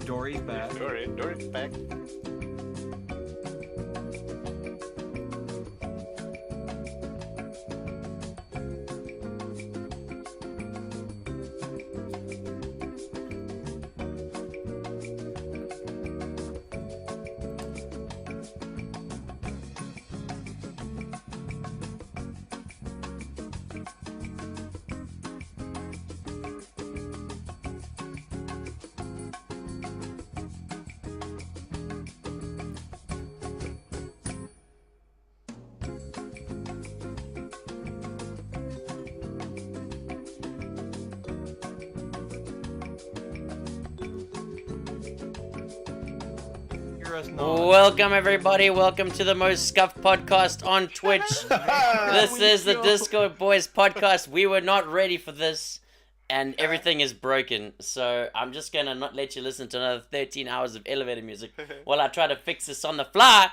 Dory's back. Dory's back. Welcome everybody, welcome to the most scuffed podcast on Twitch. This is the Discord Boys podcast. We were not ready for this and everything is broken. So I'm just gonna not let you listen to another 13 hours of elevator music while I try to fix this on the fly.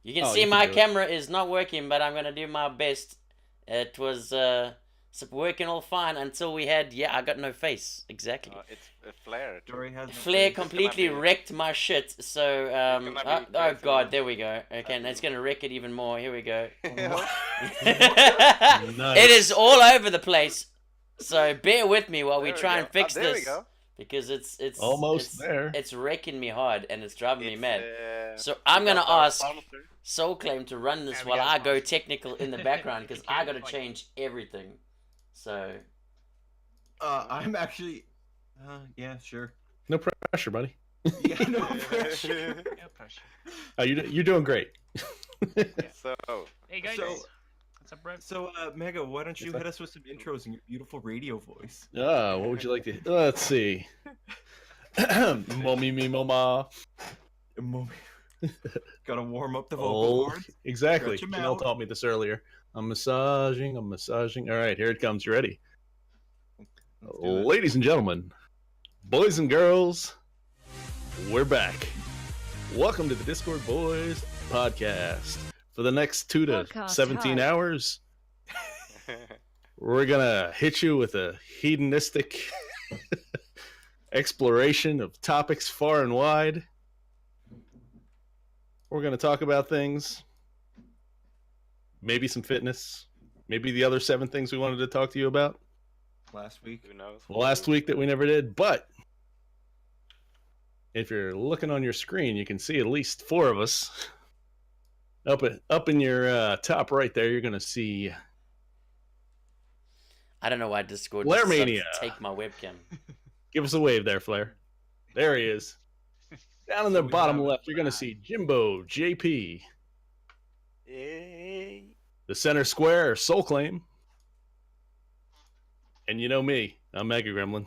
You can see my camera is not working, but I'm gonna do my best. It was working all fine until we had, I got no face. Exactly. It's a Flare. Flare completely wrecked my shit. So, oh god, there we go. Okay, and it's gonna wreck it even more. Here we go. Nice. It is all over the place. So bear with me while we try and fix this. We go. Because it's almost there. It's wrecking me hard and it's driving me mad. So I'm gonna ask Soulclaim to run this while I go technical in the background because I gotta change everything. So I'm actually yeah, sure. No pressure, buddy. Yeah, no pressure. No pressure. You're doing great. So Hey guys. So- What's up, bro? So Mega, why don't you hit us with some intros in your beautiful radio voice? What would you like to? Let's see. Mommy me mama. Gotta warm up the vocal Oh, cords. exactly. Stretch 'em Janelle out. taught me this earlier. I'm massaging. All right, here it comes. You ready? Let's do it. Ladies and gentlemen, boys and girls, we're back. Welcome to the Discord Boys podcast. For the next 2 to Podcast 17 high. hours, we're gonna hit you with a hedonistic exploration of topics far and wide. We're gonna talk about things, maybe some fitness, maybe the other 7 things we wanted to talk to you about Last week. who knows? last week that we never did. But if you're looking on your screen, you can see at least 4 of us. Up in your top right there, you're gonna see I don't know why Discord Flare decided Mania. to take my webcam. Give us a wave there, Flair. There he is. Down in the So we bottom have left, you're going to that. see Jimbo, JP. Yay. The center square, Soul Claim. And you know me, I'm Mega Gremlin.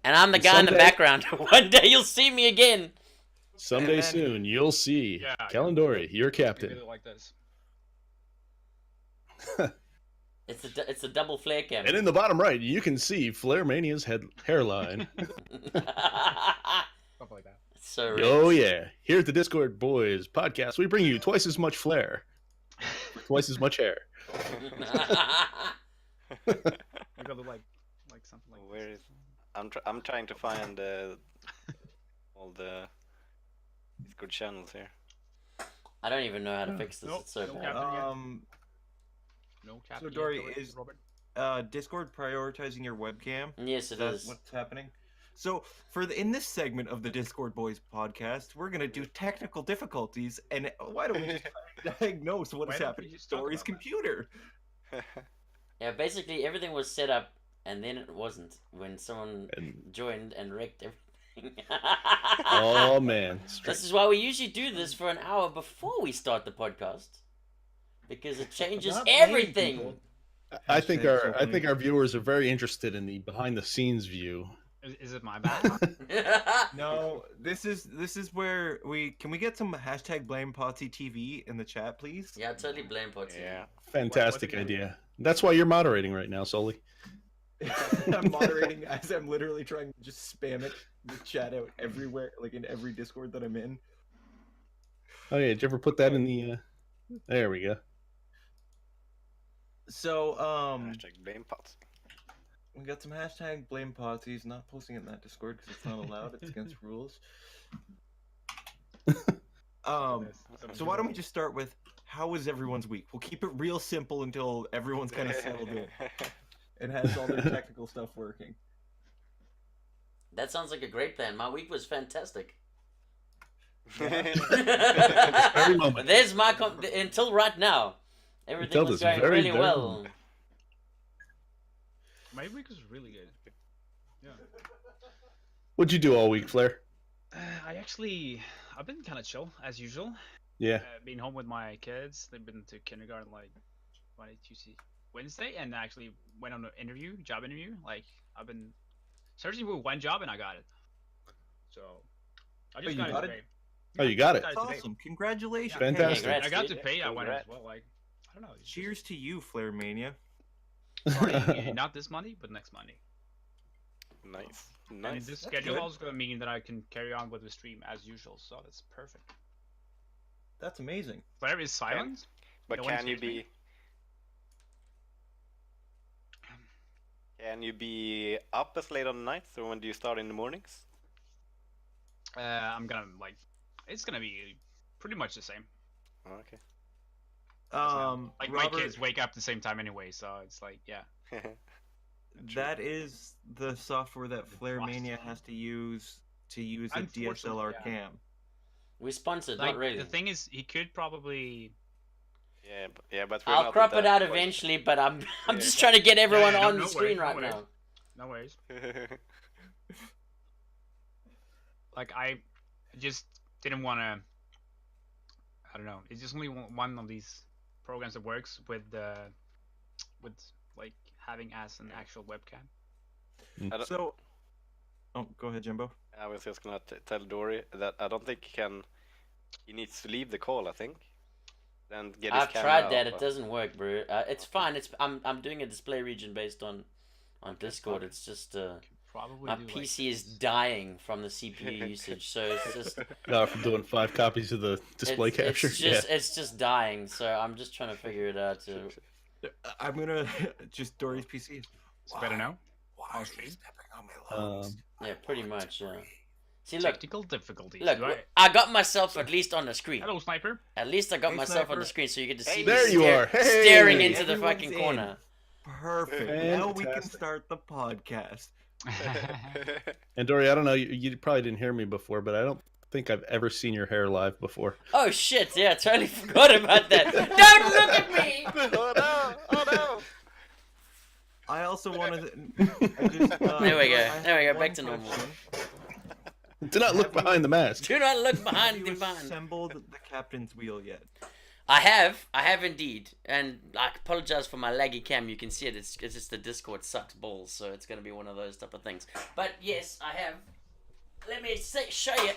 And I'm the And guy in the someday- background. One day you'll see me again. Someday And then- soon, you'll see Yeah, Kalendori, your I captain. really like this. It's a double flare cam. And in the bottom right, you can see Flare Mania's hairline. Stuff like that. So Oh rich. yeah, here at the Discord Boys podcast, we bring you twice as much flair, twice as much hair. Maybe I'll do like something like Where this. is? I'm trying to find all the Discord channels here. I don't even know how to fix this. Nope, It's so nope. bad. No cap. So, yet, Dory, Robert. Discord prioritizing your webcam? Yes, it Is that is. what's happening? So in this segment of the Discord Boys podcast, we're gonna do technical difficulties, and why don't we just diagnose what Why is don't happening we to just talk Dory's about that? computer? Yeah, basically everything was set up, and then it wasn't when someone joined and wrecked everything. Oh man. This is why we usually do this for an hour before we start the podcast, because it changes Not blaming everything. people. I think Hashtag our something. viewers are very interested in the behind the scenes view. Is it my bad? No, this is where can we get some hashtag blame Potsy TV in the chat, please? Yeah, I totally blame Potsy. Yeah. Fantastic What's it idea. That's why you're moderating right now, Sully. I'm moderating as I'm literally trying to just spam it, the chat out everywhere, like in every Discord that I'm in. Oh yeah, did you ever put that in the? There we go. So Hashtag blame pots. we got some hashtag blame Potsies. Not posting it in that Discord because it's not allowed. It's against rules. So why don't we just start with how was everyone's week? We'll keep it real simple until everyone's kind of settled in and has all their technical stuff working. That sounds like a great plan. My week was fantastic. Very moment. There's my until right now. Everything Until was this going very, really very well. moment. My week was really good. Yeah. What'd you do all week, Flair? I've been kind of chill as usual. Yeah. Been home with my kids. They've been to kindergarten like Monday, Tuesday, Wednesday, and actually went on an job interview. Like I've been searching for one job and I got it. So I just you got, got it it? today. Oh, you got it. I That's got it today. awesome. Congratulations. Yeah. Fantastic. Congrats, I got dude. to pay that one as Congrats. well. Like I don't know. it's just- Cheers to you, Flair Mania. Sorry, not this Monday, but next Monday. Nice. And Nice. this That's schedule good. also gonna mean that I can carry on with the stream as usual, so that's perfect. That's amazing. Whatever is silent. But no one can you hears me? be? Can you be up as late on the nights, or when do you start in the mornings? I'm gonna it's gonna be pretty much the same. Oh, okay. Like Robert, my kids wake up the same time anyway, so it's like yeah. that is the software that Flair What? Mania has to use a Unfortunately, DSLR yeah. cam. We sponsored, Like not really. the thing is, he could probably. but we're I'll not crop at it that out point. eventually, but I'm Yeah. just trying to get everyone Yeah, on no the screen worries, right no now. No worries. Like I just didn't want to. I don't know. It's just only one of these programs that works with like having as an actual webcam. I don't- So, oh, go ahead, Jimbo. I was just gonna tell Dory that I don't think he can. He needs to leave the call, I think. Then get his I've camera tried that. up, It doesn't work, bro. It's fine. I'm doing a display region based on Discord. okay. It's just Probably my do, like, PC is dying from the CPU usage, so it's just From doing 5 copies of the display capture. It's just dying. So I'm just trying to figure it out. To I'm gonna just Dory's PC. It's better now. Why On are you stream? stepping on my list? yeah, pretty much. See, look, Technical difficulties. look. Do I got myself at least on the screen. Hello, sniper. At least I got Hey, myself on Sniper. the screen, so you get to see Hey, me there you are. Hey! staring into the Everyone's fucking in. corner. Perfect. Now we can Fantastic. start the podcast. And Dory, I don't know, you probably didn't hear me before, but I don't think I've ever seen your hair live before. Oh shit! Yeah, I totally forgot about that. Don't look at me. Oh no! Oh no! I also wanted to. There we go. I There we have go. Back one to normal. question. Do not look behind the mask. Do not look Have behind you the van. assembled the captain's wheel yet? I have indeed, and I apologize for my laggy cam. You can see it. It's just the Discord sucks balls, so it's gonna be one of those type of things. But yes, I have. Let me show you.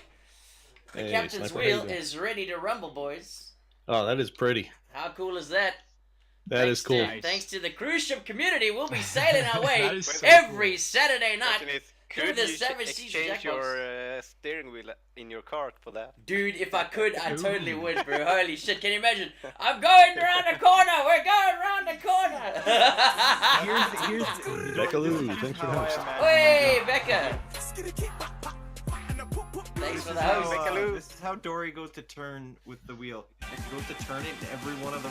The Hey, captain's Sniper wheel Haven. is ready to rumble, boys. Oh, that is pretty. How cool is that? That is cool. Nice. Thanks to the cruise ship community, we'll be sailing our way That is so every cool. Saturday night. Question is, through could the you Savage Seas exchange Jackbox. your steering wheel in your car for that? Dude, if I could, I totally Ooh. would, bro. Holy shit, can you imagine? I'm going around the corner! We're going around the corner! Here's Becca Lou, this is thanks for how I hosting. imagine Hey, it. Becca! Thanks for the host. Becca Lou. This is how Dory goes to turn with the wheel. He goes to turn it, and every one of the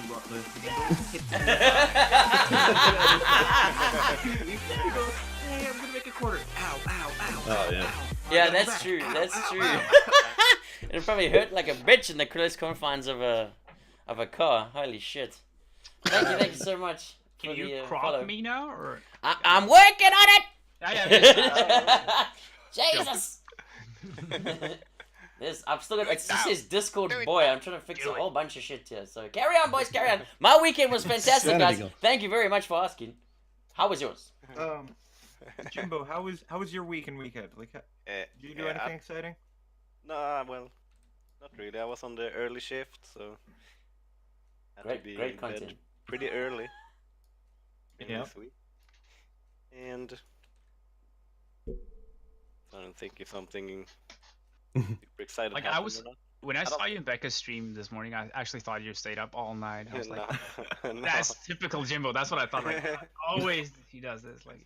he goes Hey, I'm gonna make a quarter. Ow, ow, ow. Oh, yeah. Ow. I Yeah, got that's back. true. Ow, That's ow, true. ow. It probably hurt like a bitch in the close confines of a car. Holy shit! Thank you so much. Can for you the, crop follow. me now, or? I'm working on it. Yeah, Jesus. I've still got. It just says Discord boy. I'm trying to fix a whole bunch of shit here. So carry on, boys. Carry on. My weekend was fantastic, Sanity guys. goal. Thank you very much for asking. How was yours? Jimbo, how was your week and weekend? Like, did you do anything exciting? No, well, not really. I was on the early shift, so had to be Great in bed content. pretty early in Yeah. this week. And I don't think it's something super excited. Like, I happened was- or not. When I I don't- saw you in Becca's stream this morning, I actually thought you stayed up all night. I was like, No, no. that's typical Jimbo. That's what I thought. Like, always he does this. Like,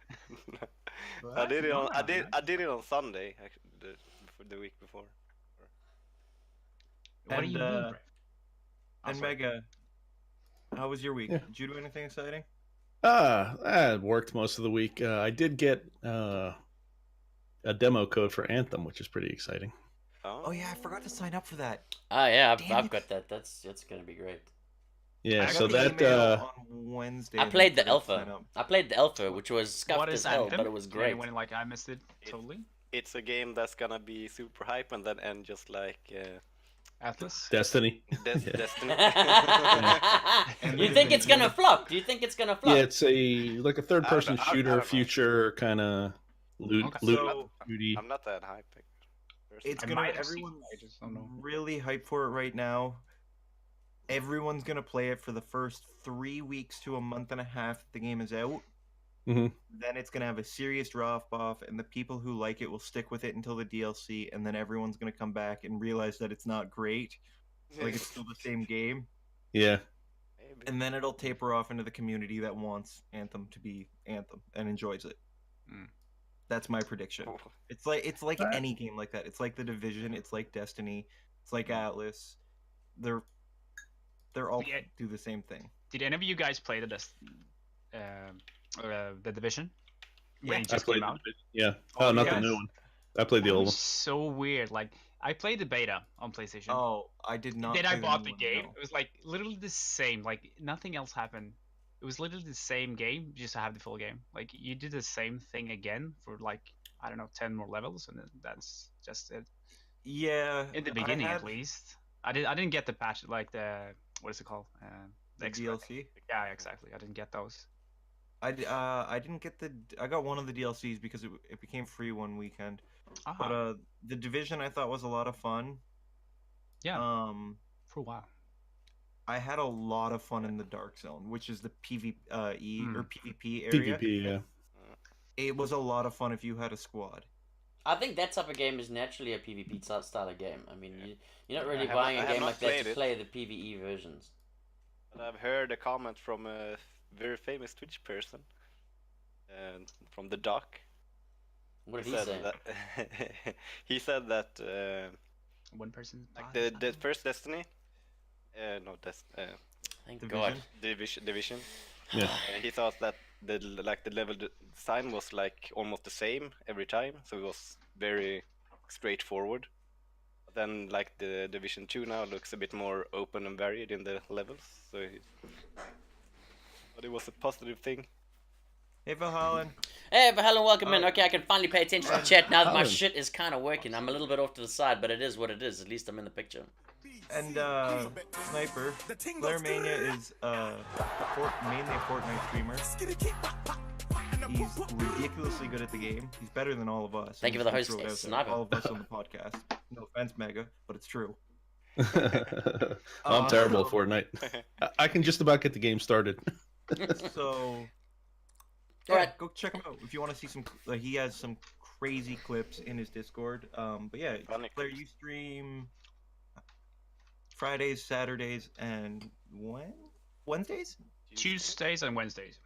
I did it on Wow, nice. I did it on Sunday actually the week before. what do And, you mean, bro? And Mega, how was your week? Yeah. Did you do anything exciting? I worked most of the week. I did get a demo code for Anthem, which is pretty exciting. Oh yeah, I forgot to sign up for that. Oh yeah, Damn I've it. got that. That's gonna be great. Yeah, I so got the that email on Wednesday. I and played the forgot to sign alpha. up. I played the alpha, which was What scuffed is as hell, Anthem? but it was To great. anyone, like, I missed it totally. It's a game that's gonna be super hype and then end just like Atlas. Destiny. Yeah. Destiny. You think it's gonna flop? Do you think it's gonna flop? Yeah, it's like a third-person I don't shooter, know. future kind of loot, Okay. loot So- shooty. I'm not that hype. personally. It's I gonna. might have seen Everyone's it, I just don't know. really hyped for it right now. Everyone's gonna play it for the first 3 weeks to a month and a half. The game is out. Mhm. Then it's gonna have a serious drop off, and the people who like it will stick with it until the DLC, and then everyone's gonna come back and realize that it's not great. Like it's still the same game, Yeah. Maybe. and then it'll taper off into the community that wants Anthem to be Anthem and enjoys it. Mm. That's my prediction. Oh, It's like Alright. any game like that. It's like the Division. It's like Destiny. It's like Atlas. They're all Yeah. do the same thing. Did any of you guys play the Division? When it I just played came out? Yeah. Oh, Oh, not yes. the new one. I played the That old was one. so weird. Like, I played the beta on PlayStation. Oh, I did not. Then I play bought new the one, game. no. It was like literally the same. Like nothing else happened. It was literally the same game, just to have the full game. Like you did the same thing again for like I don't know 10 more levels, and then that's just it. Yeah. In the I beginning, had at least. I didn't get the patch like the what is it called? the extra- DLC. Yeah, exactly. I didn't get those. I didn't get the. I got one of the DLCs because it became free one weekend. Ah, But the Division I thought was a lot of fun. yeah, for a while. I had a lot of fun in the Dark Zone, which is the PvE or PvP area. PvP, yeah. It was a lot of fun if you had a squad. I think that type of game is naturally a PvP style of game. I mean, you're not really I have buying not- a I have game not like that played to it. play the PvE versions. But I've heard a comment from a very famous Twitch person, from the doc. What did he say? That he said that One person. like the first Destiny, no Thank Division? God. Division. Yeah. He thought that the level design was like almost the same every time, so it was very straightforward. But then like the Division 2 now looks a bit more open and varied in the levels, so but it was a positive thing. Hey, Valhallen. Hey, but hello, welcome in. Oh. Okay, I can finally pay attention to chat now that my Alan. shit is kind of working. I'm a little bit off to the side, but it is what it is. At least I'm in the picture. And Sniper. Slayer Mania is mainly a Fortnite streamer. He's ridiculously good at the game. He's better than all of us. Thank you for the Just host, throw it out there. Sniper. All of us on the podcast. No offense, Mega, but it's true. I'm terrible at Fortnite. I can just about get the game started. So, yeah, Alright. go check him out if you want to see some. He has some crazy clips in his Discord. But yeah, Funny Claire, clips. you stream Fridays, Saturdays, and Wednesdays? Tuesdays and Wednesdays.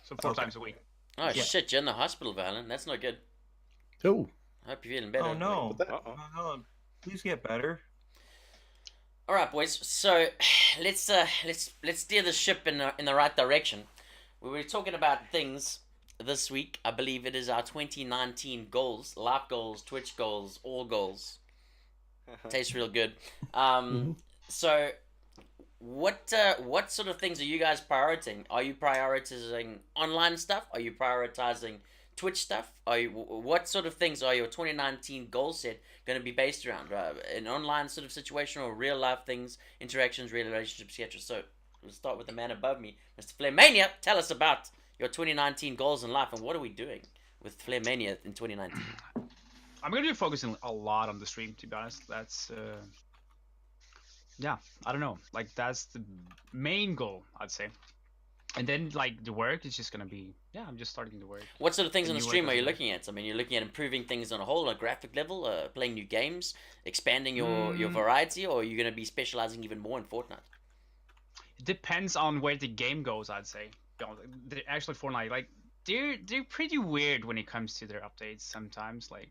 So 4 Okay. times a week. Oh Yeah. shit, you're in the hospital, Valen. That's not good. Oh, I hope you're feeling better. Oh no! What the- Uh-oh. Please get better. All right, boys. So let's steer the ship in the right direction. We were talking about things this week. I believe it is our 2019 goals, live goals, Twitch goals, all goals. Tastes real good. So, what sort of things are you guys prioritizing? Are you prioritizing online stuff? Are you prioritizing Twitch stuff? What sort of things are your 2019 goal set going to be based around? An online sort of situation or real life things, interactions, real relationships, etc. So we'll start with the man above me, Mr. Flairmania. Tell us about your 2019 goals in life and what are we doing with Flairmania in 2019? I'm gonna be focusing a lot on the stream, to be honest. That's yeah, I don't know. Like that's the main goal, I'd say. And then like the work is just gonna be I'm just starting the work. What sort of things on the new stream work are you as well. looking at? I mean, you're looking at improving things on a whole, on a graphic level, playing new games, expanding your variety, or are you going to be specializing even more in Fortnite? It depends on where the game goes, I'd say. Actually, Fortnite, like they're pretty weird when it comes to their updates. Sometimes, like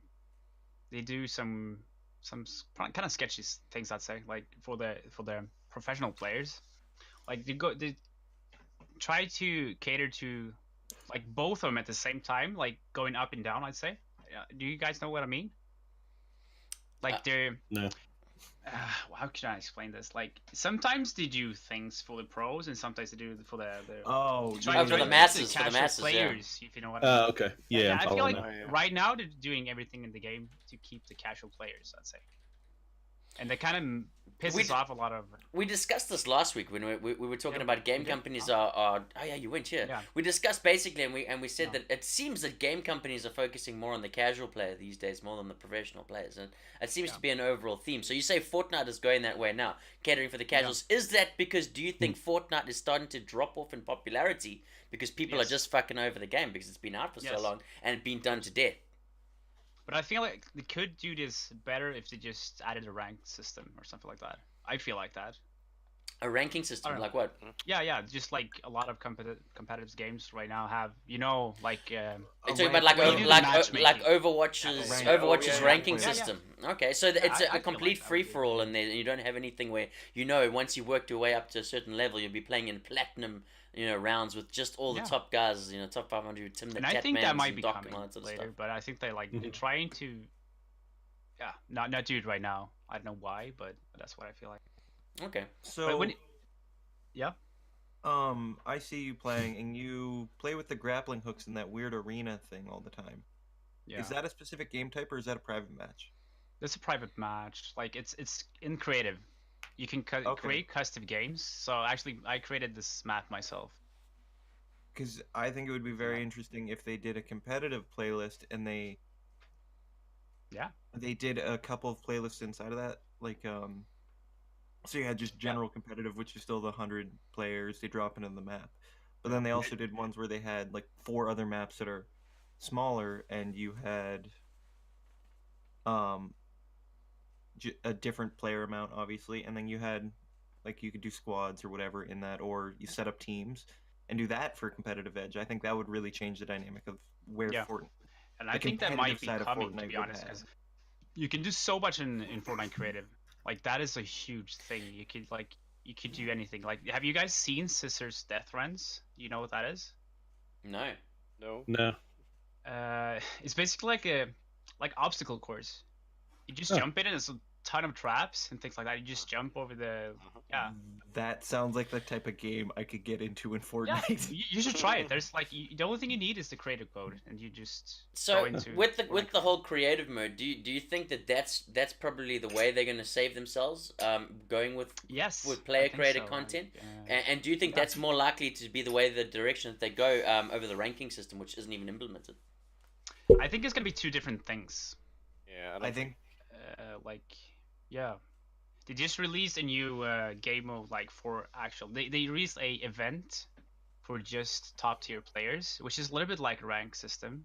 they do some kind of sketchy things, I'd say. Like for the professional players, like they try to cater to like both of them at the same time, like going up and down, I'd say. Do you guys know what I mean? Like they're No. how can I explain this? Like sometimes they do things for the pros, and sometimes they do for the Oh, for the masses, for the casual masses, players, if you know what I mean. Okay. Yeah, I I'm feel like following that. right now they're doing everything in the game to keep the casual players, I'd say. And that kind of pisses off a lot of. We discussed this last week when we were talking Yeah, about game we did. companies are oh yeah, you went here. Yeah. We discussed basically and we said that it seems that game companies are focusing more on the casual player these days more than the professional players, and it seems to be an overall theme. So you say Fortnite is going that way now, catering for the casuals. Is that because do you think Fortnite is starting to drop off in popularity because people are just fucking over the game because it's been out for so long and been done to death? But I feel like they could do this better if they just added a ranked system or something like that. I feel like that. A ranking system, like what? Yeah, just like a lot of competitive games right now have, like. You're talking about like Overwatch's ranking system. Okay, so it's a complete free for all, and you don't have anything where once you work your way up to a certain level, you'll be playing in platinum, rounds with just all the top guys, top 500, Tim the Catman, and I think that might be Doc coming and all that sort of later, stuff. but I think they're trying to. Yeah, not do it right now. I don't know why, but that's what I feel like. Okay. So, yeah. I see you playing, and you play with the grappling hooks in that weird arena thing all the time. Yeah. Is that a specific game type, or is that a private match? It's a private match. Like it's in creative. You can create custom games. So actually, I created this map myself. Because I think it would be very interesting if they did a competitive playlist, and they did a couple of playlists inside of that, like so you had just general competitive, which is still the 100 players they drop into the map, but then they also did ones where they had like 4 other maps that are smaller, and you had a different player amount, obviously, and then you had like you could do squads or whatever in that, or you set up teams and do that for competitive edge. I think that would really change the dynamic of where Fortnite. And I think that might be coming, to be honest, because you can do so much in Fortnite creative. Like that is a huge thing. You could do anything. Like, have you guys seen Scissors Death Runs? You know what that is? No. It's basically like obstacle course. You just jump in, and it's a ton of traps and things like that. You just jump over the That sounds like the type of game I could get into in Fortnite. Yeah, you should try it. There's like the only thing you need is the creative code, and you just so with the whole creative mode. Do you think that's probably the way they're going to save themselves? Going with player created content, and do you think that's more likely to be the way the direction that they go over the ranking system, which isn't even implemented? I think it's going to be 2 different things. Yeah, I think. They just released a new game mode, like for actual. They released a event for just top tier players, which is a little bit like a rank system.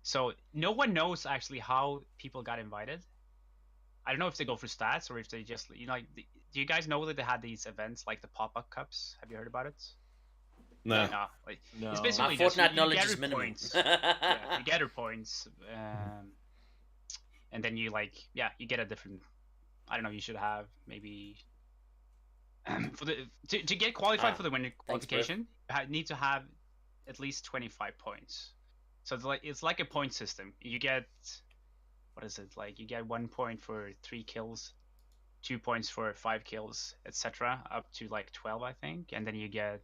So no one knows actually how people got invited. I don't know if they go for stats or if they just do you guys know that they had these events like the pop-up cups? Have you heard about it? No. It's basically my Fortnite knowledge is minimal. You gather points, and then you you get a different. I don't know. You should have maybe for the to get qualified for the winning qualification. You need to have at least 25 points. So it's like a point system. You get, what is it, like you get 1 point for 3 kills, 2 points for 5 kills, etc. up to like 12, I think, and then you get,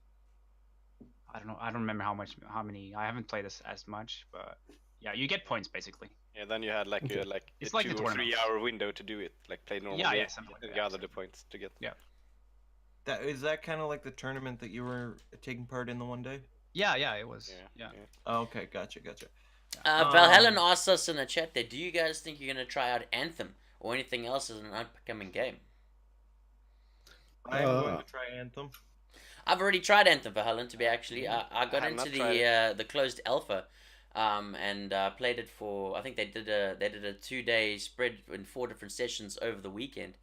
I don't know, I don't remember how many. I haven't played this as much, but yeah, you get points basically. Yeah, then you had like Okay. It's a like the 2 or 3 tournaments. hour window to do it, like play normally. Yeah, something like and that, gather the exactly. points to get. That is that kind of like the tournament that you were taking part in the one day? Yeah, it was. Yeah. Oh, okay, gotcha. Valhalla asked us in the chat there, do you guys think you're going to try out Anthem or anything else as an upcoming game? I'm going to try Anthem. I've already tried Anthem Valhalla, to be actually. I got have into not tried the closed alpha, and played it for. I think they did a 2-day spread in 4 different sessions over the weekend.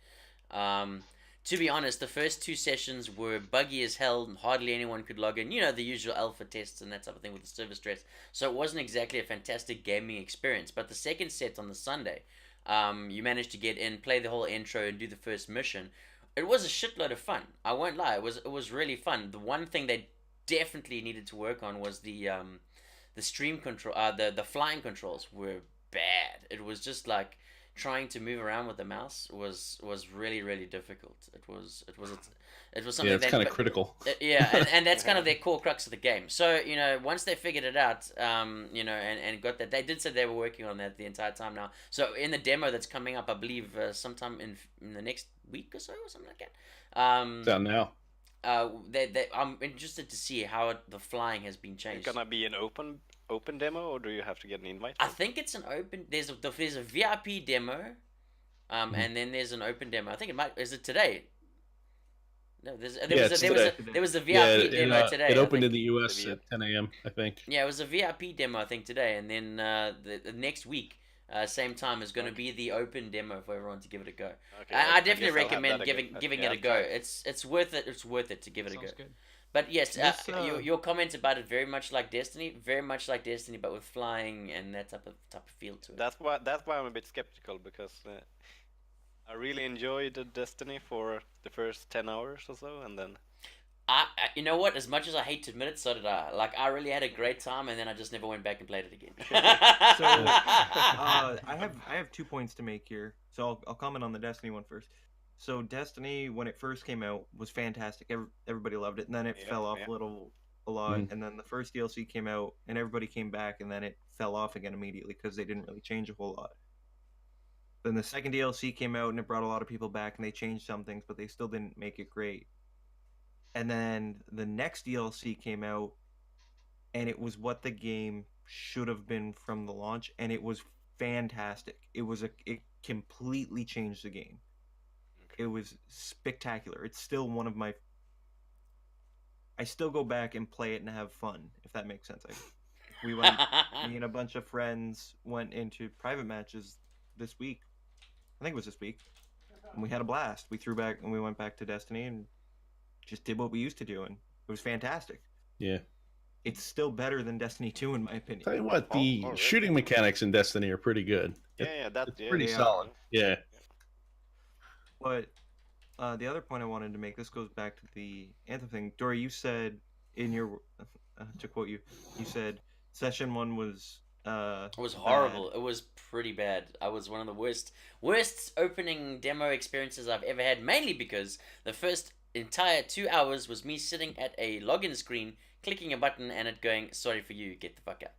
To be honest, the first 2 sessions were buggy as hell, and hardly anyone could log in. You know, the usual alpha tests and that type of thing with the server stress. So it wasn't exactly a fantastic gaming experience. But the second set on the Sunday, you managed to get in, play the whole intro, and do the first mission. It was a shitload of fun. I won't lie. It was really fun. The one thing they definitely needed to work on was the stream control. The flying controls were bad. It was just like trying to move around with the mouse was really difficult. It was something. Yeah, it's kind of critical. Yeah, and that's kind of their core crux of the game. So once they figured it out, and got that, they did say they were working on that the entire time now. So in the demo that's coming up, I believe sometime in the next week or so, or something like that. It's out now. I'm interested to see how the flying has been It's changed. gonna be an open demo, or do you have to get an invite? I think it's an open. There's a VIP demo, and then there's an open demo. I think it might. Is it today? No, there was a VIP demo today. It I opened think. in the US at 10 a.m. I think. Yeah, it was a VIP demo, I think, today, and then the next week, same time, is going to be the open demo for everyone to give it a go. Okay, I guess definitely I'll have recommend that again. giving Yeah, it a I'll go. try it. It's worth it. It's worth it to give it a go. Sounds good. But yes, This, your comment about it very much like Destiny, but with flying and that type of feel to it. That's why I'm a bit skeptical, because I really enjoyed the Destiny for the first 10 hours or so, and then You know what? As much as I hate to admit it, so did I. Like, I really had a great time, and then I just never went back and played it again. So I have 2 points to make here. So I'll comment on the Destiny one first. So Destiny, when it first came out, was fantastic. Everybody loved it, and then it Yeah, fell off yeah. a lot. And then the first DLC came out, and everybody came back, and then it fell off again immediately because they didn't really change a whole lot. Then the second DLC came out, and it brought a lot of people back, and they changed some things, but they still didn't make it great. And then the next DLC came out, and it was what the game should have been from the launch, and it was fantastic. It completely changed the game. It was spectacular. It's still one of my. I still go back and play it and have fun, if that makes sense. Me and a bunch of friends went into private matches this week. I think it was this week, and we had a blast. We threw back and we went back to Destiny and just did what we used to do, and it was fantastic. Yeah. It's still better than Destiny 2, in my opinion. Tell you what, the really? shooting mechanics in Destiny are pretty good. yeah, that's pretty yeah. solid. Yeah. But the other point I wanted to make, this goes back to the Anthem thing. Dory, you said in your, to quote you, you said session 1 was It was horrible. It was pretty bad. I was one of the worst opening demo experiences I've ever had, mainly because the first entire 2 hours was me sitting at a login screen, clicking a button, and it going, "Sorry for you, get the fuck out."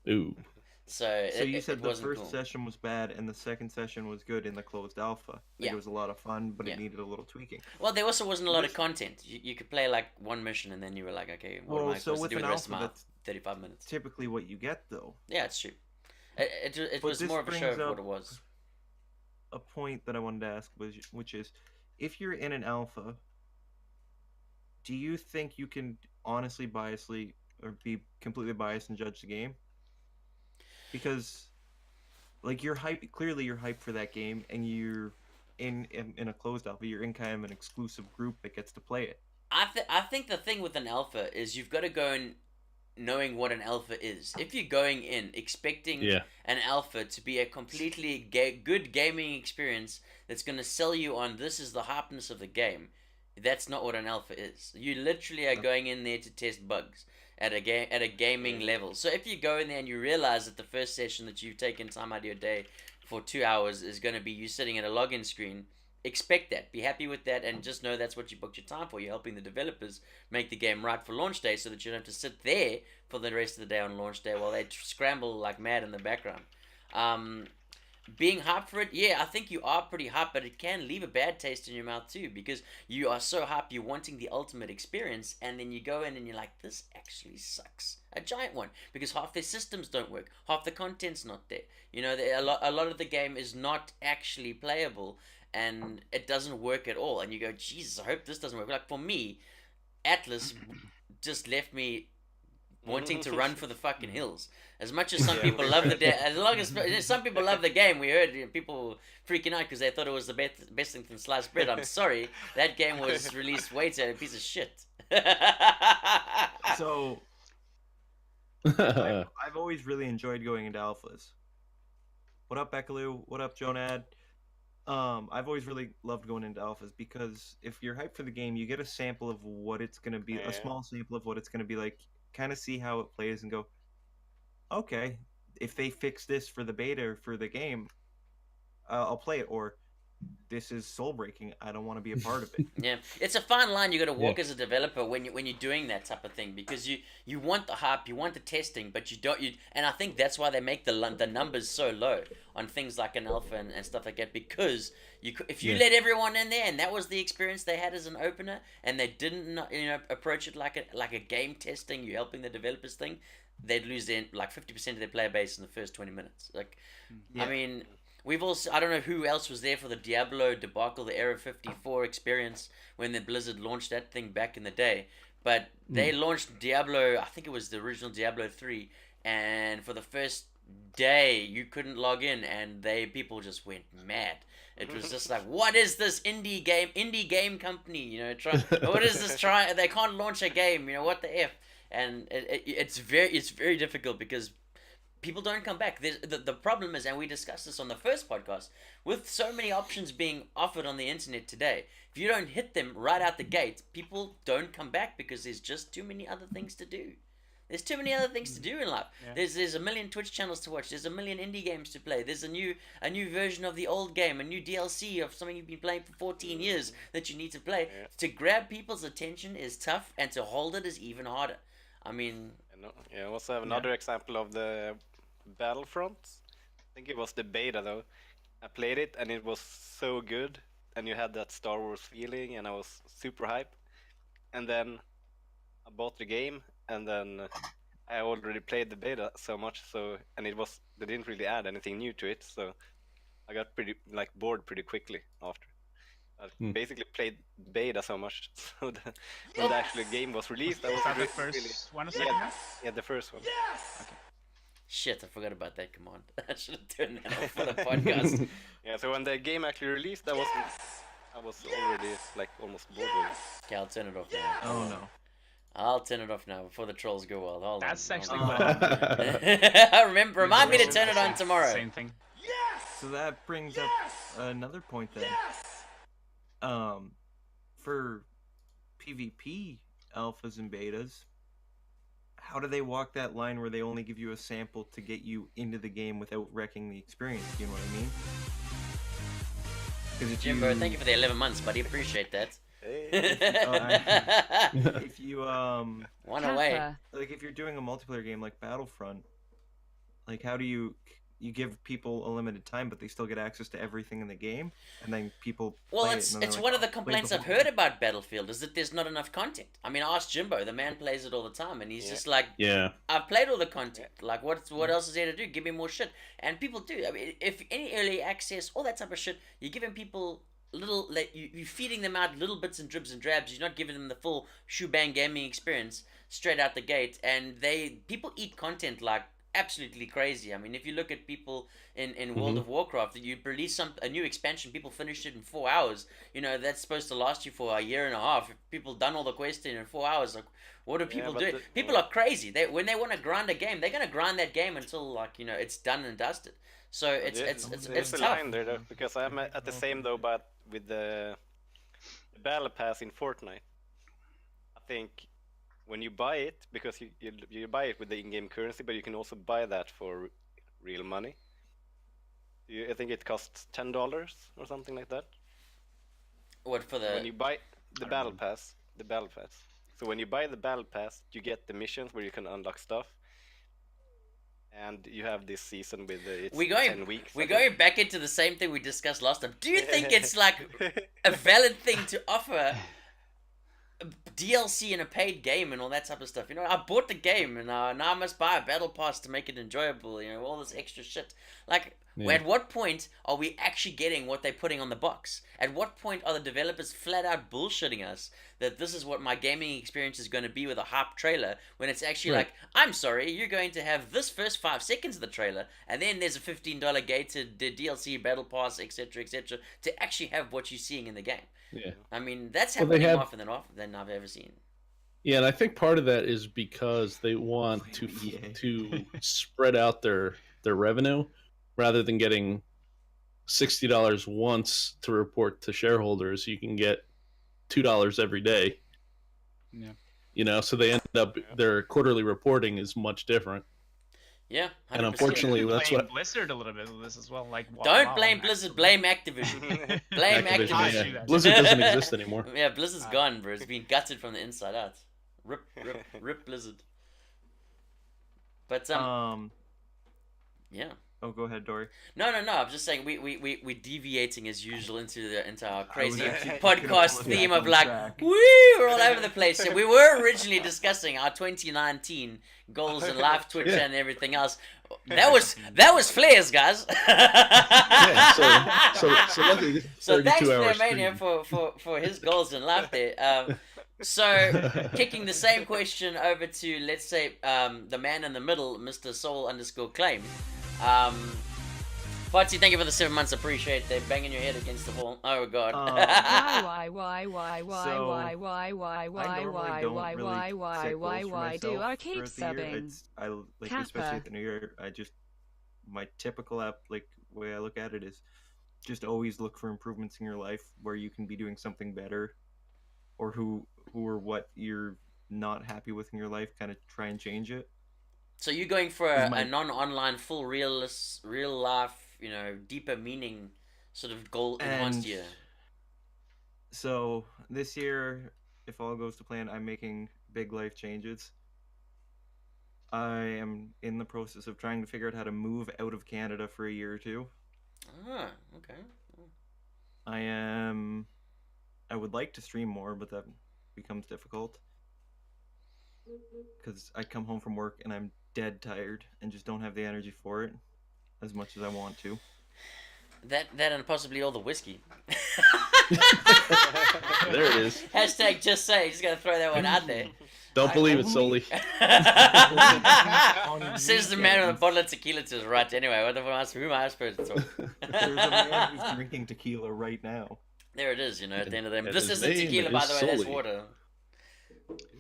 Ooh. So you said it the wasn't first cool. session was bad and the second session was good in the closed alpha. Like, Yeah. It was a lot of fun, but Yeah. it needed a little tweaking. Well, there also wasn't a lot of content. You could play like one mission, and then you were like, "Okay, what am Well, I so supposed to with do with an the rest of alpha, my that's 35 minutes?" typically what you get, though. Yeah, it's true. It But was this more of a show brings of what up it was. A point that I wanted to ask was, which is, if you're in an alpha, do you think you can honestly, biasly, or be completely biased and judge the game? Because, like, you're clearly you're hyped for that game, and you're in a closed alpha. You're in kind of an exclusive group that gets to play it. I think the thing with an alpha is you've got to go in knowing what an alpha is. If you're going in expecting Yeah. an alpha to be a completely good gaming experience that's going to sell you on this is the hypeness of the game, that's not what an alpha is. You literally are going in there to test bugs. at a gaming level. So if you go in there and you realize that the first session that you've taken time out of your day for 2 hours is going to be you sitting at a login screen, expect that. Be happy with that, and just know that's what you booked your time for. You're helping the developers make the game right for launch day, so that you don't have to sit there for the rest of the day on launch day while they scramble like mad in the background. Being hyped for it, yeah, I think you are pretty hyped, but it can leave a bad taste in your mouth too, because you are so hyped, you're wanting the ultimate experience, and then you go in and you're like, this actually sucks. A giant one, because half their systems don't work, half the content's not there. You know, a lot of the game is not actually playable, and it doesn't work at all. And you go, Jesus, I hope this doesn't work. Like for me, Atlas just left me wanting to run for the fucking hills. As much as some people love some people love the game, we heard people freaking out because they thought it was the best thing from sliced bread. I'm sorry, that game was released way too a piece of shit. So I've always really enjoyed going into alphas. What up, Bekaloo? What up, Jonad? I've always really loved going into alphas because if you're hyped for the game, you get a sample of what it's gonna be, a small sample of what it's gonna be like. Kind of see how it plays and go, okay, if they fix this for the beta or for the game, I'll play it. Or this is soul breaking. I don't want to be a part of it. Yeah, it's a fine line you got to walk as a developer when you're doing that type of thing, because you want the hype, you want the testing, but you don't. And I think that's why they make the numbers so low on things like an alpha and stuff like that, because if you let everyone in there and that was the experience they had as an opener, and they didn't approach it like a game testing, you helping the developers thing, they'd lose like 50% of their player base in the first 20 minutes. Like, I mean. We've also, I don't know who else was there for the Diablo debacle, the Era 54 experience when the Blizzard launched that thing back in the day. But they launched Diablo, I think it was the original Diablo 3, and for the first day you couldn't log in, and people just went mad. It was just like, what is this indie game company? You know, what is this try? They can't launch a game. You know, what the f? And it's very difficult because people don't come back. The problem is, and we discussed this on the first podcast, with so many options being offered on the internet today, if you don't hit them right out the gate, people don't come back because there's just too many other things to do. There's too many other things to do in life. Yeah. There's a million Twitch channels to watch. There's a million indie games to play. There's a new version of the old game, a new DLC of something you've been playing for 14 years that you need to play. Yeah. To grab people's attention is tough, and to hold it is even harder. I mean... I also have another example of the Battlefront. I think it was the beta though. I played it and it was so good, and you had that Star Wars feeling, and I was super hyped. And then I bought the game, and then I already played the beta so much, and they didn't really add anything new to it, so I got pretty bored pretty quickly after. I basically played beta so much, so when the actual game was released, I was the first one or second one? Yeah, the first one. Yes! Okay. Shit, I forgot about that command. I should have turned that off for the podcast. Yeah, so when the game actually released, I was already almost bored with it. Okay, I'll turn it off now. Oh no. I'll turn it off now before the trolls go wild. Hold on. That's actually remind me to turn it on tomorrow. Same thing. So that brings up another point then. For PvP alphas and betas, how do they walk that line where they only give you a sample to get you into the game without wrecking the experience? You know what I mean? Jimbo, thank you for the 11 months, buddy. Appreciate that. If you one away. Like if you're doing a multiplayer game like Battlefront, like how do you give people a limited time, but they still get access to everything in the game, and then people it's one of the complaints I've heard about Battlefield is that there's not enough content. I mean, ask Jimbo, the man plays it all the time, and he's just like, I've played all the content, like what else is there to do? Give me more shit. And people do. I mean, if any early access, all that type of shit, you're giving people little, you're feeding them out little bits and dribs and drabs. You're not giving them the full shebang gaming experience straight out the gate, and people eat content like absolutely crazy. I mean, if you look at people in World of Warcraft, that you release a new expansion, people finish it in 4 hours. You know, that's supposed to last you for a year and a half. If people done all the quests in 4 hours, like, what do people do? People are crazy. When they want to grind a game, they're gonna grind that game until it's done and dusted. So it's a tough. line there though, because I'm at the same though, but with the battle pass in Fortnite, I think when you buy it, because you buy it with the in-game currency, but you can also buy that for real money. I think it costs $10 or something like that. What for When the? you buy the I don't battle know. pass, the battle pass. So when you buy the battle pass, you get the missions where you can unlock stuff, and you have this season with it's We're going. 10 weeks. We're I think. going back into the same thing we discussed last time. Do you think it's like a valid thing to offer DLC in a paid game and all that type of stuff? You know, I bought the game and now I must buy a battle pass to make it enjoyable. You know, all this extra shit. Like, Yeah. at what point are we actually getting what they're putting on the box? At what point are the developers flat out bullshitting us that this is what my gaming experience is going to be with a hype trailer, when it's actually Right. like, I'm sorry, you're going to have this first 5 seconds of the trailer, and then there's a $15 gated DLC battle pass, etc., etc., to actually have what you're seeing in the game. Yeah. I mean, that's Well, they happening have- more often than I've ever seen. Yeah, and I think part of that is because they want to EA. to spread out their revenue rather than getting $60 once to report to shareholders. You can get $2 every day. Yeah. You know, so they end up their quarterly reporting is much different. Yeah, And 100%. unfortunately, that's Blame what Blizzard a little bit with this as well. Like, Don't wow, blame actually. Blizzard, blame Activision. Blame Activision, Ah, Activision. shoot, yeah. that's- Blizzard doesn't exist anymore. Yeah, Blizzard's Ah. gone, bro. It's been gutted from the inside out. Rip Blizzard. But yeah. Oh, go ahead, Dory. No. I'm just saying we're deviating as usual into our crazy actually podcast gonna theme pull it of back like, on track. woo, we're all over the place. So we were originally discussing our 2019 goals and live Twitch Yeah. and everything else. That was Flares, guys. Yeah, so luckily, So thanks 32 hours Flare Mania stream. for his goals in life there. So kicking the same question over to, let's say, the man in the middle, Mr. Soul_claim. Potsy, thank you for the 7 months. Appreciate that. Banging your head against the wall. Oh god. Why do I keep subbing? I like, Kappa. especially at the New Year. My typical way I look at it is just always look for improvements in your life where you can be doing something better, or who or what you're not happy with in your life. Kind of try and change it. So you're going for Is a my- non-online, full real life, you know, deeper meaning sort of goal enhanced And year. So this year, if all goes to plan, I'm making big life changes. I am in the process of trying to figure out how to move out of Canada for a year or two. Ah, okay. I would like to stream more, but that becomes difficult because I come home from work and I'm dead tired and just don't have the energy for it as much as I want to. That and possibly all the whiskey. There it is. Hashtag just say. Just gotta throw that one out there. Don't I believe it only- solely. Says the man with a bottle of tequila to his right. Anyway, who am I supposed to talk? There's a man who's drinking tequila right now. There it is, you know, at the end of the day. And This his isn't name tequila, by is the way, that's Sully. water.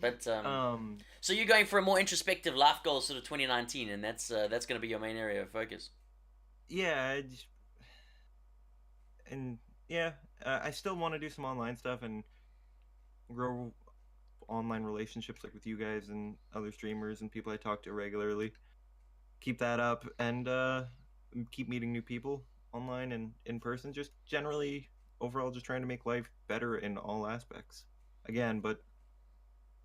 But, so you're going for a more introspective life goal, sort of 2019, and that's going to be your main area of focus. Yeah, I still want to do some online stuff and grow online relationships like with you guys and other streamers and people I talk to regularly. Keep that up and keep meeting new people online and in person. Just generally, overall, just trying to make life better in all aspects. Again, but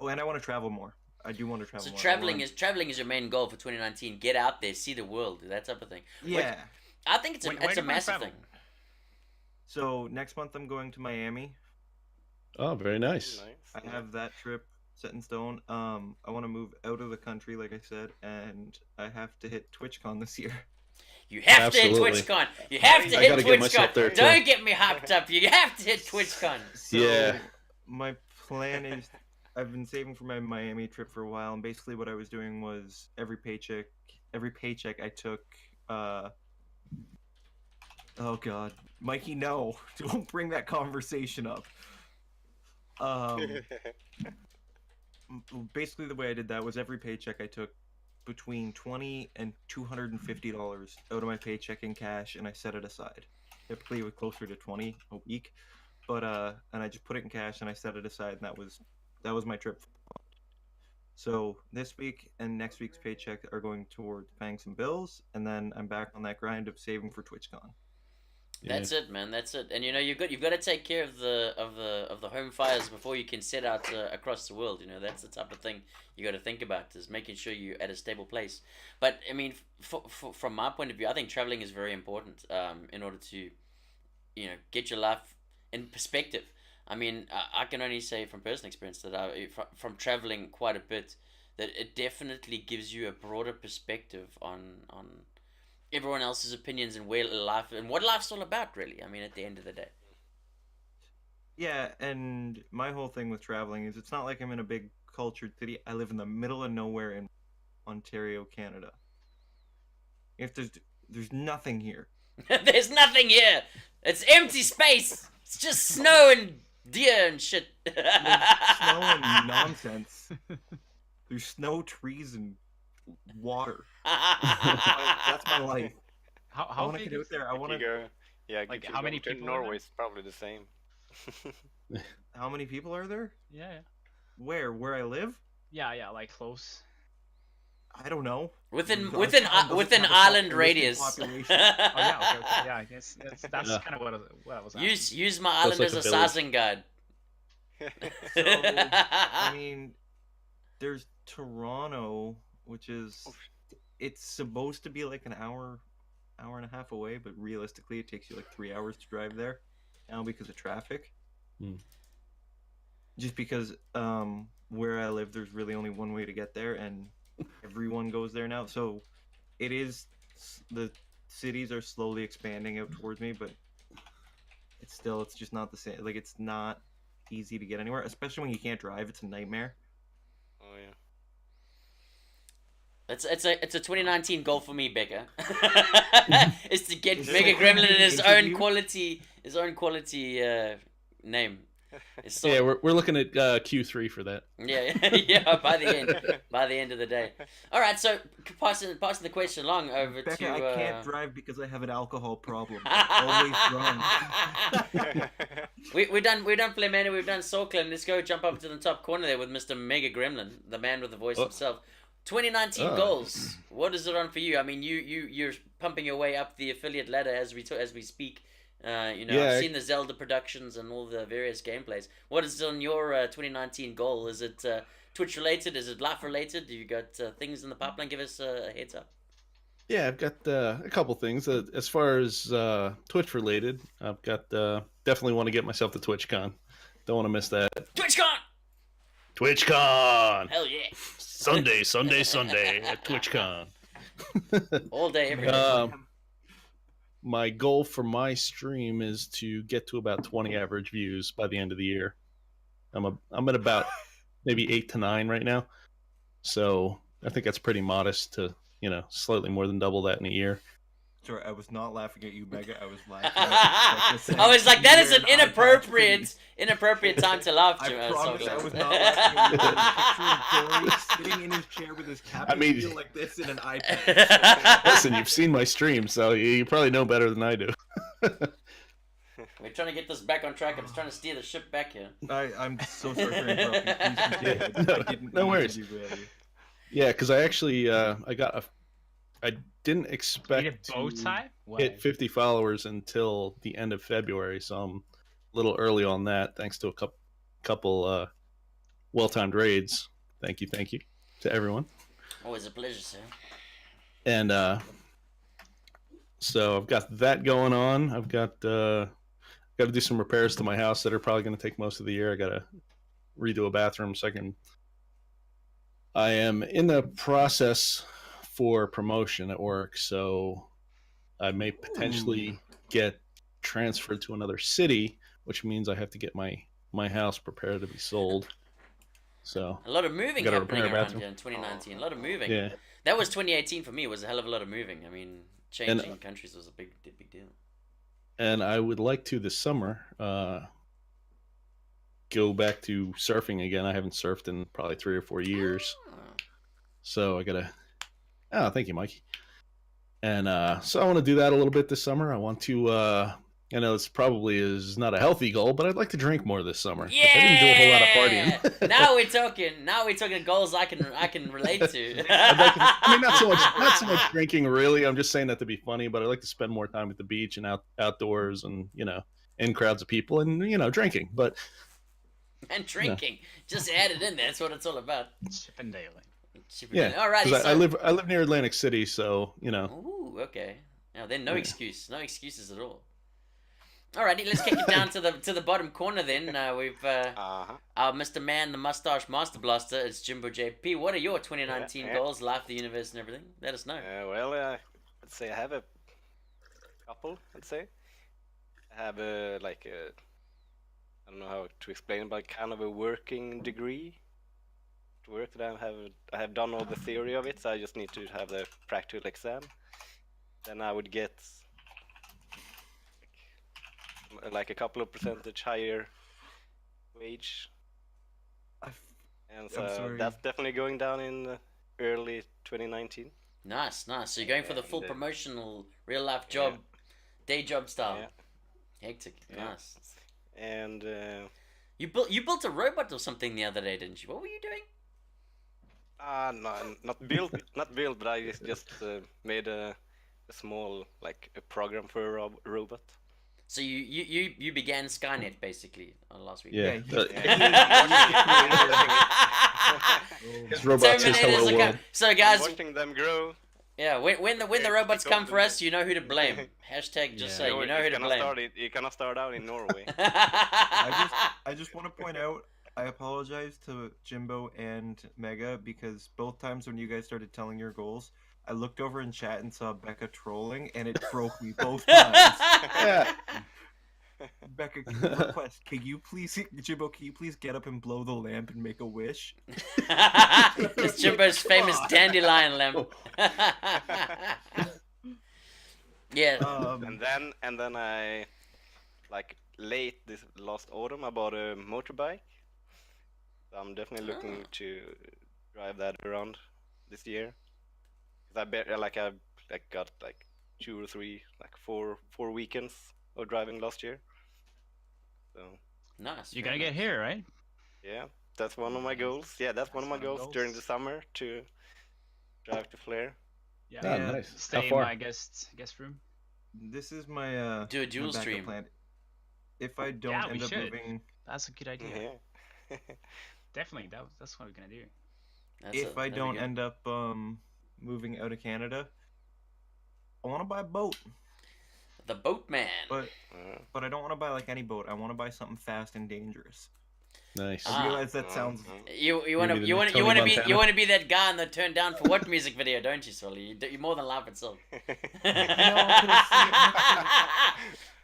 and I want to travel more. I do want to travel So more. traveling is your main goal for 2019. Get out there, see the world, that type of thing. yeah. I think it's Where a do you massive travel? thing. So next month I'm going to Miami. Oh, very nice. I have that trip set in stone. I want to move out of the country, like I said, and I have to hit TwitchCon this year. You have to Absolutely. hit TwitchCon. You have to I hit gotta get myself TwitchCon. there, too. Don't get me hyped up. You have to hit TwitchCon. So Yeah. my plan is I've been saving for my Miami trip for a while, and basically what I was doing was every paycheck I took. Oh God, Mikey, no! Don't bring that conversation up. Basically the way I did that was every paycheck I took between $20 and $250 out of my paycheck in cash, and I set it aside. Typically it was closer to 20 a week, but and I just put it in cash and I set it aside, and that was my trip. So this week and next week's paycheck are going towards paying some bills, and then I'm back on that grind of saving for TwitchCon. That's it, man. That's it. And you've got to take care of the home fires before you can set out across the world. That's the type of thing you got to think about, is making sure you're at a stable place. But I mean, from my point of view, I think traveling is very important in order to get your life in perspective. I mean, I can only say from personal experience that from traveling quite a bit, that it definitely gives you a broader perspective on everyone else's opinions and what life's all about, really. I mean, at the end of the day. Yeah, and my whole thing with traveling is it's not like I'm in a big cultured city. I live in the middle of nowhere in Ontario, Canada. If there's nothing here. There's nothing here. It's empty space. It's just snow and deer and shit. There's snow and nonsense. There's snow, trees, and water. That's my life. How I want to big get out is there. I want to. go, yeah, Like, if you how go many to people are Norway there? is probably the same. How many people are there? Yeah. Where I live? Yeah, like close. I don't know. within Our within town doesn't within have a island population- radius. population. Oh yeah, okay. Yeah, I guess that's Yeah. kind of what I was asking. Use my island like as a a village. sizing guide. So, I mean, there's Toronto, which is it's supposed to be like an hour and a half away, but realistically, it takes you like 3 hours to drive there now because of traffic. Hmm. Just because where I live, there's really only one way to get there, and everyone goes there now. So the cities are slowly expanding out towards me, but it's just not the same. Like, it's not easy to get anywhere, especially when you can't drive. It's a nightmare. Oh yeah. It's a 2019 goal for me, Becca. Is to get Mega Gremlin in his own quality name. It's so, Yeah, we're looking at Q3 for that. yeah. By the end of the day. All right, so passing the question along over Becca, to. I can't drive because I have an alcohol problem. I'm always drunk. We've done Flemana, we've done Sorkland. Let's go jump up to the top corner there with Mr. Mega Gremlin, the man with the voice himself. 2019 goals. What is it on for you? I mean, you're pumping your way up the affiliate ladder as we speak. I've seen the Zelda productions and all the various gameplays. What is on your 2019 goal? Is it Twitch related? Is it life related? Do you got things in the pipeline? Give us a heads up. Yeah, I've got a couple things. As far as Twitch related, I've got definitely want to get myself to TwitchCon. Don't want to miss that. TwitchCon! TwitchCon! Hell yeah! Sunday at TwitchCon. All day, every day. My goal for my stream is to get to about 20 average views by the end of the year. I'm at about maybe 8 to 9 right now, so I think that's pretty modest to slightly more than double that in a year. Sorry, I was not laughing at you, Mega. I was laughing. I was like, that is an inappropriate time to laugh. I promise I was not laughing at you. Picture sitting in his chair with his cap like this in an iPad. Listen, you've seen my stream, so you probably know better than I do. We're trying to get this back on track. I'm just trying to steer the ship back here. I'm so sorry for interrupting. Please continue. No worries. Really. Yeah, because I actually I didn't expect bow to tie? hit 50 followers until the end of February, so I'm a little early on that, thanks to a couple well-timed raids. Thank you to everyone. Always a pleasure, sir. And so I've got that going on. I've got to do some repairs to my house that are probably going to take most of the year. I got to redo a bathroom so I am in the process for promotion at work, so I may potentially get transferred to another city, which means I have to get my house prepared to be sold. So a lot of moving gotta happening repair a around bathroom. here in 2019. A lot of moving. Yeah. That was 2018 for me. Was a hell of a lot of moving. I mean, changing countries was a big deal. And I would like to this summer go back to surfing again. I haven't surfed in probably 3 or 4 years. So I gotta. Oh, thank you, Mikey. And so I want to do that a little bit this summer. I want to I know this probably is not a healthy goal, but I'd like to drink more this summer. 'cause Yeah. I didn't do a whole lot of partying. Now we're talking. Now we're talking goals I can relate to. I'd like to, I mean, not so much drinking, really. I'm just saying that to be funny, but I like to spend more time at the beach and outdoors, and in crowds of people, and drinking. But And drinking. Just add it in there. That's what it's all about. Chippendale. yeah, Alrighty. 'cause So, I live near Atlantic City, so Ooh, okay. Now then, no Yeah. excuse. No excuses at all. Alrighty, let's kick it down to the bottom corner then. We've Uh-huh. our Mr. Man, the Mustache Master Blaster. It's Jimbo JP. What are your 2019 Yeah. goals, life, the universe, and everything? Let us know. Well, let's say I have a couple. Let's say I have I don't know how to explain, but kind of a working degree. To work that I have done all the theory of it, so I just need to have the practical exam. Then I would get like a couple of percentage higher wage, and so sorry. that's definitely going down in early 2019. Nice, nice. So you're going for the full And, promotional, real life job, day job style. Yeah. Hectic. Yeah. Nice. And You built a robot or something the other day, didn't you? What were you doing? no, not built, but I just made a small a program for a robot. So you began Skynet basically last week. yeah. His Yeah. robot says Terminators hello are world. coming. So guys, Watching them grow. yeah, when the Yeah, robots it's come for us, open. you know who to blame. Hashtag just Yeah. say you know who to blame. You cannot start out in Norway. I just want to point out, I apologize to Jimbo and Mega because both times when you guys started telling your goals, I looked over in chat and saw Becca trolling, and it broke me both times. Yeah. Becca, request, can you please, Jimbo, can you please get up and blow the lamp and make a wish? It's Jimbo's famous dandelion lamp. Yeah. And then I late this last autumn I bought a motorbike. So I'm definitely looking to drive that around this year. 'Cause I got 2 or 3 four weekends of driving last year. So Nice. You're very gonna get nice. here, right? yeah, that's one of my goals. Yeah, that's one of my goals during the summer to drive to Flare. Yeah. Ah, Yeah. nice. How Stay in far? my guest room. This is my Do a my dual backup stream. plan. If I don't Yeah, we end up should. moving, That's a good idea. Yeah. Definitely. That's what we're gonna do. I that'd be don't good. end up moving out of Canada, I want to buy a boat, The Boatman. but Uh, I don't want to buy any boat. I want to buy something fast and dangerous. Nice. Ah. I realize that sounds. You want to Maybe you the want Tony to be Montana. that guy in the Turn Down for What music video, don't you, Sully? You more than life itself.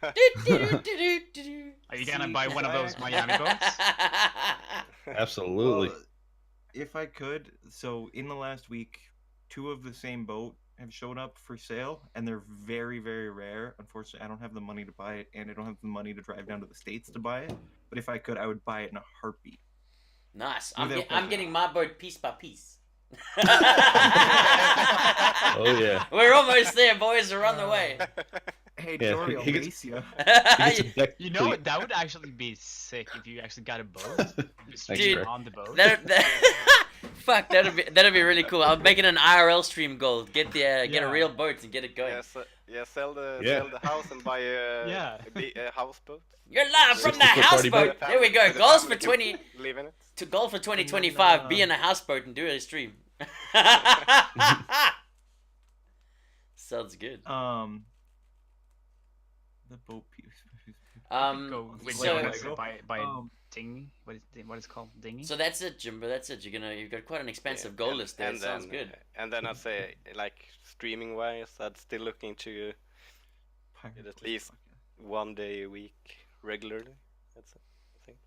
Are you gonna See, buy one of those I- Miami boats? Absolutely. Well, if I could, so in the last week, 2 of the same boat have shown up for sale, and they're very, very rare. Unfortunately, I don't have the money to buy it, and I don't have the money to drive down to the States to buy it. But if I could, I would buy it in a heartbeat. Nice. Without I'm question. getting my boat piece by piece. Oh yeah. We're almost there, boys. We're on the way. Hey, Yeah, Dory, I'll he gets- race you. He gets a deck You know fleet. what? That would actually be sick if you actually got a boat. Just Thanks, stream Dude. on the boat. Fuck, that'd be really cool. I'm making an IRL stream goal. Get a Yeah. real boat and get it going. sell the Yeah. sell the house and buy Yeah. a houseboat. You're live from the 60 foot party houseboat. boat. There we go. The Goals for family 20 can live in it. to goal for 2025. Be in a houseboat and do a stream. Sounds good. The boat piece. Go with so buy a Um, dinghy. What is it called? Dinghy. so that's it, Jimbo. That's it. You've got quite an expensive goal list there. It sounds good. And then I'd say, streaming wise, I'd still looking to pirate at boat, least- fuck yeah. 1 day a week regularly. That's it. I think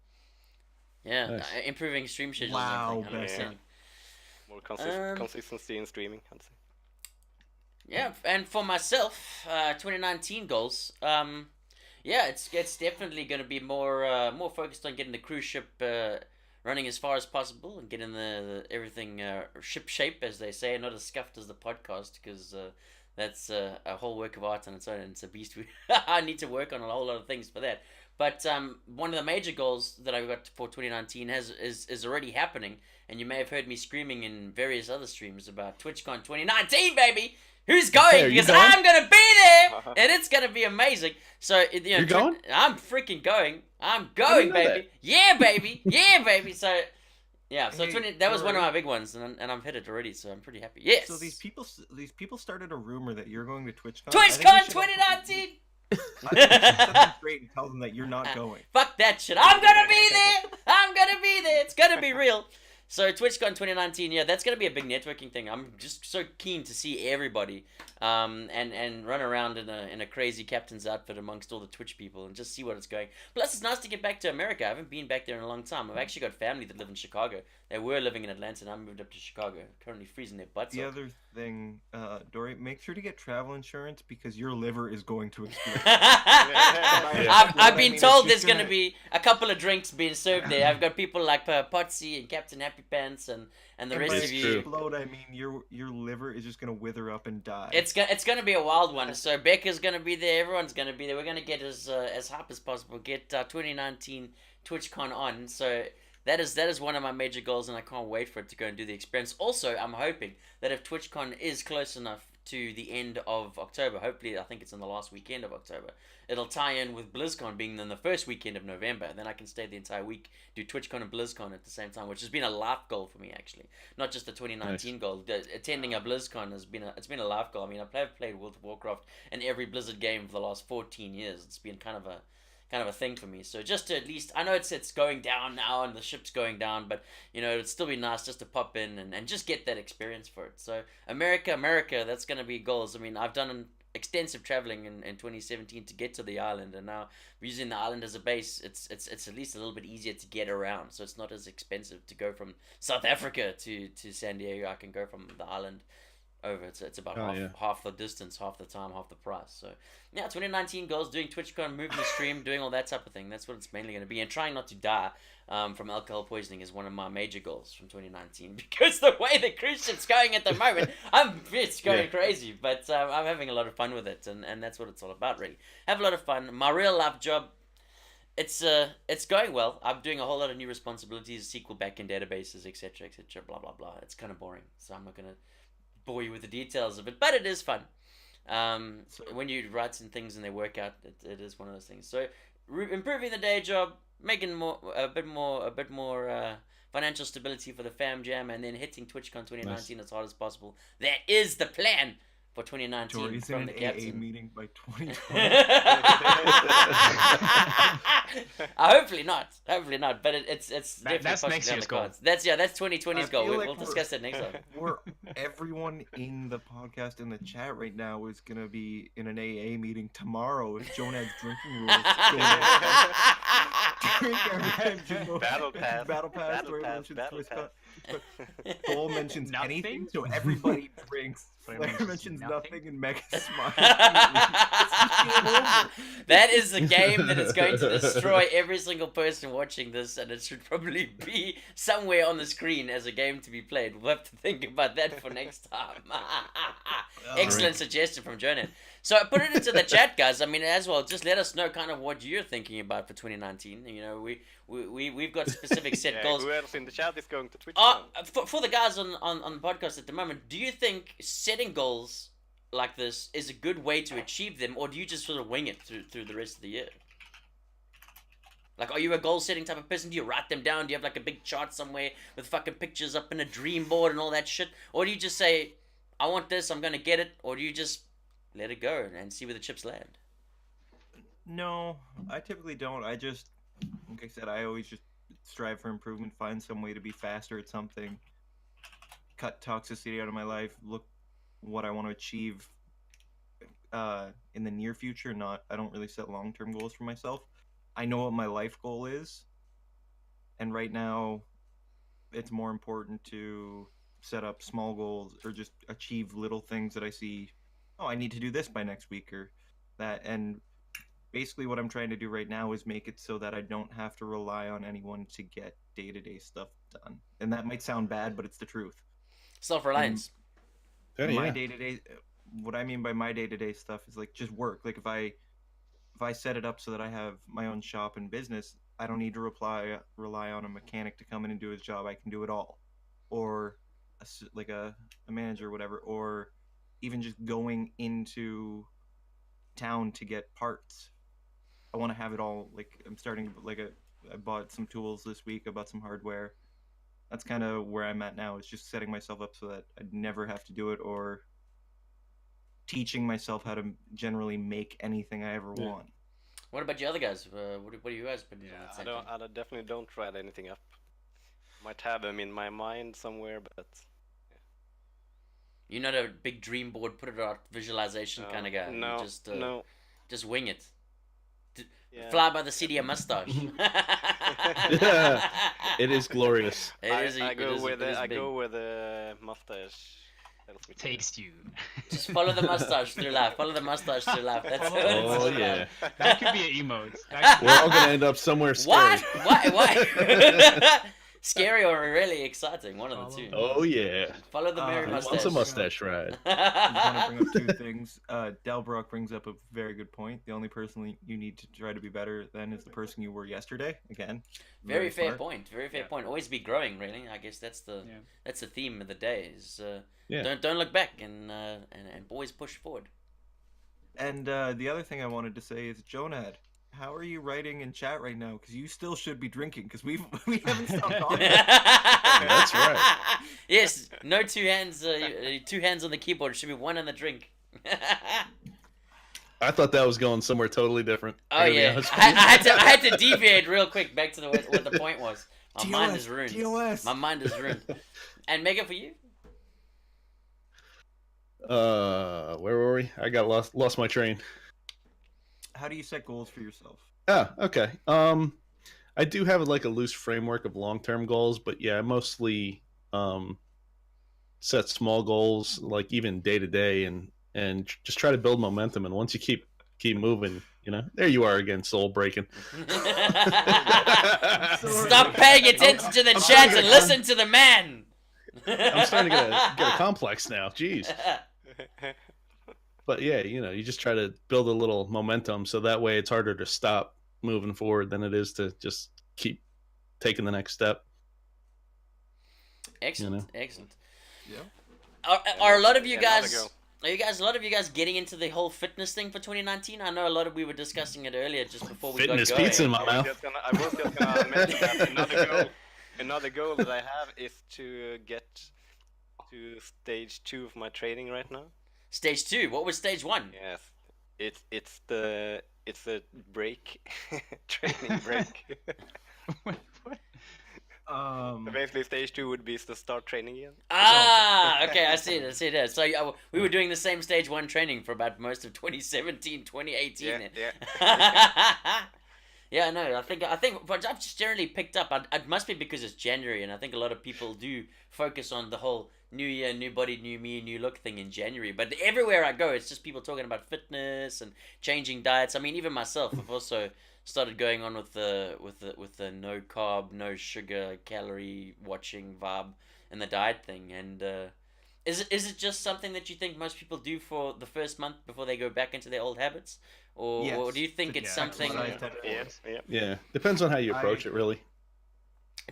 Yeah, Nice. improving stream schedules. Wow, I think, 100%. Becca. More Um, consistency in streaming, I'd say. Yeah, and for myself, 2019 goals. Yeah, it's definitely going to be more focused on getting the cruise ship running as far as possible and getting the everything ship shape, as they say, not as scuffed as the podcast, because That's a whole work of art on its own, and it's a beast. I need to work on a whole lot of things for that. But one of the major goals that I got for 2019 is already happening, and you may have heard me screaming in various other streams about TwitchCon 2019, baby. Who's Hey, are going? you Because going? I'm gonna be there, and it's gonna be amazing. So you know, You're going? I'm freaking going. I'm didn't going, know baby. Yeah, baby. Yeah, baby. So yeah, so Hey, 20, that was one of Dory. my big ones, and I've hit it already, so I'm pretty happy. Yes. So these people started a rumor that you're going to TwitchCon. I think we TwitchCon should- 2019. I think we should set them straight and tell them that you're not going. Fuck that shit. I'm gonna be there. I'm gonna be there. It's gonna be real. So TwitchCon 2019, yeah, that's gonna be a big networking thing. I'm just so keen to see everybody, and run around in a crazy captain's outfit amongst all the Twitch people and just see what it's going. Plus, it's nice to get back to America. I haven't been back there in a long time. I've actually got family that live in Chicago. They were living in Atlanta, and I moved up to Chicago. Currently freezing their butts The off. other thing, Dory, make sure to get travel insurance because your liver is going to explode. I've been I mean, told it's there's just gonna gonna- be a couple of drinks being served there. I've got people like Potsy and Captain Happy Pants and the And rest by It's of you. true. explode, I mean your liver is just gonna wither up and die. It's gonna be a wild one. So Becca's gonna be there. Everyone's gonna be there. We're gonna get as hype as possible. Get 2019 TwitchCon on. So that is one of my major goals, and I can't wait for it to go and do the experience. Also, I'm hoping that if TwitchCon is close enough to the end of October, hopefully I think it's in the last weekend of October, it'll tie in with BlizzCon being in the first weekend of November. Then I can stay the entire week, do TwitchCon and BlizzCon at the same time, which has been a life goal for me actually, not just the 2019 goal. Attending a BlizzCon has been a life goal. I mean, I've played World of Warcraft in every Blizzard game for the last 14 years. It's been kind of a thing for me. So just to at least, I know it's going down now and the ship's going down, but you know, it'd still be nice just to pop in and just get that experience for it. So America, that's gonna be goals. I mean, I've done an extensive traveling in 2017 to get to the island, and now using the island as a base, it's at least a little bit easier to get around. So it's not as expensive to go from South Africa to San Diego. I can go from the island over. It's about Oh, yeah. half the distance, half the time, half the price. So yeah, 2019 goals, doing TwitchCon, moving the stream, doing all that type of thing. That's what it's mainly going to be, and trying not to die from alcohol poisoning is one of my major goals from 2019. Because the way the cruise ship's going at the moment, it's going Yeah. crazy. But I'm having a lot of fun with it, and that's what it's all about, really. Have a lot of fun. My real life job. It's going well. I'm doing a whole lot of new responsibilities, SQL backend databases, etc., blah blah blah. It's kind of boring, so I'm not gonna bore you with the details of it, but it is fun. When you write some things and they work out, it is one of those things. So improving the day job, making a bit more financial stability for the fam jam, and then hitting TwitchCon 2019 as hard as possible. That is the plan for 2019 Dory's in from an the AA captain. meeting by 2020. Hopefully not. But it's definitely that's possibly next on year's the goal. cards. That's 2020's I goal. feel like We'll we're- discuss that next time. Everyone in the podcast in the chat right now is gonna be in an AA meeting tomorrow if Jonad's drinking rules. Drink every time Jimbo- Battle Pass. Battle Pass. Battle Dory Pass, mentions Battle TwitchCon. Pass. Cole mentions Nothing? anything, so everybody drinks. Flair Flair mentions mentions nothing? nothing, and Mega smiles. That is a game that is going to destroy every single person watching this, and it should probably be somewhere on the screen as a game to be played. We'll have to think about that for next time. Excellent suggestion from Jonah. So put it into the chat, guys. I mean, as well, just let us know kind of what you're thinking about for 2019. You know, we've got specific set Yeah, goals. who else in the chat is going to Twitch? For the guys on the podcast at the moment, do you think setting goals like this is a good way to achieve them, or do you just sort of wing it through the rest of the year? Like, are you a goal setting type of person? Do you write them down? Do you have like a big chart somewhere with fucking pictures up in a dream board and all that shit? Or do you just say, I want this, I'm gonna get it? Or do you just let it go and see where the chips land? No, I typically don't. I just, like I said, I always just strive for improvement, find some way to be faster at something, cut toxicity out of my life, look what I want to achieve in the near future. I don't really set long-term goals for myself. I know what my life goal is, and right now it's more important to set up small goals or just achieve little things that I see, oh, I need to do this by next week or that. And basically what I'm trying to do right now is make it so that I don't have to rely on anyone to get day-to-day stuff done. And that might sound bad, but it's the truth. Self-reliance. Yeah, My yeah. day-to-day what I mean by my day-to-day stuff is like just work. Like if I set it up so that I have my own shop and business, I don't need to rely on a mechanic to come in and do his job. I can do it all, or like a manager or whatever, or even just going into town to get parts. I want to have it all. Like I'm starting like I bought some tools this week. I bought some hardware. That's kind of where I'm at now. Is just setting myself up so that I'd never have to do it, or teaching myself how to generally make anything I ever want. What about you other guys? What do you guys put in that Yeah, I definitely don't write anything up. Might have them in my mind somewhere, but You're not a big dream board, put it out visualization kind of guy. no, You just no. just wing it. Yeah. Fly by the seat of your mustache. Yeah, it is glorious. I go where the mustache tells me to. Takes you. Just follow the mustache through life. Follow the mustache through life. That's Follow what the it's Oh about. yeah, That could be an emote. That we're all gonna end up somewhere scary. What? Why? Scary or really exciting? One of the two. Oh yeah, Follow the merry Who who mustache. wants a mustache ride? I just want to bring up two things. Delbrock brings up a very good point. The only person you need to try to be better than is the person you were yesterday. Again, Very fair smart. point. Very fair Yeah. point. Always be growing. Really, I guess that's the theme of the day. Is Yeah. don't look back and always push forward. And the other thing I wanted to say is, Jonad, how are you writing in chat right now? Because you still should be drinking. Because we haven't stopped talking. That's right. Yes, no two hands. Two hands on the keyboard. It should be one on the drink. I thought that was going somewhere totally different. Oh I gotta be yeah, honest I with you. had to deviate real quick back to what the point was. My mind is ruined. TOS. My mind is ruined. And Mega, for you? Where were we? I got lost my train. How do you set goals for yourself? Ah, okay. I do have like a loose framework of long-term goals, but yeah, I mostly set small goals, like even day to day, and just try to build momentum. And once you keep moving, there you are again, soul breaking. Stop paying attention to the chat and listen to the man. I'm starting to get a complex now. Jeez. But yeah, you just try to build a little momentum, so that way it's harder to stop moving forward than it is to just keep taking the next step. Excellent, excellent. Yeah. Are a lot of you Another guys? go. A lot of you guys getting into the whole fitness thing for 2019? I know we were discussing it earlier just before we Fitness got going. pizza in my mouth. I was just gonna mention that another goal that I have is to get to stage 2 of my training right now. Stage 2. What was stage 1? Yes, it's the break training break. Basically, stage 2 would be to start training again. Ah, okay, I see it. So we were doing the same stage 1 training for about most of 2017, 2018. Yeah, then. yeah. Yeah, no, I think, but I've just generally picked up. It must be because it's January, and I think a lot of people do focus on the whole new year, new body, new me, new look thing in January. But everywhere I go, it's just people talking about fitness and changing diets. I mean, even myself, I've also started going on with the no carb, no sugar, calorie watching vibe and the diet thing. And is it just something that you think most people do for the first month before they go back into their old habits? Or Yes. do you think it's something? Yeah, depends on how you approach it, really.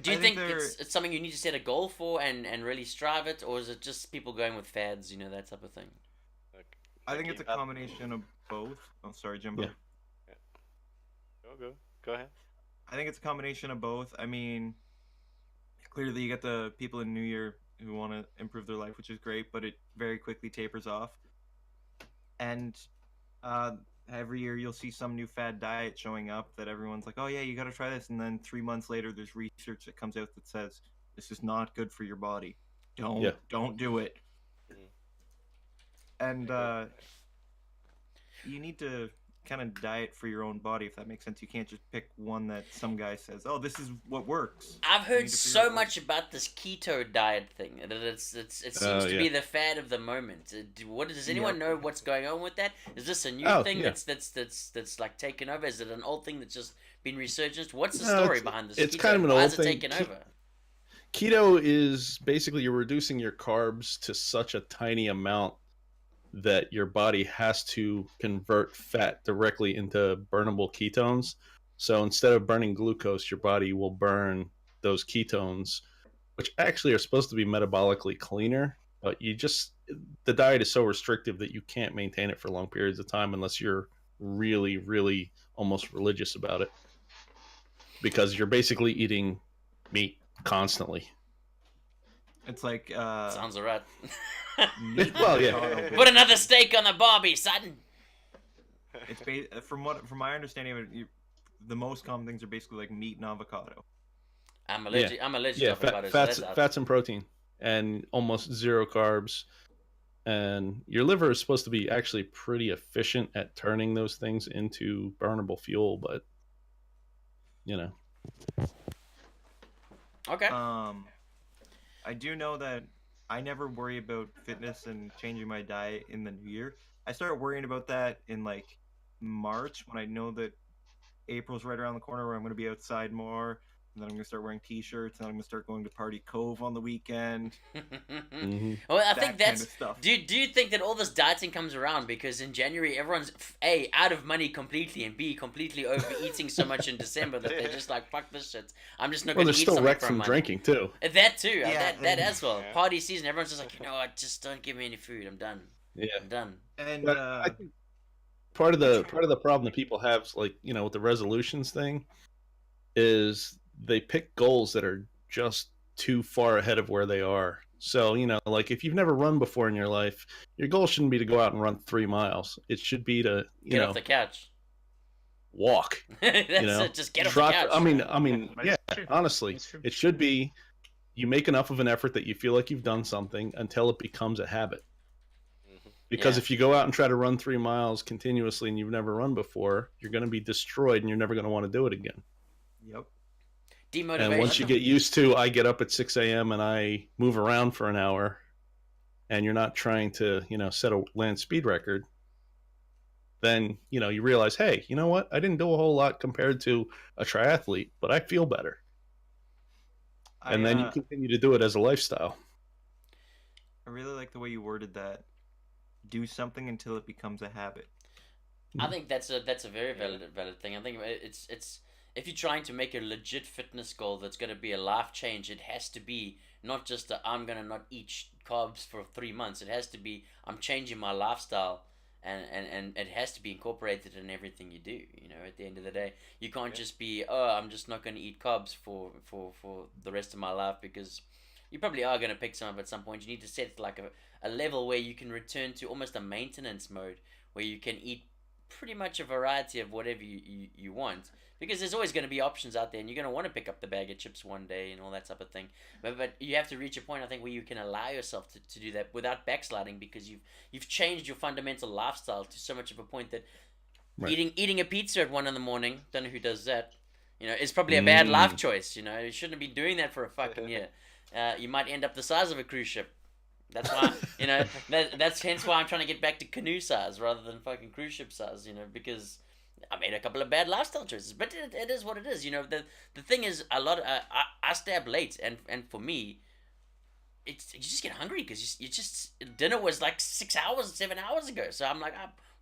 Do you I think think it's something you need to set a goal for and really strive it, or is it just people going with fads, that type of thing? I think it's a combination of both. Oh, sorry, Jimbo. Yeah. Go ahead. I think it's a combination of both. I mean, clearly you get the people in New Year who want to improve their life, which is great, but it very quickly tapers off. And every year you'll see some new fad diet showing up that everyone's like, oh yeah, you got to try this. And then 3 months later, there's research that comes out that says, this is not good for your body. Don't do it. And you need to kind of diet for your own body, if that makes sense. You can't just pick one that some guy says, oh, this is what works. I've You heard need to figure so out what- much about this keto diet thing that it seems to be the fad of the moment. Does anyone know what's going on with that? Is this a new thing that's like taken over? Is it an old thing that's just been resurgent? What's the story behind this? It's keto? kind of an Why old is it thing. taken over? Keto is basically you're reducing your carbs to such a tiny amount that your body has to convert fat directly into burnable ketones. So instead of burning glucose, your body will burn those ketones, which actually are supposed to be metabolically cleaner. But the diet is so restrictive that you can't maintain it for long periods of time unless you're really, really almost religious about it. Because you're basically eating meat constantly. It's like Sounds alright. Well, yeah. avocado Put another steak on the barbie, son. It's from my understanding of it, the most common things are basically like meat and avocado. I'm allergic. I'm allergic Yeah, to avocados. fats and protein, and almost zero carbs. And your liver is supposed to be actually pretty efficient at turning those things into burnable fuel, but Okay. I do know that I never worry about fitness and changing my diet in the new year. I start worrying about that in like March when I know that April's right around the corner where I'm going to be outside more. And then I'm going to start wearing t-shirts and I'm going to start going to Party Cove on the weekend. Well, I think That kind that's. of stuff. Do you think that all this dieting comes around because in January everyone's A, out of money completely, and B, completely overeating so much in December that they're just like, fuck this shit. I'm just not well, going they're to eat still something wrecked for a from month. drinking too. That too. Yeah, that as well. Yeah. Party season. Everyone's just like, you know what? Just don't give me any food. I'm done. Yeah. I'm done. And But I think part of the problem that people have, like with the resolutions thing, is they pick goals that are just too far ahead of where they are. So like if you've never run before in your life, your goal shouldn't be to go out and run 3 miles. It should be to Get off the couch. walk. That's it. Just get off the Trot- couch. I mean, But yeah. it's true. Honestly, It's true. it should be you make enough of an effort that you feel like you've done something until it becomes a habit. Because Yeah. if you go out and try to run 3 miles continuously and you've never run before, you're going to be destroyed and you're never going to want to do it again. Yep. Demotivation. And once you get used to, I get up at 6 a.m. and I move around for an hour, and you're not trying to, set a land speed record, then, you realize, hey, you know what? I didn't do a whole lot compared to a triathlete, but I feel better. And then you continue to do it as a lifestyle. I really like the way you worded that. Do something until it becomes a habit. I think that's a very valid thing. I think it's if you're trying to make a legit fitness goal that's going to be a life change, it has to be not just I'm going to not eat carbs for 3 months. It has to be I'm changing my lifestyle, and it has to be incorporated in everything you do. At the end of the day, you can't just be I'm just not going to eat carbs for the rest of my life, because you probably are going to pick some up at some point. You need to set like a level where you can return to almost a maintenance mode where you can eat pretty much a variety of whatever you want, because there's always going to be options out there, and you're going to want to pick up the bag of chips one day and all that type of thing, but you have to reach a point, I think, where you can allow yourself to do that without backsliding, because you've changed your fundamental lifestyle to so much of a point that Right. eating a pizza at 1 a.m, don't know who does that, is probably a bad life choice. You shouldn't be doing that for a fucking year. You might end up the size of a cruise ship. That's why, that's hence why I'm trying to get back to canoe size rather than fucking cruise ship size, because I made a couple of bad lifestyle choices, but it is what it is. The thing is, I stay up late, and for me, you just get hungry because you just, dinner was like 7 hours ago. So I'm like,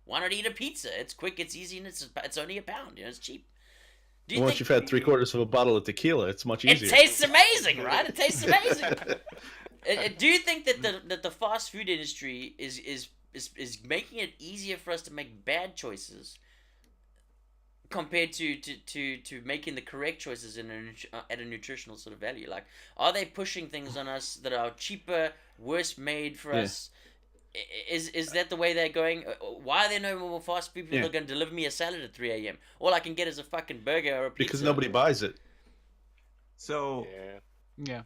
why not eat a pizza? It's quick, it's easy, and it's only £1. It's cheap. Do you Once think you've had 3/4 of a bottle of tequila, it's much easier. it tastes amazing, right? It tastes amazing. Do you think that the fast food industry is making it easier for us to make bad choices compared to making the correct choices at a nutritional sort of value? Like, are they pushing things on us that are cheaper, worse made for us? Is that the way they're going? Why are there no more fast food people that are going to deliver me a salad at 3 a.m? All I can get is a fucking burger or a pizza. Because nobody buys it. So Yeah.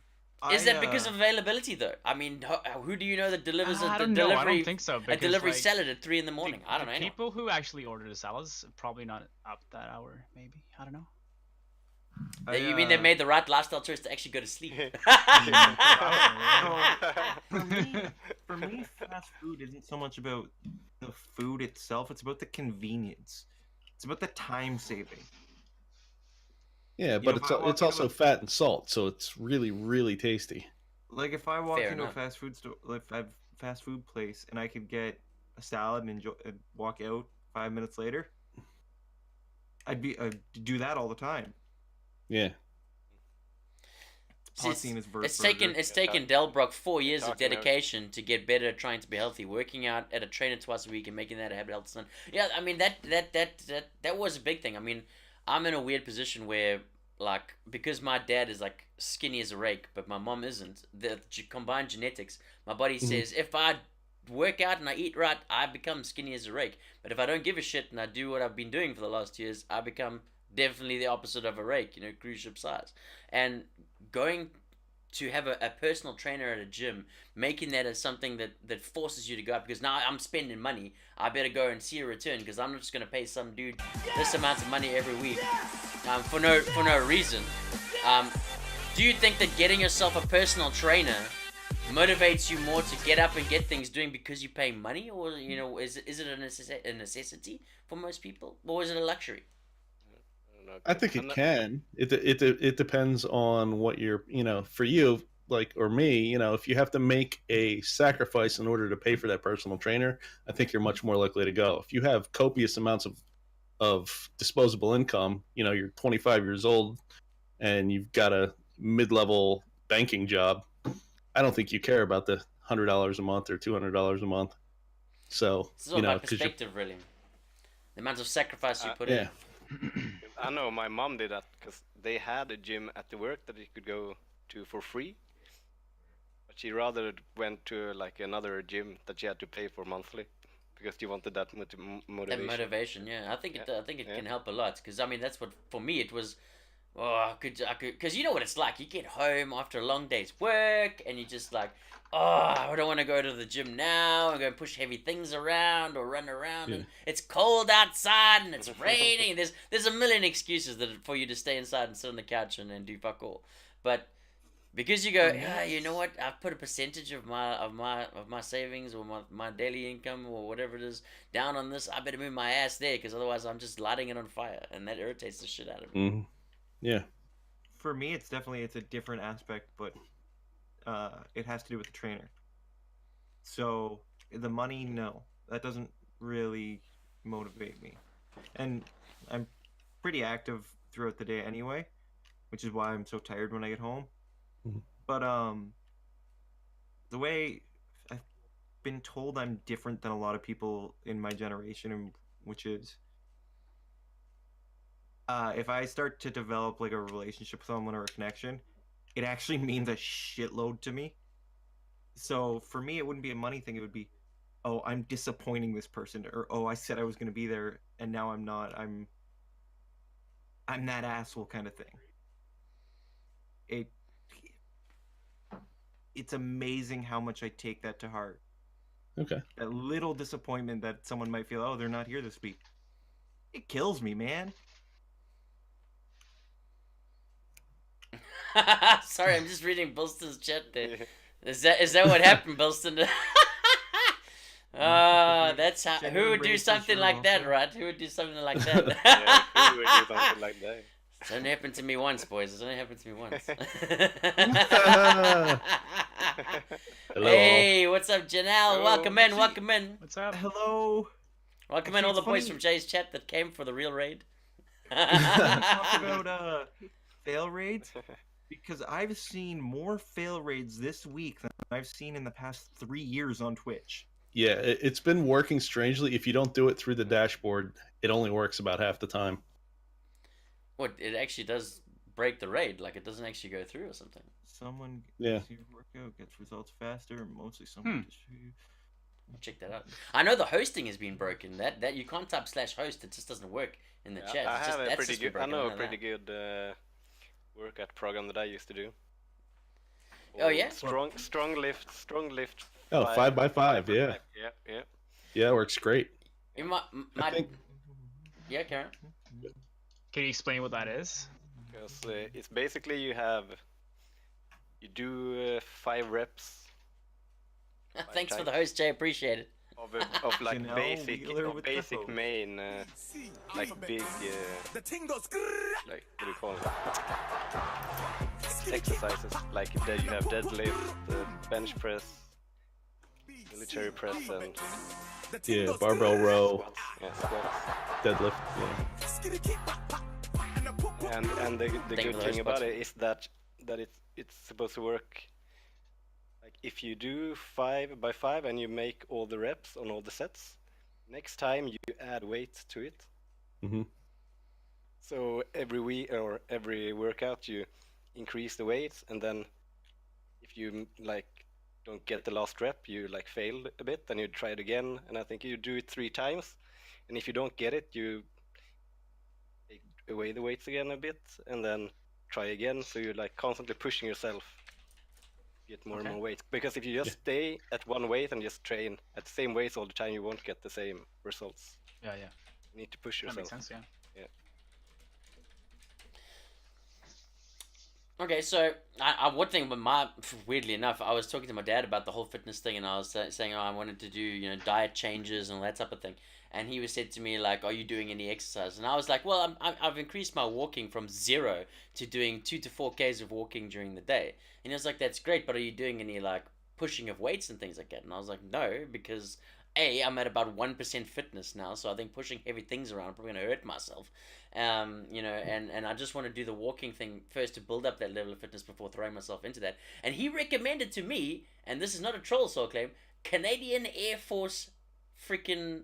Is that because of availability, though? I mean, who do you know that delivers I a don't know. I delivery don't think so. a Because, delivery like, salad at 3 a.m? I don't know. anyone. People who actually order the salads probably not up that hour. Maybe, I don't know. You mean they made the right lifestyle choice to actually go to sleep? For me, fast food isn't so much about the food itself, it's about the convenience. It's about the time saving. Yeah, know, but if I walk it's into also a- fat and salt, so it's really, really tasty. Like if I walk Fair into enough. a fast food store, like a fast food place, and I could get a salad and enjoy and walk out 5 minutes later, I'd do that all the time. Yeah. See, Pontina's it's burger. taken Delbrock 4 years of talking about- dedication to get better at trying to be healthy, working out at a trainer twice a week and making that a habit health son. Yeah, I mean that was a big thing. I mean, I'm in a weird position where like because my dad is like skinny as a rake, but my mom isn't. The combined genetics, my body says if I work out and I eat right, I become skinny as a rake. But if I don't give a shit and I do what I've been doing for the last years, I become definitely the opposite of a rake, you know, cruise ship size. And going to have a personal trainer at a gym, making that as something that forces you to go up, because now I'm spending money, I better go and see a return, because I'm not just going to pay some dude this amount of money every week for no reason. Do you think that getting yourself a personal trainer motivates you more to get up and get things doing because you pay money, or you know, is it a necessity for most people, or is it a luxury? I think it can. It depends on what you're, you know, for you, like, or me, you know, if you have to make a sacrifice in order to pay for that personal trainer, I think you're much more likely to go. If you have copious amounts of disposable income, you know, you're 25 years old and you've got a mid-level banking job, I don't think you care about the $100 a month or $200 a month. So, It's all about perspective, really. The amount of sacrifice you put in. I know my mom did that because they had a gym at the work that you could go to for free, but she rather went to like another gym that she had to pay for monthly because she wanted that motivation. That motivation, yeah. I think it can help a lot, because I mean that's what for me it was. Oh, I could, because you know what it's like. You get home after a long day's work, and you just like, oh, I don't want to go to the gym now. I'm going to push heavy things around or run around, and it's cold outside and it's raining. There's a million excuses for you to stay inside and sit on the couch and do fuck all. But because you go, you know what? I've put a percentage of my savings or my daily income or whatever it is down on this. I better move my ass there, because otherwise I'm just lighting it on fire, and that irritates the shit out of me. Mm-hmm. Yeah. For me, it's a different aspect, but it has to do with the trainer. So the money, no, that doesn't really motivate me, and I'm pretty active throughout the day anyway, which is why I'm so tired when I get home. Mm-hmm. But the way I've been told I'm different than a lot of people in my generation, which is if I start to develop like a relationship with someone or a connection, it actually means a shitload to me. So for me, it wouldn't be a money thing. It would be, oh, I'm disappointing this person, or oh, I said I was going to be there and now I'm not. I'm that asshole kind of thing. It's amazing how much I take that to heart. Okay. That little disappointment that someone might feel, oh, they're not here this week. It kills me, man. Sorry, I'm just reading Bilston's chat there. Is that what happened, Bilston? That's how. Who would do something like that, right? Who would do something like that? Yeah, who would do something like that? It's only happened to me once, boys. It's only happened to me once. Hello. Hey, what's up, Janelle? Hello. Welcome in, welcome in. What's up? Hello. Welcome in Actually, all the it's boys funny. from Jay's chat that came for the real raid. Talk about fail raids, because I've seen more fail raids this week than I've seen in the past 3 years on Twitch. Yeah, it's been working strangely. If you don't do it through the dashboard, it only works about half the time. What, it actually does break the raid, like it doesn't actually go through or something. Someone Yeah. gets your workout, gets results faster, mostly someone distribute. I'll check that out. I know the hosting has been broken. That you can't type /host. It just doesn't work in the chat. I It's just, have a that's pretty just been good. I broken. know a know pretty that. good workout program that I used to do. Oh, yeah? Strong lift. Oh, 5x5, yeah. Yeah. Yeah, it works great. You might, I think yeah, Karen. Can you explain what that is? Because it's basically you do 5 reps Thanks for the host, Jay. Appreciate it. of like Janelle basic Wheeler with the host. main like big like what do you call it, exercises, like that you have deadlift, bench press, military press and Yeah, barbell row, yeah, squats. deadlift. Yeah. And the Thank you good for thing those about spots. it is that it's supposed to work. Like if you do 5x5 and you make all the reps on all the sets, next time you add weight to it. Mhm. So every week or every workout you increase the weights, and then if you like don't get the last rep, you like fail a bit, and you try it again. And I think you do it 3 times, and if you don't get it, you take away the weights again a bit, and then try again. So you're like constantly pushing yourself to get more and Okay. more weight. Because if you just stay at one weight and just train at the same weights all the time, you won't get the same results. Yeah. You need to push That yourself. makes sense. Yeah. Okay, so one thing with weirdly enough, I was talking to my dad about the whole fitness thing, and I was saying, oh, I wanted to do diet changes and all that type of thing, and he was said to me like, are you doing any exercise? And I was like, well, I've increased my walking from 0 to doing 2 to 4 k's of walking during the day, and he was like, that's great, but are you doing any like pushing of weights and things like that? And I was like, no, because I'm at about 1% fitness now, so I think pushing heavy things around I'm probably gonna hurt myself. And I just want to do the walking thing first to build up that level of fitness before throwing myself into that. And he recommended to me, and this is not a troll soul claim, Canadian Air Force freaking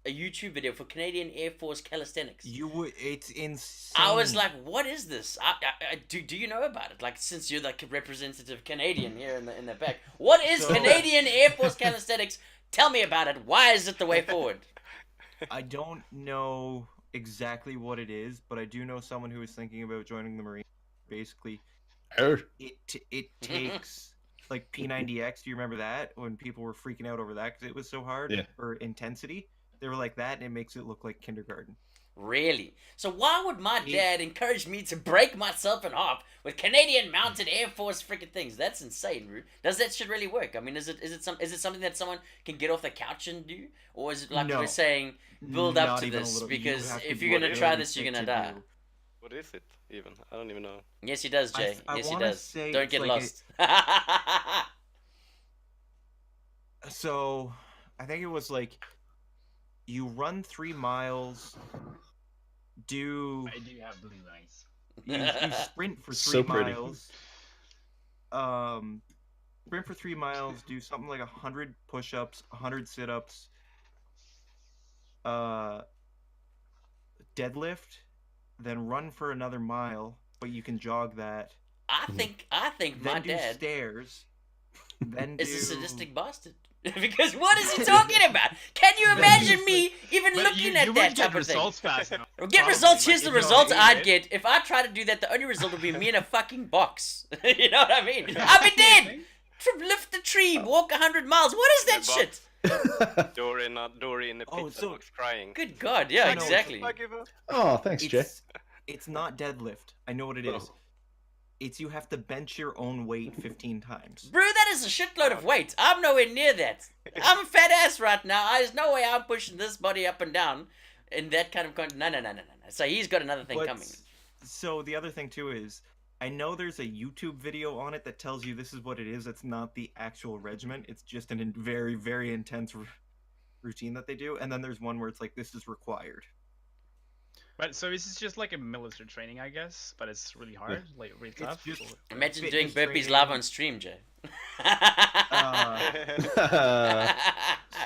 a YouTube video for Canadian Air Force calisthenics. It's insane. I was like, what is this? Do you know about it? Like, since you're like a representative Canadian here in the back, what is So- Canadian Air Force calisthenics? Tell me about it. Why is it the way forward? I don't know exactly what it is, but I do know someone who is thinking about joining the Marine. Basically, Heard. it takes like P90X. Do you remember that when people were freaking out over that because it was so hard Yeah. or intensity? They were like that, and it makes it look like kindergarten. Really? So why would my dad encourage me to break myself in half with Canadian Mounted Air Force freaking things? That's insane, Rue. Does that shit really work? I mean, is it something that someone can get off the couch and do, or is it like No. we're saying build up Not to even a this? little. You Because have to if be you're gonna really try this, you're fit gonna to die. do- What is it even? I don't even know. Yes, he does, Jay. I Yes, he wanna does. say Don't it's get like lost. So, I think it was like you run 3 miles, do I do have blue eyes. you sprint for 3 So pretty. miles. Sprint for 3 miles, do something like 100 push-ups, 100 sit-ups, deadlift, then run for another mile, but you can jog that. I think my Then do dad stairs. Then do is a sadistic bastard. Because what is he talking about? Can you imagine me even But looking you at would that get type of thing? results fast enough. Well, get Probably, results. like, Here's the if you're results okay I'd with get if I tried to do that. The only result would be me in a fucking box. You know what I mean? I'd be dead. Lift the tree, walk 100 miles. What is that The shit? Dory in the Oh, pizza so- box crying. Good God, yeah, I know, exactly. I give up. Oh, thanks, Jay. It's not deadlift. I know what it is. It's you have to bench your own weight 15 times. Bro, that is a shitload of weight. I'm nowhere near that. I'm a fat ass right now. There's no way I'm pushing this body up and down in that kind of No. So he's got another thing But- coming. So the other thing too is, I know there's a YouTube video on it that tells you this is what it is. It's not the actual regimen. It's just an very, very intense routine that they do. And then there's one where it's like, this is required. But so this is just like a military training, I guess, but it's really hard, like really It's tough. just- or- Imagine doing fitness burpees training. live on stream, Jay.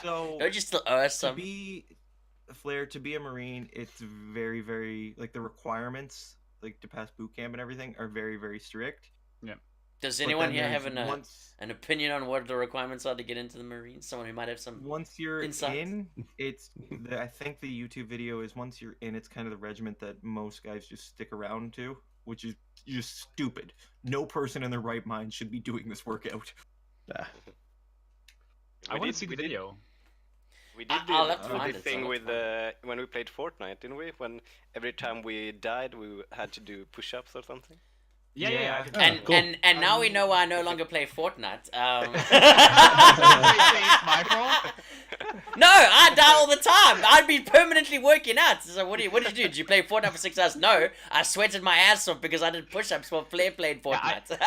So Don't you still owe us to some? be Flair, to be a Marine, it's very, very like the requirements, like to pass boot camp and everything, are very, very strict. Does But anyone then here there's have an opinion on what the requirements are to get into the Marines? Someone who might have some. once you're Insight. in, I think the YouTube video is once you're in, it's kind of the regiment that most guys just stick around to, which is just stupid. No person in their right mind should be doing this workout. I want to see the video. We did I'll have to do find the it, thing so with let's when we played Fortnite, didn't we? When every time we died, we had to do push-ups or something. Yeah. Yeah. I can- And, cool. and now we know why I no longer play Fortnite. Wait, so it's my fault? No, I die all the time. I'd be permanently working out. So what did you do? Did you play Fortnite for 6 hours? No, I sweated my ass off because I did push-ups while Flair played Yeah, Fortnite. when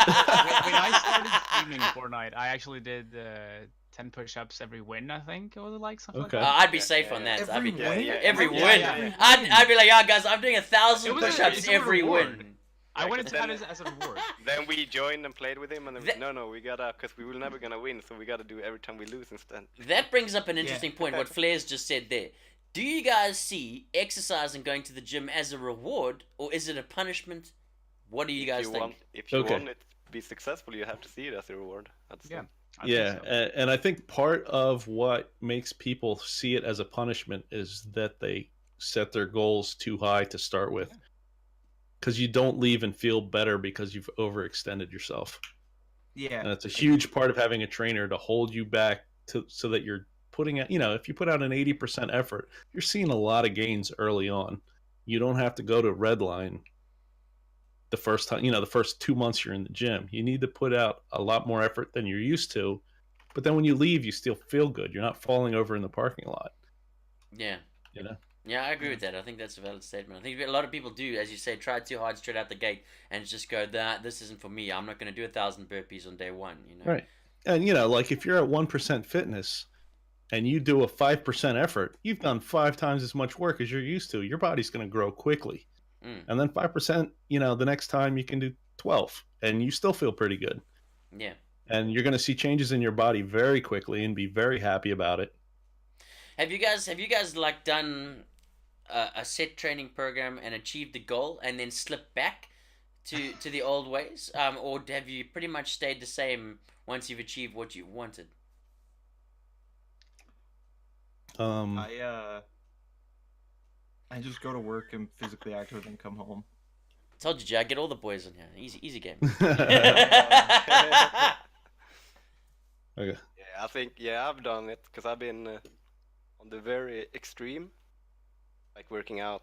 I started streaming Fortnite, I actually did 10 push-ups every win. I think it was like something Okay. like that. I'd be safe on that. Every I'd be, win? every Yeah, win. yeah, yeah. I'd be like, yeah, guys, I'm doing 1,000 It was a- push-ups it's a every reward. win. I Yeah, wanted 'cause to have then- it as a reward. Then we joined and played with him, and then That- no, we gotta, because we will never gonna win, so we gotta do every time we lose instead. That brings up an interesting point. What Flair's just said there. Do you guys see exercise and going to the gym as a reward, or is it a punishment? What do you guys think? If you Okay. want it to be successful, you have to see it as a reward. That's Yeah. it. I think Yeah, so. and I think part of what makes people see it as a punishment is that they set their goals too high to start with. Because you don't leave and feel better because you've overextended yourself. Yeah. And it's a huge part of having a trainer to hold you back so that you're putting out, if you put out an 80% effort, you're seeing a lot of gains early on. You don't have to go to red line the first time, the first 2 months you're in the gym. You need to put out a lot more effort than you're used to. But then when you leave, you still feel good. You're not falling over in the parking lot. Yeah. You know? Yeah, I agree with that. I think that's a valid statement. I think a lot of people do, as you say, try too hard straight out the gate and just go, this isn't for me. I'm not going to do 1,000 burpees on day one. Right. And, like if you're at 1% fitness and you do a 5% effort, you've done 5 times as much work as you're used to. Your body's going to grow quickly. Mm. And then 5%, the next time you can do 12 and you still feel pretty good. Yeah. And you're going to see changes in your body very quickly and be very happy about it. Have you guys like done a set training program and achieved the goal and then slipped back to the old ways? Or have you pretty much stayed the same once you've achieved what you wanted? I just go to work and physically active and come home. Told you, Jack, get all the boys in here. Easy game. Okay. Yeah, I think I've done it because I've been on the very extreme, like working out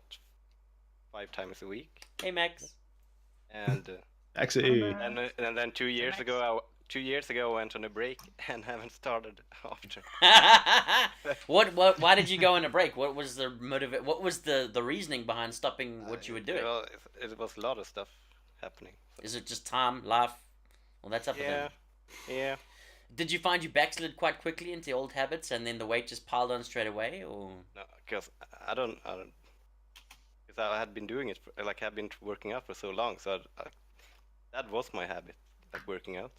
5 times a week, Hey, Max. and Actually, and then 2 years Max. ago, 2 years ago, I went on a break and haven't started after. What? Why did you go on a break? What was the What was the reasoning behind stopping what you were doing? Well, it was a lot of stuff happening. Is it just time, life? Well, that's up to Yeah, them. yeah. Did you find you backslid quite quickly into old habits, and then the weight just piled on straight away, or? No, because I don't. Because I had been doing it, I've been working out for so long, so that was my habit, like working out.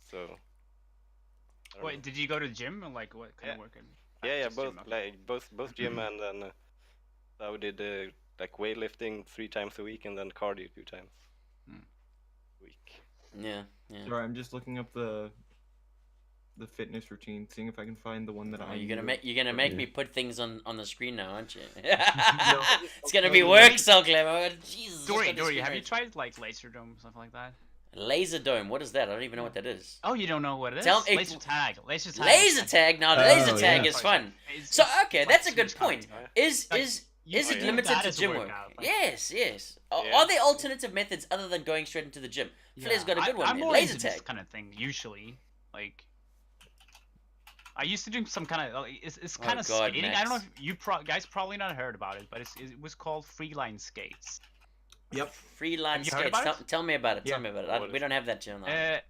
So. I don't know. Wait, did you go to the gym or like what kind of Yeah. work? Yeah, Just both gym, okay. like both gym and then I did like weightlifting 3 times a week and then cardio 2 times a week. Yeah, yeah. Sorry, I'm just looking up the fitness routine, seeing if I can find the one that I. You're gonna knew. make Yeah. me put things on the screen now, aren't you? No. It's gonna be work, so clever. Jesus. Dory, have you tried like laser dome stuff like that? Laser dome. What is that? I don't even know what that is. Oh, you don't know what it is? Tell me- Laser tag. Laser tag. Laser tag. Now, Oh, laser tag yeah. is fun. It's- So it's okay, like that's a so good much point. fun. Is Like, is you is can it do limited that to as a gym work? workout, like- Yes, yes. Yeah. Are there alternative methods other than going straight into the gym? Flair's got a good one. I'm there. more Laser into this tag. kind of thing usually. Like, I used to do some kind of it's Oh, kind of God, skating. I don't know Max. if you guys probably not heard about it, but it was called freeline skates. Yep. Free line Have you heard skates. about Tell me about it. Yeah. Tell me about it. What We is don't have that gym. Now.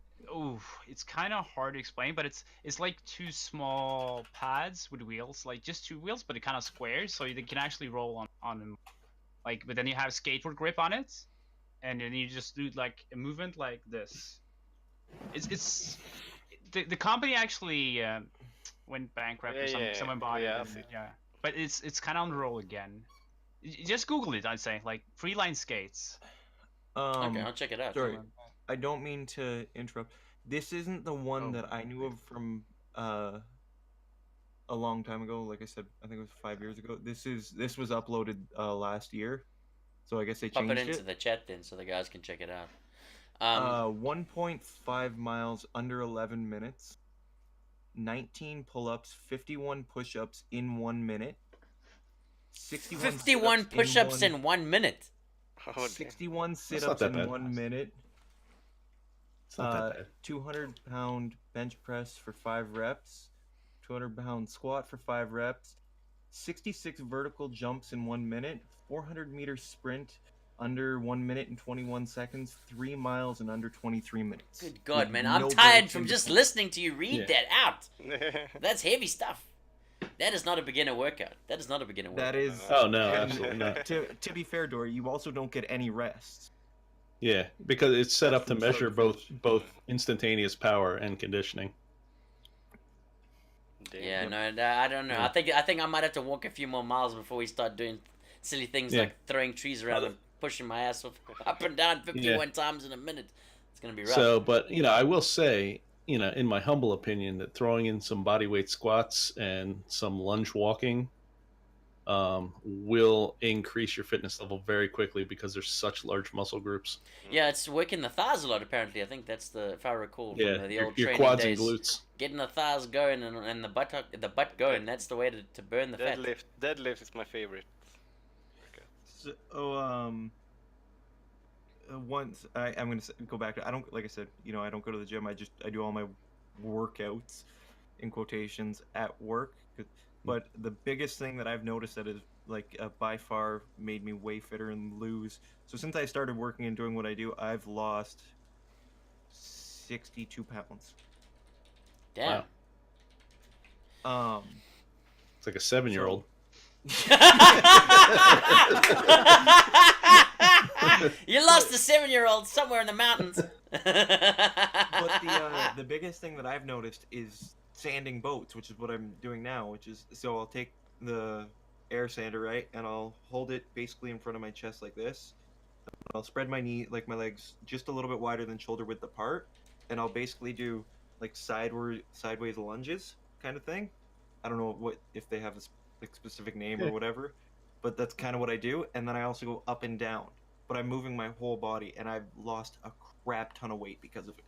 It's kind of hard to explain, but it's like 2 small pads with wheels, like just 2 wheels, but it kind of squares, so you can actually roll on them. Like, but then you have skateboard grip on it, and then you just do like a movement like this. It's the company actually went bankrupt or something. Yeah, Someone bought yeah, it. I've And, yeah, but it's kind of on the roll again. Just Google it. I'd say like freeline skates. Okay, I'll check it out. Sorry, I don't mean to interrupt. This isn't the one Oh, that I knew of from a long time ago. Like I said, I think it was 5 years ago. This was uploaded last year, so I guess they Pop changed it into it. the chat then, so the guys can check it out. 1.5 miles under 11 minutes. 19 pull-ups, 51 push-ups in 1 minute. 61 51 sit-ups push-ups in 1 minute. Oh, damn. 61 not sit-ups that in bad. 1 minute. it's not that bad. 200-pound bench press for 5 reps. 200-pound squat for 5 reps. 66 vertical jumps in 1 minute. 400-meter sprint under 1 minute and 21 seconds, 3 miles in under 23 minutes. Good God, With man. I'm no tired breaks from in just between. listening to you read Yeah. that out. That's heavy stuff. That is not a beginner workout. That is not a beginner workout. That is. Oh no, and absolutely not. To be fair, Dory, you also don't get any rest. Yeah, because it's set That's up to from start measure to both instantaneous power and conditioning. Yeah, Damn. no, I don't know. Yeah. I think I might have to walk a few more miles before we start doing silly things Yeah. like throwing trees around and pushing my ass up and down 51 times in a minute. It's gonna be rough. So, but I will say, in my humble opinion, that throwing in some bodyweight squats and some lunge walking will increase your fitness level very quickly because there's such large muscle groups. Yeah, it's working the thighs a lot. Apparently, I think that's if I recall Yeah, from the your old training quads days. and glutes. Getting the thighs going and the butt going. That's the way to burn the fat. Deadlift is my favorite. So, once I'm gonna go back to, I don't, like I said, I don't go to the gym. I do all my workouts in quotations at work. But the biggest thing that I've noticed that is like by far made me way fitter and lose. So since I started working and doing what I do, I've lost 62 pounds. Damn. It's like a 7-year-old. You lost a 7-year-old somewhere in the mountains. But the biggest thing that I've noticed is sanding boats, which is what I'm doing now. So I'll take the air sander, right, and I'll hold it basically in front of my chest like this. I'll spread my my legs just a little bit wider than shoulder width apart, and I'll basically do like sideways lunges kind of thing. I don't know if they have a specific name or whatever, but that's kind of what I do. And then I also go up and down, but I'm moving my whole body, and I've lost a crap ton of weight because of it.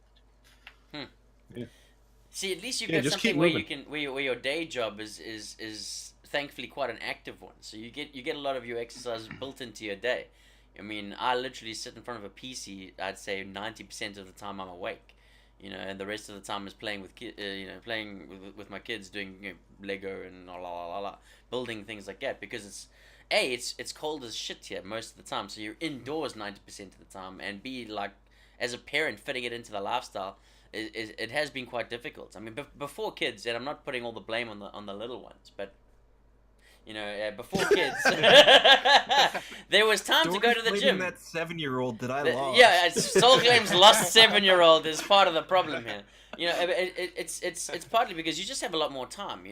See, at least you've Yeah, got just keep something where moving. you can where your day job is thankfully quite an active one. So you get a lot of your exercises built into your day. I mean, I literally sit in front of a PC. I'd say 90% of the time I'm awake, and the rest of the time is playing with playing with my kids, doing Lego and building things like that. Because it's cold as shit here most of the time, so you're indoors 90% of the time, and like as a parent fitting it into the lifestyle. It has been quite difficult. I mean, before kids, and I'm not putting all the blame on the little ones, but before kids, there was time to go to the gym. That 7-year-old that I lost. Yeah, Soul Claim's lost 7-year-old is part of the problem here. It's partly because you just have a lot more time,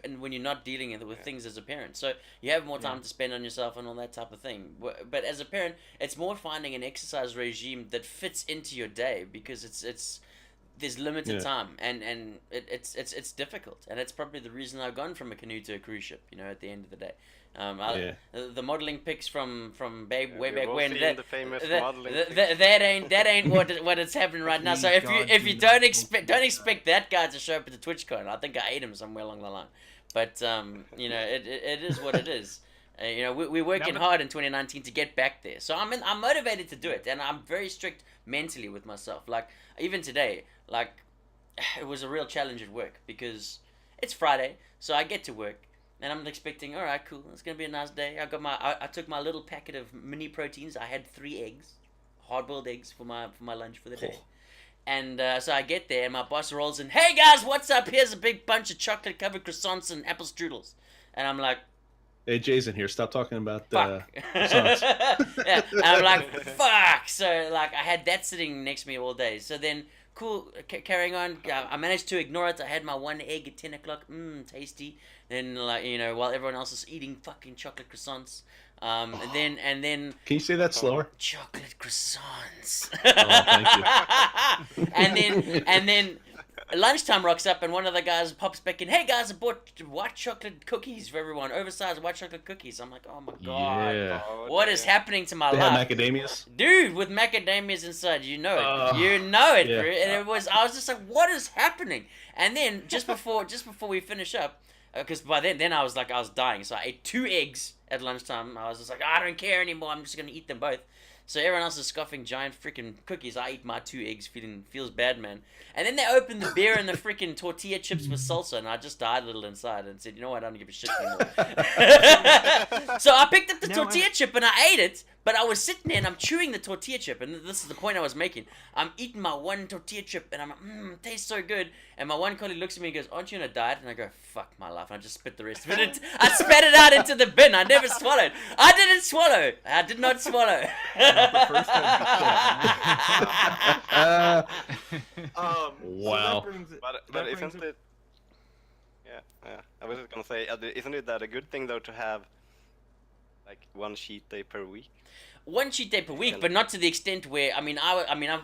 and when you're not dealing with things as a parent, so you have more time to spend on yourself and all that type of thing. But as a parent, it's more finding an exercise regime that fits into your day because there's limited time and it's difficult, and it's probably the reason I've gone from a canoe to a cruise ship. At the end of the day, the modeling pics from way back when the famous modeling that ain't what it's happening right now. So if you don't expect that guy to show up at the TwitchCon, I think I ate him somewhere along the line. But it is what it is. We're working hard in 2019 to get back there. So I'm motivated to do it, and I'm very strict mentally with myself. Like even today, it was a real challenge at work because it's Friday, so I get to work and I'm expecting, all right, cool, it's gonna be a nice day. I took my little packet of mini proteins. I had 3 eggs, hard-boiled eggs for my lunch for the day. And so I get there and my boss rolls in, hey guys, what's up? Here's a big bunch of chocolate-covered croissants and apple strudels. And I'm like, Hey, Jason here. Stop talking about fuck. croissants. Yeah, and I'm like, fuck. So I had that sitting next to me all day. So then, cool, carrying on. I managed to ignore it. I had my 1 egg at 10 o'clock. Tasty. Then while everyone else is eating fucking chocolate croissants. And then. Can you say that slower? Chocolate croissants. Oh, thank you. and then. Lunchtime rocks up and one of the guys pops back in. Hey guys, I bought white chocolate cookies for everyone. Oversized white chocolate cookies. I'm like, oh my god, Yeah. what is happening to my They have life? macadamias. Dude, with macadamias inside, you know it. Oh, you know it, yeah. bro. And I was just like, what is happening? And then just before we finish up, because by then I was dying. So I ate 2 eggs at lunchtime. I was just like, I don't care anymore. I'm just gonna eat them both. So everyone else is scoffing giant freaking cookies. I eat my 2 eggs, feels bad, man. And then they opened the beer and the freaking tortilla chips with salsa, and I just died a little inside and said, you know what, I don't give a shit anymore. So I picked up the tortilla chip and I ate it, But I was sitting there and I'm chewing the tortilla chip, and this is the point I was making. I'm eating my one tortilla chip, and I'm like, it tastes so good. And my one colleague looks at me and goes, "Aren't you on a diet?" And I go, "Fuck my life." And I just spit the rest of it. I spat it out into the bin. I never swallowed. I didn't swallow. I did not swallow. The first time Wow. But isn't it? Yeah. I was just gonna say, isn't it that a good thing though to have like one cheat day per week? One cheat day per week, but not to the extent where I'm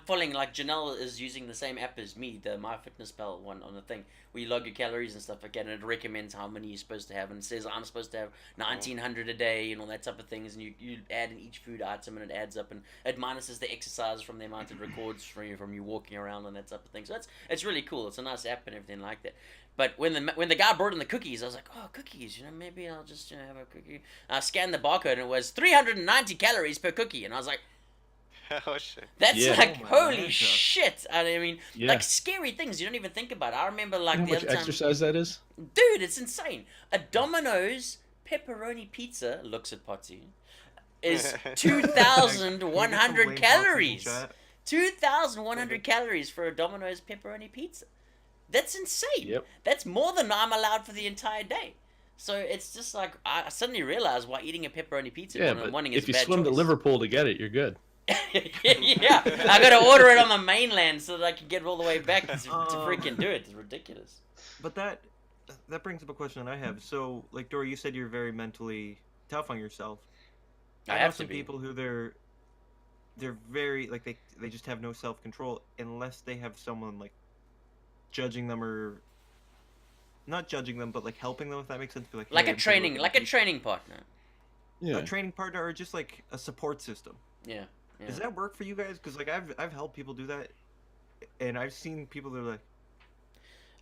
following, like, Janelle is using the same app as me, the MyFitnessPal one on the thing, where you log your calories and stuff again, and it recommends how many you're supposed to have, and it says I'm supposed to have 1900 a day and all that type of things, and you add in each food item and it adds up, and it minuses the exercise from the amount it records from you walking around and that type of thing. So it's really cool. It's a nice app and everything like that. But when the guy brought in the cookies, I was like, oh, cookies, maybe I'll just have a cookie. I scanned the barcode and it was 390 calories per cookie, and I was like, Oh shit. that's Yeah. like, Oh my holy goodness. shit. I mean, Yeah. like, scary things you don't even think about. I remember, like, You know the how much other time, exercise that is? dude, it's insane. A Domino's pepperoni pizza, looks at Potty, is 2,100 calories. 2,100 calories for a Domino's pepperoni pizza. That's insane. Yep. That's more than I'm allowed for the entire day. So it's just like, I suddenly realized why eating a pepperoni pizza Yeah, in the but morning is if you a bad swim to choice. Liverpool to get it, you're good. Yeah, I gotta order it on the mainland so that I can get all the way back to freaking do it. It's ridiculous. But that brings up a question that I have. So, like, Dory, you said you're very mentally tough on yourself. I know have to some be. people who they're very, like, they just have no self-control unless they have someone, like, judging them, or not judging them, but like helping them, if that makes sense. Be like, Like "Hey, a I'm training, feeling like a weak." training partner. Yeah. A training partner, or just like a support system. Yeah. Yeah. Does that work for you guys? Because like I've helped people do that, and I've seen people that are like,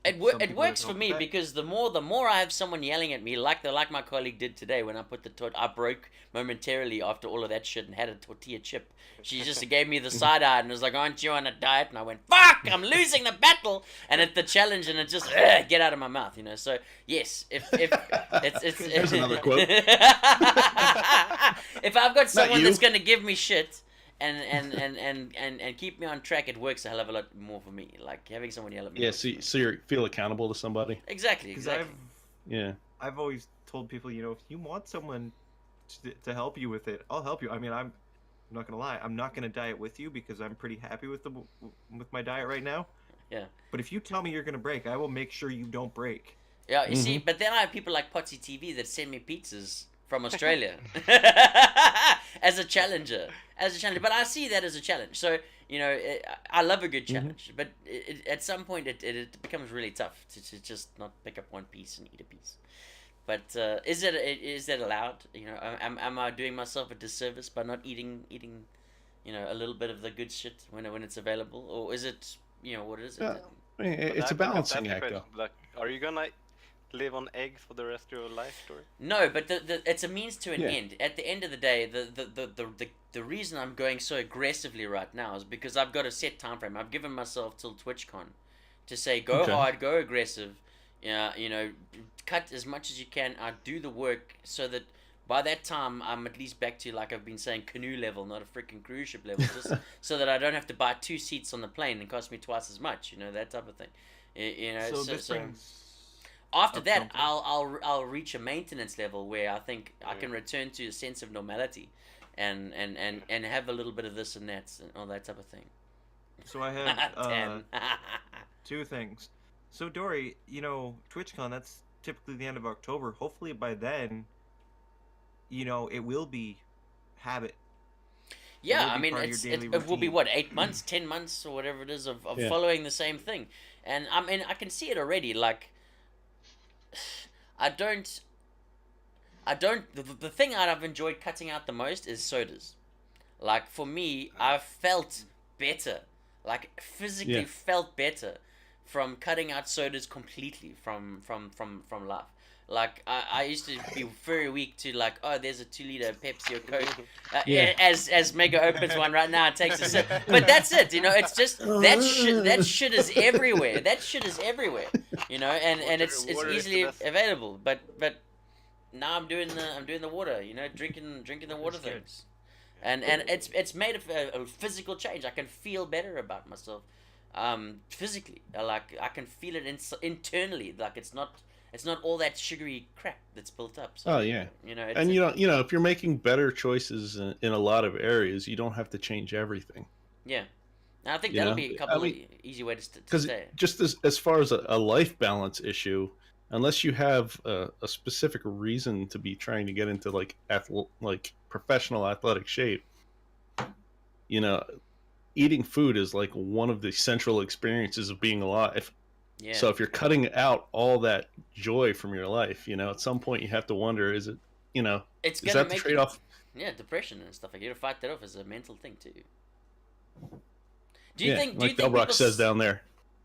It Some it people works don't for me like that. because the more I have someone yelling at me, like my colleague did today when I put I broke momentarily after all of that shit and had a tortilla chip. She just gave me the side eye and was like, "Aren't you on a diet?" And I went, "Fuck! I'm losing the battle!" And it's the challenge, and it just get out of my mouth, So yes, if it's There's another quote. if I've got someone you. that's gonna give me shit. And keep me on track, it works a hell of a lot more for me. Like having someone yell at me. Yeah, so you feel accountable to somebody. Exactly. because Yeah. I've always told people, if you want someone to help you with it, I'll help you. I mean, I'm not gonna lie, I'm not gonna diet with you because I'm pretty happy with my diet right now. Yeah. But if you tell me you're gonna break, I will make sure you don't break. Yeah, you see, but then I have people like Potsy TV that send me pizzas from Australia as a challenger. But I see that as a challenge. So, I love a good challenge. But at some point, it becomes really tough to just not pick up one piece and eat a piece. But is that allowed? Am I doing myself a disservice by not eating a little bit of the good shit when it's available? Or is it, what is it? I mean, it's a balancing act, though. Like, are you gonna live on eggs for the rest of your life, Dory? No, but it's a means to an Yeah. end. At the end of the day, the reason I'm going so aggressively right now is because I've got a set time frame. I've given myself till TwitchCon to say go Okay. hard, go aggressive. Cut as much as you can. I do the work so that by that time I'm at least back to, like I've been saying, canoe level, not a freaking cruise ship level, just so that I don't have to buy 2 seats on the plane and cost me twice as much. That type of thing. So this brings. After up that, something. I'll reach a maintenance level where I think I can return to a sense of normality, and have a little bit of this and that and all that type of thing. So I have Damn. 2 things. So Dory, TwitchCon, that's typically the end of October. Hopefully by then, it will be habit. Yeah, will I be mean, part of your daily it will be routine. what, 8 months, 10 months, or whatever it is of Yeah. following the same thing, and I mean, I can see it already. Like, the thing that I've enjoyed cutting out the most is sodas. Like, for me, I've felt better, like physically Yeah. felt better from cutting out sodas completely from life. Like, I used to be very weak to, like, oh, there's a 2-liter Pepsi or Coke. Yeah. As Mega opens one right now and takes a sip. But that's it, it's just, that shit is everywhere. That shit is everywhere, and it's Water is the easily best. available. But now I'm doing the water, drinking the water That's good. things. and it's made a physical change. I can feel better about myself, physically. Like I can feel it internally. Like it's not all that sugary crap that's built up. So, Oh yeah. you know, it's, And if you're making better choices in a lot of areas, you don't have to change everything. yeah. And I think You that'll know? be a couple I mean, of easy ways to Because stay. just as far as a life balance issue, unless you have a specific reason to be trying to get into like professional athletic shape, eating food is like one of the central experiences of being alive. Yeah. So if you're cutting out all that joy from your life, at some point you have to wonder, is it, it's is gonna that the make trade-off? Yeah, depression and stuff. Like you gotta fight that off as a mental thing too. Do you Yeah, think? Do like you think Delbrock people says down there,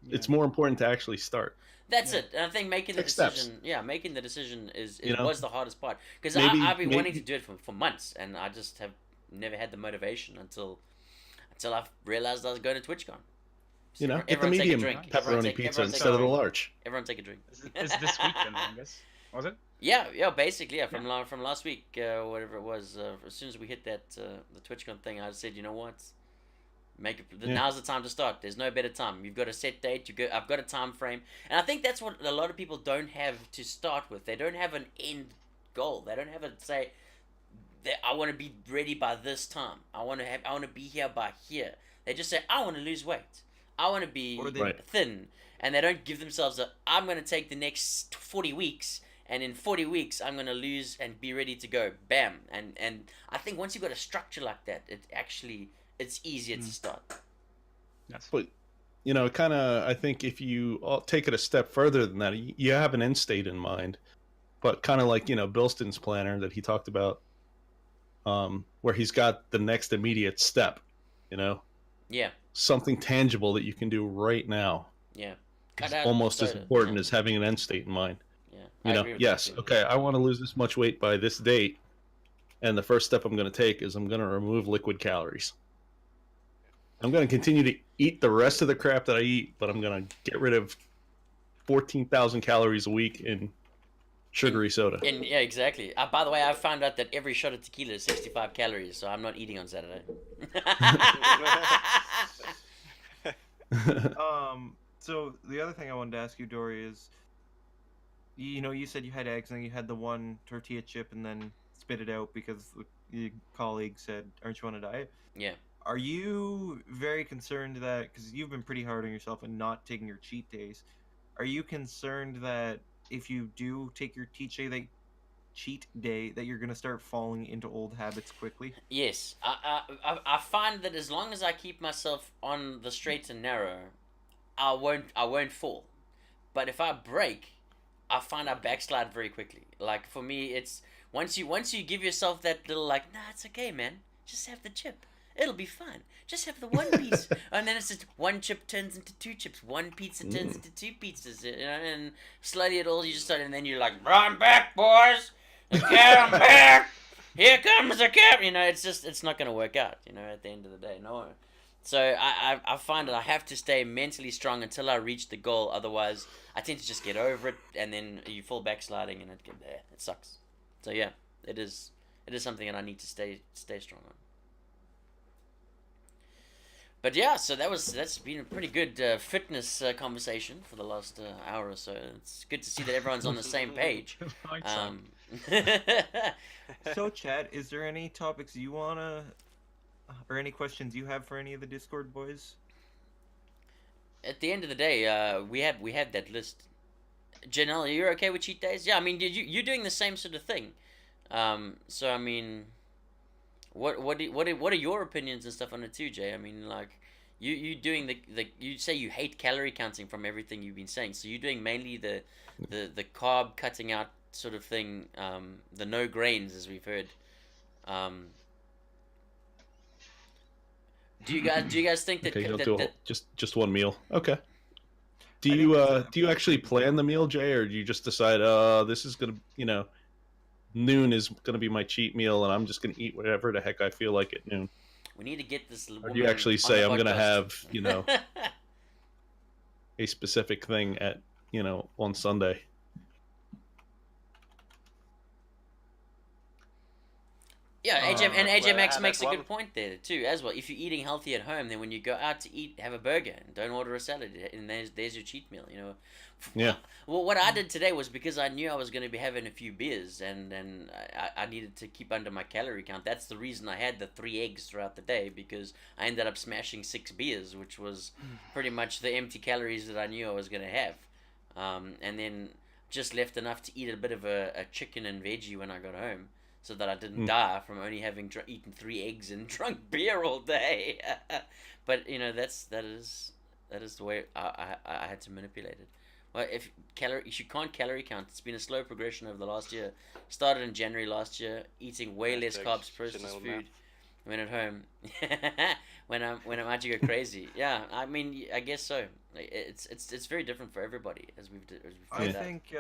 Yeah. it's more important to actually start. That's it. And I think making the Take steps. decision, making the decision is You know? was the hardest part because Maybe- I've been wanting maybe- to do it for months, and I just have never had the motivation until I realized I was going to TwitchCon. Get the Everyone take a medium drink. Everyone pepperoni take- pizza everyone take instead a of the drink. large. Everyone take a drink. It's this week then, I guess. Was it? Yeah, basically, from last week, whatever it was. As soon as we hit that the TwitchCon thing, I said, you know what, now's the time to start. There's no better time. You've got a set date. I've got a time frame, and I think that's what a lot of people don't have to start with. They don't have an end goal. They don't have a say that I want to be ready by this time. I want to be here by here. They just say I want to lose weight. I want to be Right. thin, and they don't give themselves I'm going to take the next 40 weeks. And in 40 weeks, I'm going to lose and be ready to go. Bam. And I think once you've got a structure like that, it's easier to start. Yes. But I think if you take it a step further than that, you have an end state in mind. But kind of like Bilston's planner that he talked about, where he's got the next immediate step. Yeah. Something tangible that you can do right now. Yeah. It's Cut out almost as soda. important Yeah. as having an end state in mind. Yeah. I agree with Yes, that too. okay, I want to lose this much weight by this date, and the first step I'm going to take is I'm going to remove liquid calories. I'm going to continue to eat the rest of the crap that I eat, but I'm going to get rid of 14,000 calories a week in sugary soda. And yeah, exactly. By the way, I found out that every shot of tequila is 65 calories, so I'm not eating on Saturday. So the other thing I wanted to ask you, Dory, is, you said you had eggs and then you had the one tortilla chip and then spit it out because your colleague said, "Aren't you on a diet?" Yeah. Are you very concerned that, because you've been pretty hard on yourself and not taking your cheat days, are you concerned that if you do take your cheat day, that you're gonna start falling into old habits quickly? Yes, I find that as long as I keep myself on the straight and narrow, I won't fall. But if I break, I find I backslide very quickly. Like for me, it's once you give yourself that little like, nah, it's okay, man. Just have the chip. It'll be fine. Just have the one piece, and then it's just one chip turns into two chips. One pizza turns into two pizzas. And slowly you just start, and then you're like, "I'm back, boys. Okay, I'm back. Here comes the cap." It's not gonna work out. At the end of the day, no. So I find that I have to stay mentally strong until I reach the goal. Otherwise, I tend to just get over it, and then you fall backsliding, and it sucks. So yeah, it is something that I need to stay strong on. But yeah, so that's been a pretty good fitness conversation for the last hour or so. It's good to see that everyone's on the same page. Like so. So, Chad, is there any topics you wanna, or any questions you have for any of the Discord boys? At the end of the day, we had that list. Janelle, you're okay with cheat days? Yeah, I mean, you're doing the same sort of thing. So I mean, what are your opinions and stuff on it too, Jay? I mean, like, you doing the you say you hate calorie counting from everything you've been saying. So you're doing mainly the carb cutting out sort of thing, the no grains, as we've heard. Do you guys think that Okay, you'll that, do that just one meal. Okay. Do I you think that's do you actually plan the meal, Jay, or do you just decide, this is gonna, noon is gonna be my cheat meal, and I'm just gonna eat whatever the heck I feel like at noon? we need to get this? Or do you actually say, I'm gonna have, have, a specific thing at, on Sunday? Yeah, AJ and well, I AJ Max had makes that a one. good point there too, as well. If you're eating healthy at home, then when you go out to eat, have a burger and don't order a salad, and there's your cheat meal. You know. Yeah. Well, what I did today was because I knew I was going to be having a few beers, and I needed to keep under my calorie count. That's the reason I had the 3 eggs throughout the day, because I ended up smashing 6 beers, which was pretty much the empty calories that I knew I was going to have, and then just left enough to eat a bit of a chicken and veggie when I got home, so that I didn't die from only having eaten 3 eggs and drunk beer all day. But you know, that is the way I had to manipulate it. Well, if you can't calorie count, it's been a slow progression over the last year. Started in January last year, eating way less carbs, processed Chanel food. math. When at home, when I'm out to go crazy. Yeah, I mean, I guess so. It's very different for everybody, as we've I found out. think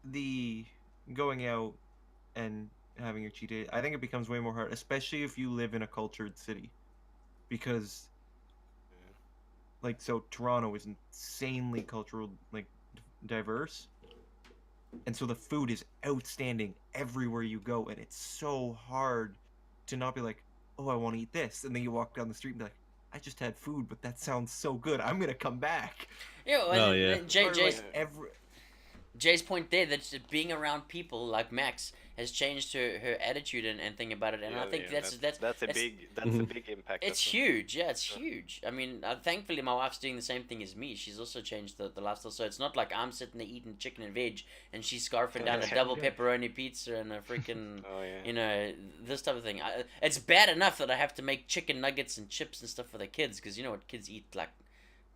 the going out and having your cheat day, I think it becomes way more hard, especially if you live in a cultured city, because like, so Toronto is insanely cultural, like, diverse, and so the food is outstanding everywhere you go, and it's so hard to not be like, oh, I want to eat this, and then you walk down the street and be like, I just had food, but that sounds so good, I'm gonna come back. Yeah, well, Oh, yeah. Or, like, Jay's point there, that just being around people like Max has changed her attitude and thing about it, and I think that's a big impact. it's as well. huge. Yeah, it's huge. I mean, thankfully my wife's doing the same thing as me. She's also changed the lifestyle, so it's not like I'm sitting there eating chicken and veg and she's scarfing down a double pepperoni pizza and a freaking Oh yeah. you know, this type of thing. It's bad enough that I have to make chicken nuggets and chips and stuff for the kids, because you know what kids eat, like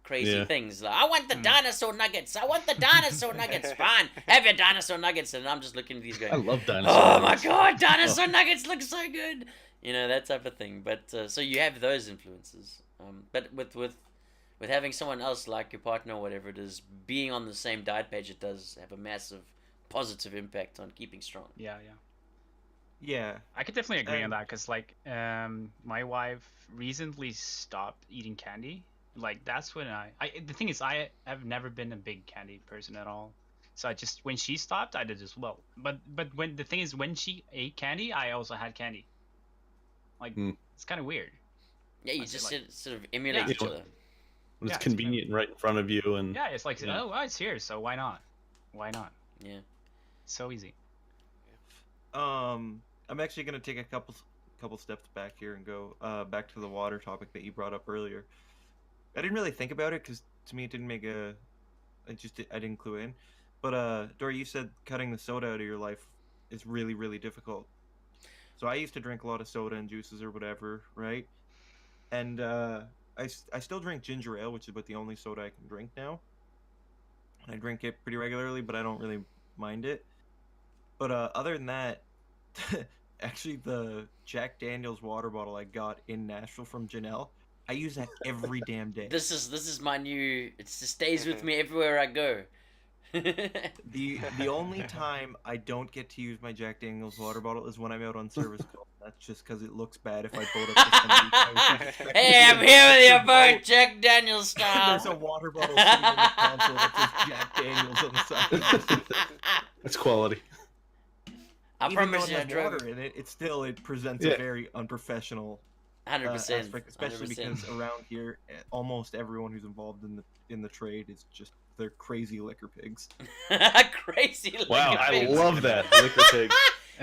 crazy Yeah. things. Like, I want the dinosaur nuggets. I want the dinosaur nuggets. Fine, have your dinosaur nuggets. And I'm just looking at these going, I love dinosaurs. oh my god, dinosaur nuggets look so good. You know, that type of thing. But so you have those influences. But with having someone else like your partner or whatever it is, being on the same diet page, it does have a massive positive impact on keeping strong. Yeah. Yeah. I could definitely agree on Um, that, because like my wife recently stopped eating candy. Like that's when the thing is, I have never been a big candy person at all. So I just, when she stopped, I did as well. But when the thing is, when she ate candy, I also had candy. Like it's kind of weird. Yeah, you I feel just like- sort of emulate Yeah. each other. When Yeah, it's it's convenient right in front of you, and Yeah, it's like, Yeah. oh, well, it's here, so why not? Why not? Yeah. So easy. I'm actually gonna take a couple steps back here and go back to the water topic that you brought up earlier. I didn't really think about it because to me it didn't make I didn't clue in. But Dory, you said cutting the soda out of your life is really, really difficult. So I used to drink a lot of soda and juices or whatever, right? And I still drink ginger ale, which is about the only soda I can drink now. And I drink it pretty regularly, but I don't really mind it. But other than that, actually the Jack Daniel's water bottle I got in Nashville from Janelle, I use that every damn day. This is my new. It stays with me everywhere I go. The only time I don't get to use my Jack Daniel's water bottle is when I'm out on service call. That's just because it looks bad if I boat up to some beach. I would expect to Hey, see I'm a here with your boat. boat, Jack Daniels style. There's a water bottle sitting in the console that says Jack Daniels on the side. that's quality. I Even promise though you, I it has drove water in it, it presents Yeah. a very unprofessional 100%. aspect, especially 100%. because around here, almost everyone who's involved in the trade is just they're crazy liquor pigs. Crazy Wow, liquor I pig. love that liquor pig.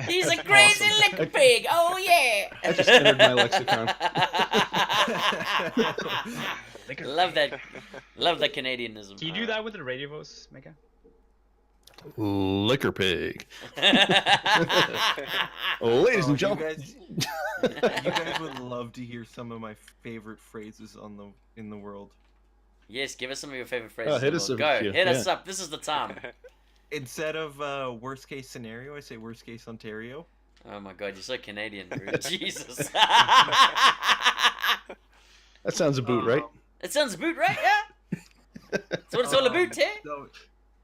He's a That's crazy awesome. liquor pig. Oh yeah. I just entered my lexicon. Liquor Love pig. that. Love the Canadianism. Can you do that with the radio voice, Mega? Liquor pig. Ladies Oh, and you gentlemen. You guys would love to hear some of my favorite phrases in the world. Yes, give us some of your favorite phrases. hit us Lord. with Go, a few, hit us yeah. up. This is the time. Instead of worst case scenario, I say worst case Ontario. Oh my god, you're so Canadian, dude. Jesus. That sounds a boot, right? It sounds about right, yeah? That's what it's all about, eh? So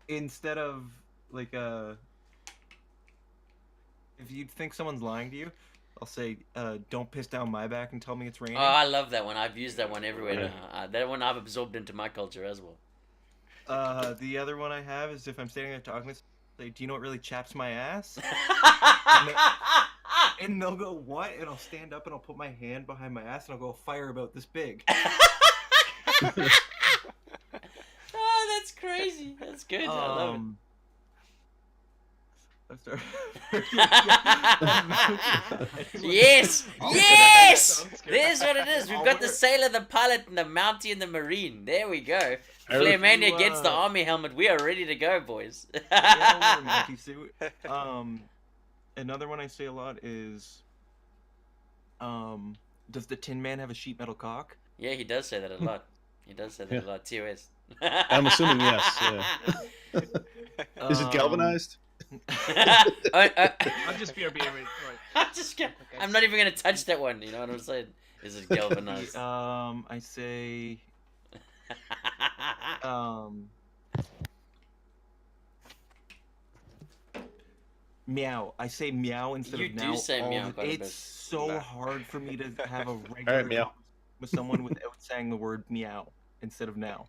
instead of like if you think someone's lying to you, I'll say don't piss down my back and tell me it's raining. Oh, I love that one. I've used that one everywhere now. That one I've absorbed into my culture as well. The other one I have is if I'm standing there talking, say, do you know what really chaps my ass? And they'll go, what? And I'll stand up and I'll put my hand behind my ass and I'll go, fire about this big. Oh, that's crazy. That's good. I love it. Yes, yes. There's what it is. We've got the sailor, the pilot, and the Mountie and the Marine. There we go. Flairmania gets the army helmet. We are ready to go, boys. Another one I say a lot is, does the Tin Man have a sheet metal cock? Yeah, he does say that a lot. He does say that a lot. TOS. I'm assuming yes. Yeah. Is it galvanized? I'm just BRB. I'm not even gonna touch that one. You know what I'm saying? Is it galvanized? I say, meow. I say meow instead of now. You do say meow quite a bit. It's so hard for me to have a regular Alright, meow. conversation with someone without saying the word meow instead of now.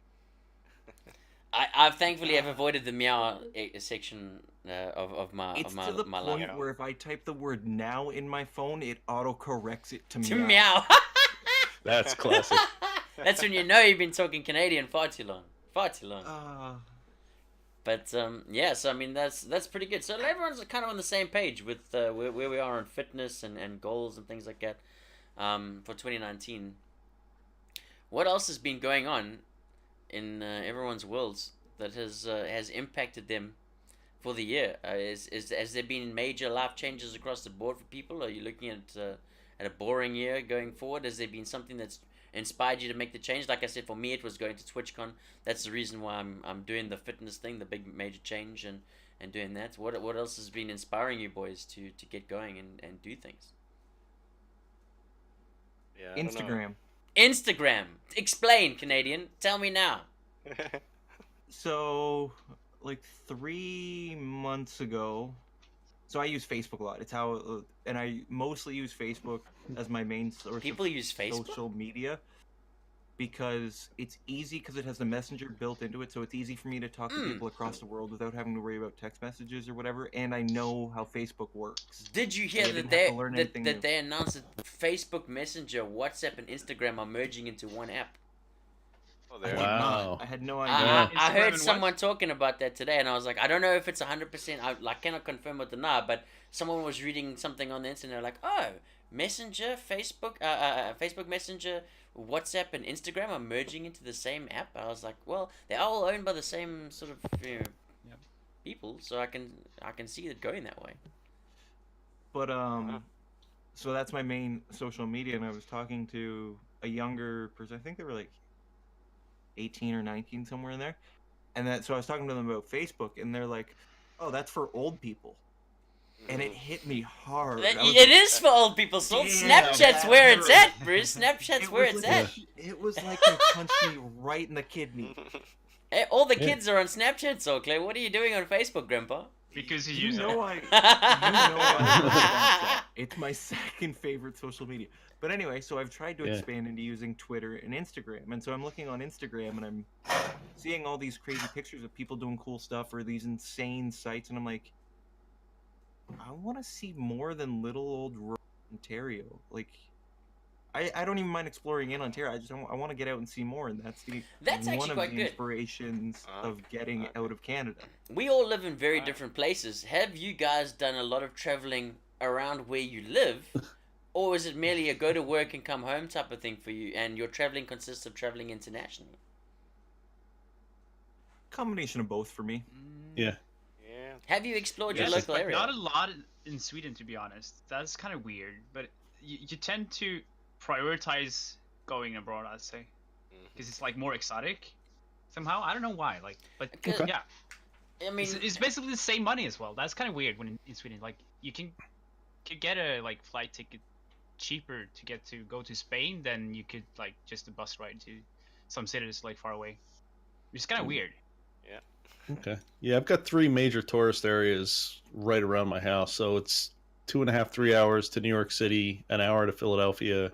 I thankfully have avoided the meow section of my It's of to the my point life. where if I type the word now in my phone, it auto corrects it to To meow. meow. That's classic. That's when you know you've been talking Canadian far too long. Far too long. But yeah, so I mean that's pretty good. So everyone's kind of on the same page with where we are on fitness and goals and things like that for 2019. What else has been going on in everyone's worlds that has impacted them for the year? Has there been major life changes across the board for people? Are you looking at a boring year going forward? Has there been something that's inspired you to make the change? Like I said, for me it was going to TwitchCon. That's the reason why I'm doing the fitness thing, the big major change, and doing that. What else has been inspiring you boys to get going and do things? Yeah, I don't know. Instagram. Explain, Canadian. Tell me now. So, like 3 months ago, so I use Facebook a lot. It's how, and I mostly use Facebook as my main source People of use Facebook? social media because it's easy because it has the messenger built into it, so it's easy for me to talk to people across the world without having to worry about text messages or whatever. And I know how Facebook works. Did you I hear didn't that have to learn anything new. they announced that Facebook Messenger, WhatsApp, and Instagram are merging into one app? Oh, I there. did Wow. not. I had no I idea. I Instagram heard and someone talking about that today, and I was like, I don't know if it's 100%. I cannot confirm it or not, but someone was reading something on the internet like, oh, Messenger, Facebook, Facebook Messenger, WhatsApp, and Instagram are merging into the same app. I was like, well, they're all owned by the same sort of people, so I can see it going that way. But so that's my main social media, and I was talking to a younger person. I think they were like 18 or 19, somewhere in there. And so I was talking to them about Facebook, and they're like, "Oh, that's for old people." And it hit me hard. I was It like, is for old people. So Damn, Snapchat's that where it's hurt. at, Bruce. Snapchat's it where was it's like at. It was like they punched me right in the kidney. Hey, all the Yeah. kids are on Snapchat, so Clay. What are you doing on Facebook, Grandpa? Because you You use know it. I love Snapchat. It's my second favorite social media. But anyway, so I've tried to Yeah. expand into using Twitter and Instagram. And so I'm looking on Instagram and I'm seeing all these crazy pictures of people doing cool stuff or these insane sites. And I'm like, I want to see more than little old rural Ontario. Like, I don't even mind exploring in Ontario. I want to get out and see more. And that's That's one actually of quite the good. inspirations of getting out of Canada. We all live in very Right. different places. Have you guys done a lot of traveling around where you live? Or is it merely a go to work and come home type of thing for you, and your traveling consists of traveling internationally? Combination of both for me. Yeah. Yeah. Have you explored Yes, your local but area? not a lot in Sweden, to be honest. That's kind of weird. But you tend to prioritize going abroad, I'd say, because it's like more exotic somehow. I don't know why. Like, but Okay. yeah, I mean, it's basically the same money as well. That's kind of weird when in Sweden. Like, you could get a like flight ticket cheaper to go to Spain than you could like just a bus ride to some cities like far away. It's kind of weird. Okay. Yeah, I've got 3 major tourist areas right around my house. So it's 2.5, 3 hours to New York City, an hour to Philadelphia,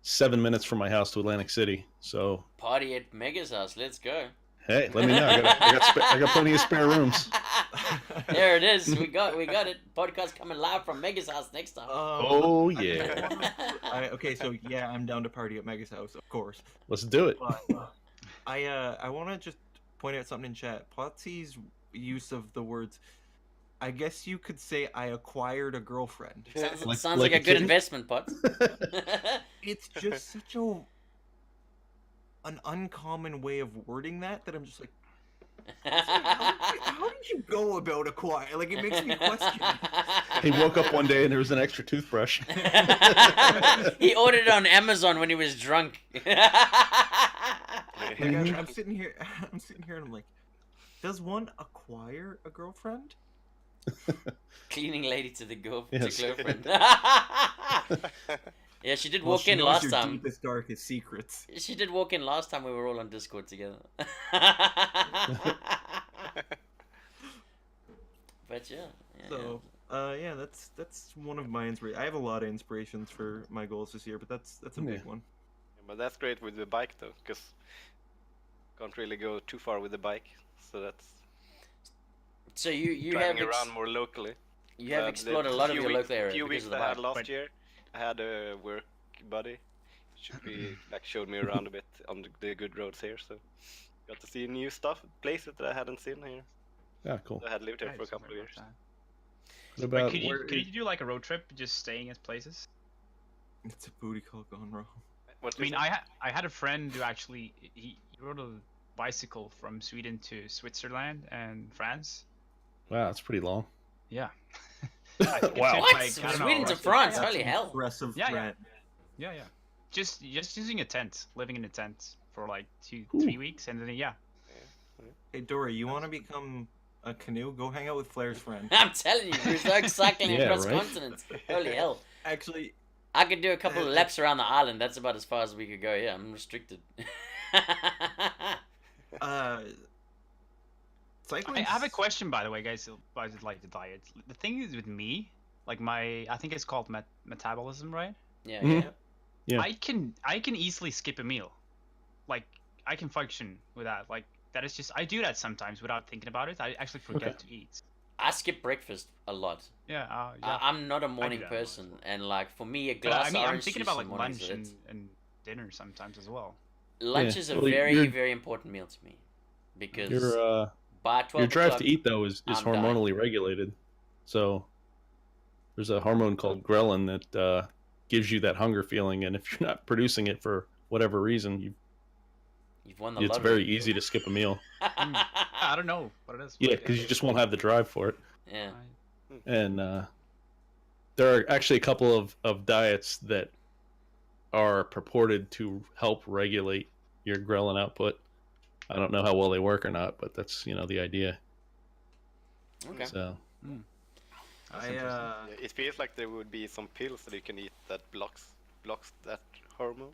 7 minutes from my house to Atlantic City. So party at Mega's house. Let's go. hey, let me know. I got plenty of spare rooms. There it is. We got it. Podcast coming live from Mega's house next time. Oh yeah, Okay, so yeah, I'm down to party at Mega's house, of course. let's do it. But I want to just point out something in chat. Potsy's use of the words, I guess you could say I acquired a girlfriend. Sounds like a good kitten? investment, Potts. It's just such an uncommon way of wording that I'm just like, how did you go about acquire? Like, it makes me question. He woke up one day and there was an extra toothbrush. He ordered it on Amazon when he was drunk. Like, I'm sitting here and I'm like, does one acquire a girlfriend? Cleaning lady to the Yes. to girlfriend. Yeah, she did Well, walk she in knows last your time. deepest, darkest secrets. She did walk in last time we were all on Discord together. But yeah. So, yeah, that's one of my inspirations. I have a lot of inspirations for my goals this year, but that's a big Yeah. one. But that's great with the bike though, because can't really go too far with the bike. So that's So you have driving around more locally. you have The explored a lot of few your week- local area few because weeks of the I had bike. last But- year, I had a work buddy. Should be like showed me around a bit on the good roads here, so got to see new stuff, places that I hadn't seen here. Yeah, cool. I had lived here Right, for a something couple of like years. that. What Wait, about could you do like a road trip, just staying at places? It's a booty call gone wrong. What I mean, is it? I had a friend who actually he rode a bicycle from Sweden to Switzerland and France. wow, that's pretty long. Yeah. I think it Wow. took, What? like, I don't know, Sweden to like- France? That's Holy hell! Impressive Yeah, yeah. threat. Yeah, yeah. Just using a tent, living in a tent for like Ooh. 3 weeks, and then yeah. Hey, Dory, you want to become a canoe? Go hang out with Flair's friend. I'm telling you, we're so cycling Yeah, across right? continents. Holy hell! Actually, I could do a couple of laps around the island. That's about as far as we could go. Yeah, I'm restricted. cycling. I have a question, by the way, guys, about like the diet. The thing is with me, like I think it's called metabolism, right? Yeah, Mhm. yeah. Yeah. I can easily skip a meal. Like I can function with that. Like that is just I do that sometimes without thinking about it. I actually forget to eat. I skip breakfast a lot. Yeah, yeah. I'm not a morning that a lot as person, and like for me, a But, glass I mean, of I'm orange thinking juice about in like the mornings lunch is it. and dinner sometimes as well. Lunch Yeah. is a Well, very, you're- very important meal to me because Your by 12 your drive o'clock, to eat though is I'm hormonally regulated. So there's a hormone called ghrelin that gives you that hunger feeling, and if you're not producing it for whatever reason, you've won the it's lottery. very easy to skip a meal. I don't know what it is. Yeah, but because you just won't have the drive for it. Yeah. And there are actually a couple of diets that are purported to help regulate your ghrelin output. I don't know how well they work or not, but that's the idea. Okay. So That's I interesting. Yeah, it feels like there would be some pills that you can eat that blocks that hormone.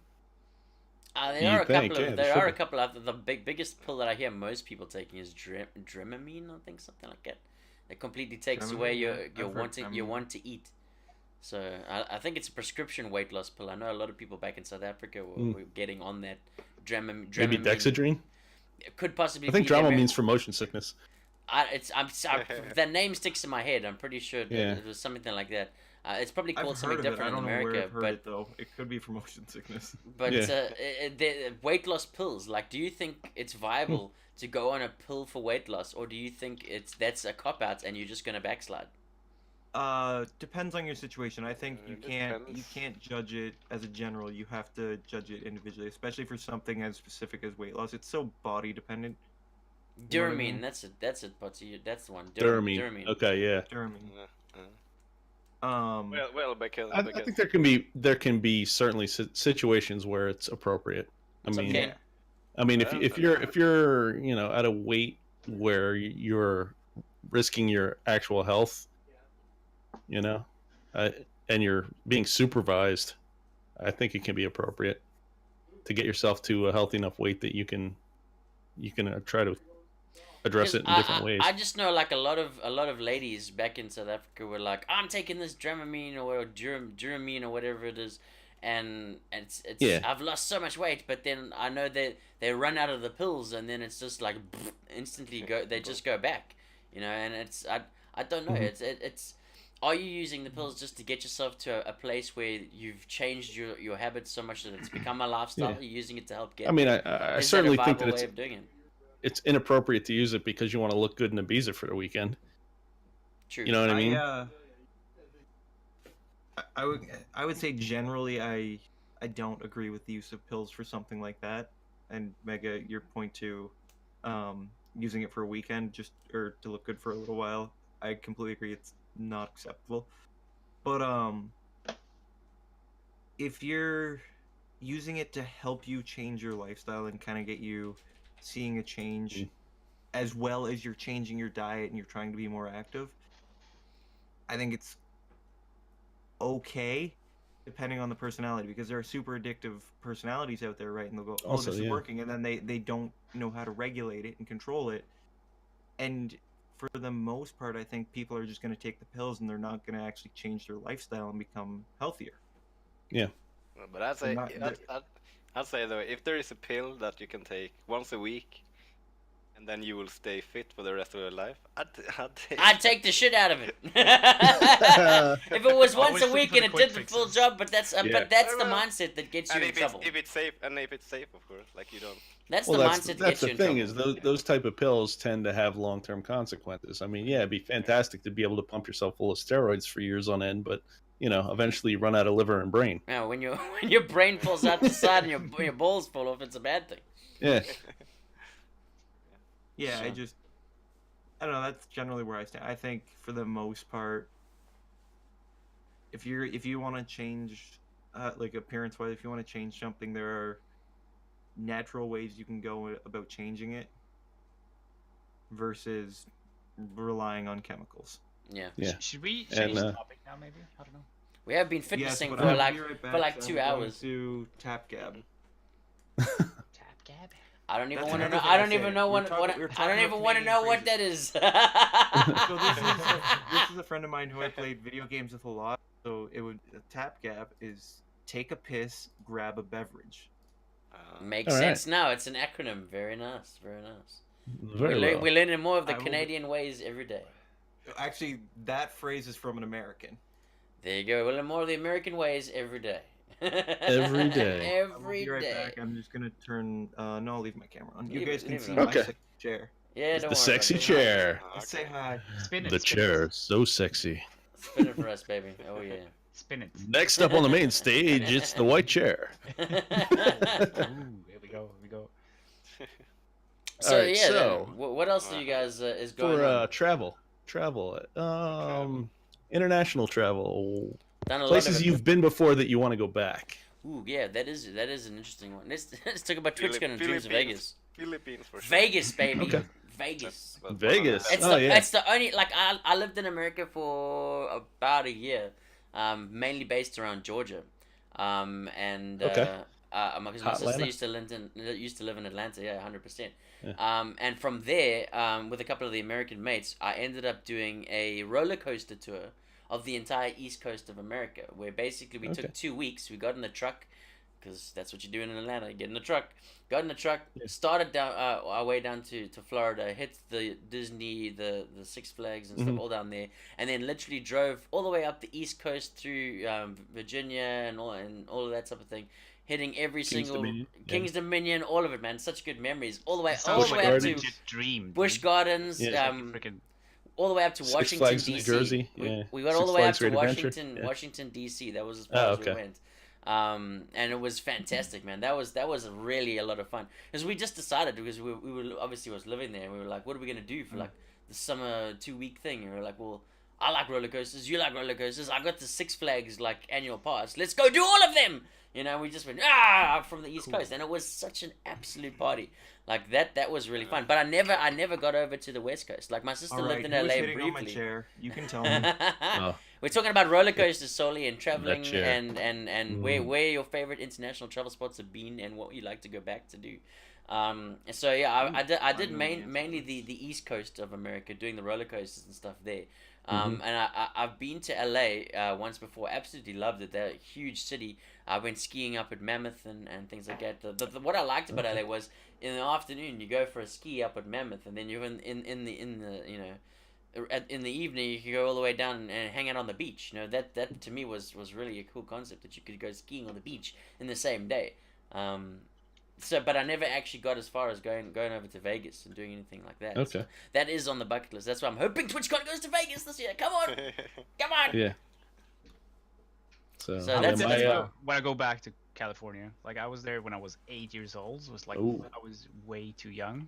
There You'd are a think, couple yeah, of there there should are a be. couple of the biggest pill that I hear most people taking is Dramamine, I think, something like that. It completely takes away Dramamine, your yeah, your I've heard wanting your Dramamine. want to eat. So I think it's a prescription weight loss pill. I know a lot of people back in South Africa were getting on that maybe Dramamine. Dexedrine. It could possibly I think be there, drama man. means for motion sickness. That name sticks in my head. I'm pretty sure that Yeah. it was something like that. It's probably I've called heard something of it. I different in don't know where America, I've heard but it though. It could be for motion sickness. But Yeah. the weight loss pills, like, do you think it's viable to go on a pill for weight loss, or do you think that's a cop out and you're just gonna backslide? Depends on your situation. I think you It can't depends. judge it as a general. You have to judge it individually, especially for something as specific as weight loss. It's so body dependent. You know what I Duramine, mean? that's it, Potsy. That's the one. Duramine. Okay, yeah. Duramine. Yeah, yeah. Well, because I think there can be certainly situations where it's appropriate. It's I mean, okay. if you're at a weight where you're risking your actual health, and you're being supervised, I think it can be appropriate to get yourself to a healthy enough weight that you can try to address it in different ways. I just know, like, a lot of ladies back in South Africa were like, I'm taking this Dramamine or Duramine or whatever it is, and it's Yeah. I've lost so much weight, but then I know that they run out of the pills, and then it's just like instantly they just go back. you know. And it's I don't know. It's are you using the pills just to get yourself to a place where you've changed your habits so much that it's become a lifestyle? Yeah. You're using it to help get I mean, there? I Is certainly that a think viable that way of doing it? it's inappropriate to use it because you want to look good in Ibiza for the weekend. True. You know what I mean? I would say generally I don't agree with the use of pills for something like that. And Mega, your point to using it for a weekend just or to look good for a little while, I completely agree. It's not acceptable. But if you're using it to help you change your lifestyle and kind of get you seeing a change, as well as you're changing your diet and you're trying to be more active, I think it's okay, depending on the personality, because there are super addictive personalities out there, right? And they'll go, "Oh, Also, this is yeah. working," and then they don't know how to regulate it and control it. And for the most part, I think people are just going to take the pills and they're not going to actually change their lifestyle and become healthier. Yeah. But I'd say, not- I'd say though, if there is a pill that you can take once a week, and then you will stay fit for the rest of your life, I'd take the shit out of it. If it was once Always a looking week for and the it quick did the full fixes. job, but that's Yeah. the mindset that gets you and in if it's, trouble. if it's safe, of course, like you don't. That's Well, the that's mindset that that's gets you the in thing trouble. is those type of pills tend to have long term consequences. I mean, yeah, it'd be fantastic to be able to pump yourself full of steroids for years on end, but you know, eventually you run out of liver and brain. Yeah, when your brain falls out the side and your balls fall off, it's a bad thing. Yeah. Yeah, So- I don't know. That's generally where I stand. I think for the most part, if you want to change, like appearance wise, if you want to change something, there are natural ways you can go about changing it versus relying on chemicals. Yeah. Yeah. Should we And, change the topic now? Maybe I don't know. We have been Yes, fitnessing but for I'll like be right back, for like so 2 I'm going hours. to Tap Gab. Tap gab. I don't even That's want to another know. thing I I don't say. even know We what. were talking I don't about even want to Canadian know what phrases. that is. So this is a friend of mine who I played video games with a lot. So Tap Gab is take a piss, grab a beverage. Makes All right. sense now. It's an acronym. Very nice. Very nice. Very well. We're learning more of the I will- Canadian ways every day. Actually, that phrase is from an American. There you go. We learn more of the American ways every day. Every day. I will Every be right day. back. I'm just gonna turn. No, I'll leave my camera on. You Leave guys it- can leave it see on. my Okay. sexy chair. Yeah, don't The worry sexy about it. chair. Say hi. Spin it. The spin chair, so sexy. Spin it for us, baby. Oh yeah. It. Spin it. Next up on the main stage, it's the white chair. Ooh, here we go. Here we go. So Alright, yeah, so- what else do you guys is going For on? travel. International travel. Done a lot of Places it. you've been before that you want to go back. Ooh, yeah, that is an interesting one. Let's talk about Philip- TwitchCon and Dreams of Vegas. Philippines for sure. Vegas, baby. Okay. Vegas. But Vegas. It's Oh, the yeah. it's the only like I lived in America for about a year, mainly based around Georgia, and Okay. because my sister Atlanta. used to live in Atlanta, yeah, 100%. Yeah. And from there, with a couple of the American mates, I ended up doing a roller coaster tour of the entire East Coast of America, where basically we Okay. took 2 weeks. We got in a truck, because that's what you do in Atlanta. You get in a truck, got in the truck, Yeah. started down our way down to Florida, hit the Disney, the Six Flags and stuff Mhm. all down there, and then literally drove all the way up the East Coast through Virginia and all of that type of thing, hitting every Kings single Dominion, yeah. King's Dominion, all of it, man. Such good memories. All the way, Sounds all the Busch way up Gardens. to legit dream. Busch Gardens, Yeah. Freaking. all the way up to Six Washington Flags, New D.C. Jersey, We, yeah. we got Six all the way up Flags to Great Adventure, Washington, yeah. Washington D.C. That was as far Oh, as we okay. went. And it was fantastic, man. That was really a lot of fun because we just decided because we were obviously was living there and we were like, what are we gonna do for like the summer 2-week thing? And we were like, well, I like roller coasters, you like roller coasters. I got the Six Flags like annual pass. Let's go do all of them. You know, we just went from the East Coast, and it was such an absolute party. Like that was really fun. But I never got over to the West Coast. Like my sister All right, lived in who's LA hitting on my briefly. chair? You can tell me. Oh. We're talking about roller coasters solely and traveling chair. and where your favorite international travel spots have been and what you like to go back to do. So yeah, I did know the answer to mainly this. the East Coast of America, doing the roller coasters and stuff there. Mm-hmm. And I've been to LA once before. Absolutely loved it. They're a huge city. I went skiing up at Mammoth and things like that. What I liked about LA was in the afternoon you go for a ski up at Mammoth, and then you're in the in the evening you could go all the way down and hang out on the beach. You know, that to me was really a cool concept, that you could go skiing on the beach in the same day. So, but I never actually got as far as going over to Vegas and doing anything like that. Okay. So that is on the bucket list. That's why I'm hoping TwitchCon goes to Vegas this year. Come on, come on. Yeah. So, So that's it, that's when I go back to California, like I was there when I was 8 years old. So it was like Ooh. I was way too young.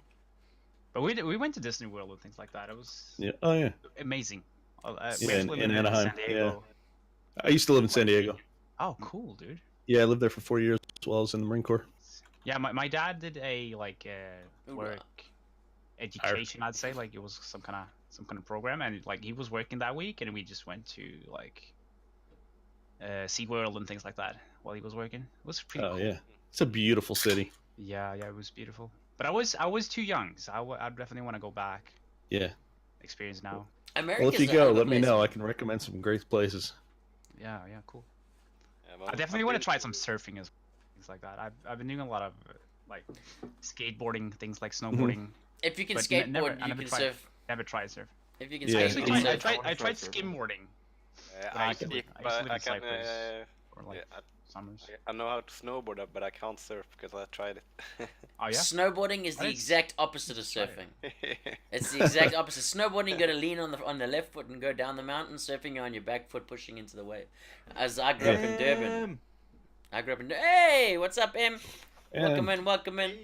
But we went to Disney World and things like that. It was yeah. Oh yeah. amazing. We Yeah, actually in lived Anaheim, San Diego. I used to live in San Diego. Oh, cool, dude. Yeah, I lived there for 4 years as well as in the Marine Corps. Yeah, my dad did a like Hoorah. work education. I'd say like it was some kind of program, and like he was working that week, and we just went to like SeaWorld and things like that while he was working. It was pretty Oh cool. yeah, it's a beautiful city. Yeah, it was beautiful. But I was too young, so I definitely want to go back, Yeah. experience now. America's Well, if you a hell go, of a let me place. know. I can recommend some great places. Yeah, cool. Yeah, well, I definitely I've want to been try some surfing as well, things like that. I've been doing a lot of like skateboarding, things like snowboarding. If you can But skateboard, never- I you never can tried. surf. Never tried surf. If you can Yeah, I skateboard, actually you tried. can I surf. tried. wanna I try tried surfing. skimboarding. But I used to skip, live- I used to but live I in can. Cyprus for like Yeah, summers. I know how to snowboard, but I can't surf because I tried it. Oh yeah. Snowboarding is the Nice. exact opposite of Try it. surfing. It's the exact opposite. Snowboarding, you got to lean on the left foot and go down the mountain. Surfing, you're on your back foot pushing into the wave. As I grew up in Durban. Hey, what's up, Em? Welcome in, welcome in.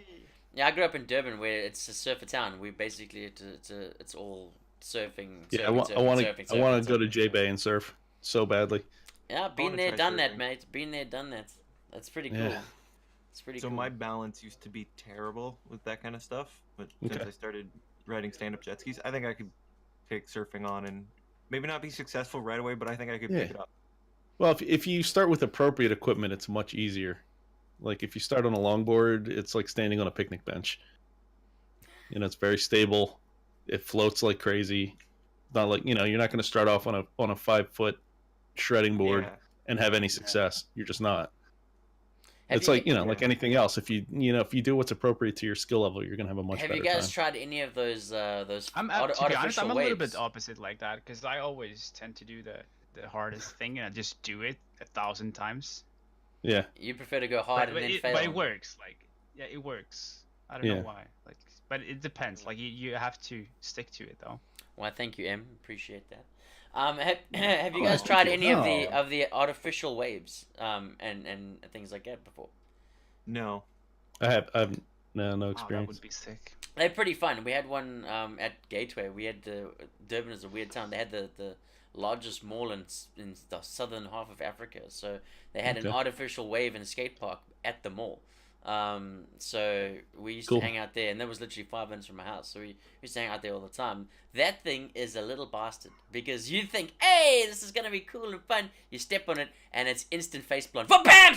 Yeah, I grew up in Durban, where it's a surfer town. We basically it's all surfing. Yeah, surfing, I want surfing, to. I want surfing, to go to surfing. J Bay and surf so badly. Yeah, been wanna there, try done that, surfing. mate. Been there, done that. That's pretty cool. Yeah. It's pretty So cool. my balance used to be terrible with that kind of stuff, but since Okay. I started riding stand-up jet skis, I think I could take surfing on and maybe not be successful right away, but I think I could pick Yeah. it up. Well, if you start with appropriate equipment, it's much easier. Like if you start on a longboard, it's like standing on a picnic bench. You know, it's very stable. It floats like crazy. Not like, you know, you're not going to start off on a 5-foot shredding board Yeah. and have any success. You're just not. Have It's you, like, you know, like anything else. If you do what's appropriate to your skill level, you're going to have a much have better you guys time. tried any of those To be honest, I'm artificial a little waves? bit opposite like that because I always tend to do the hardest thing and I just do it 1,000 times. Yeah. You prefer to go hard and then fail. But it works. Like yeah, it works. I don't Yeah. know why. Like, but it depends. Like you have to stick to it though. Well, thank you, Em. Appreciate that. Have you Oh, guys thank tried you. any of the Oh. of the artificial waves and things like that before? No. I've no Oh, that experience. would be sick. They're pretty fun. We had one at Gateway. We had Durban is a weird town. They had the largest mall in the southern half of Africa. So they had an Okay. artificial wave and skate park at the mall. So we used Cool. to hang out there, and that was literally 5 minutes from my house. So we used to hang out there all the time. That thing is a little bastard because you think, hey, this is gonna be cool and fun. You step on it, and it's instant face plant. Bam!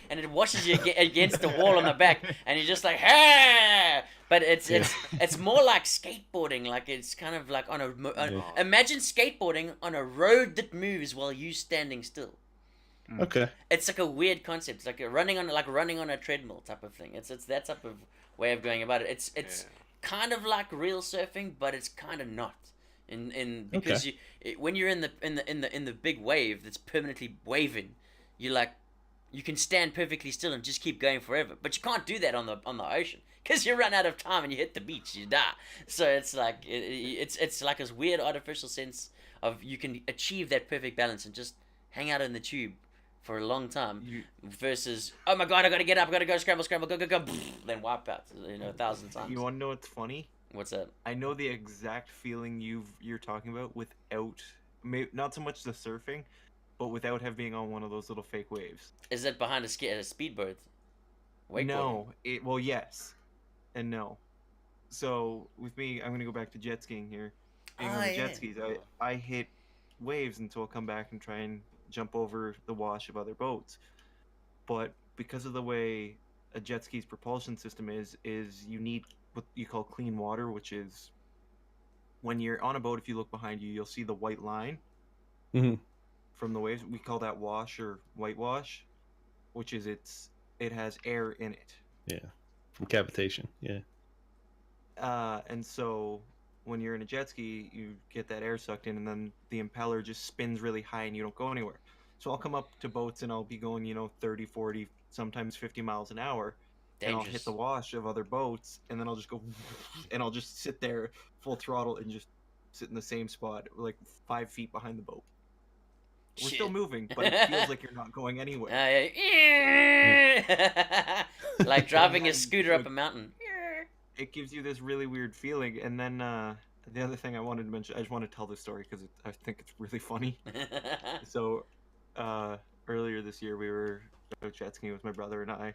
And it washes you against the wall on the back, and you're just like, hey! But it's more like skateboarding. Like it's kind of like on Yeah. imagine skateboarding on a road that moves while you standing still. Okay. It's like a weird concept. It's like running on a treadmill type of thing. It's that type of way of going about it. It's Yeah. kind of like real surfing, but it's kind of not. Because when you're in the big wave that's permanently waving, you can stand perfectly still and just keep going forever. But you can't do that on the ocean because you run out of time and you hit the beach, you die. So it's like it's like this weird artificial sense of you can achieve that perfect balance and just hang out in the tube for a long time versus, oh my god, I gotta get up, I gotta go scramble, go, then wipe out, 1,000 times. You want to know what's funny? What's that? I know the exact feeling you're talking about without, not so much the surfing, but without being on one of those little fake waves. Is that behind a speedboat? Wakeboarding? No, well, yes, and no. So with me, I'm gonna go back to jet skiing here. Being on the jet skis, I hit waves until I'll come back and try and jump over the wash of other boats. But because of the way a jet ski's propulsion system is you need what you call clean water, which is when you're on a boat, if you look behind you, you'll see the white line Mhm. from the waves. We call that wash or whitewash, which is it has air in it. Yeah. From cavitation. Yeah. And so when you're in a jet ski, you get that air sucked in, and then the impeller just spins really high, and you don't go anywhere. So I'll come up to boats, and I'll be going, 30, 40, sometimes 50 miles an hour, and I'll hit Dangerous. the wash of other boats, and then I'll just go, and I'll just sit there full throttle and just sit in the same spot, like 5 feet behind the boat. We're still Shit. moving, but it feels like you're not going anywhere. Like driving a And, scooter up a mountain. It gives you this really weird feeling. And then the other thing I wanted to mention, I just want to tell this story because I think it's really funny. So earlier this year, we were out jet skiing with my brother and I,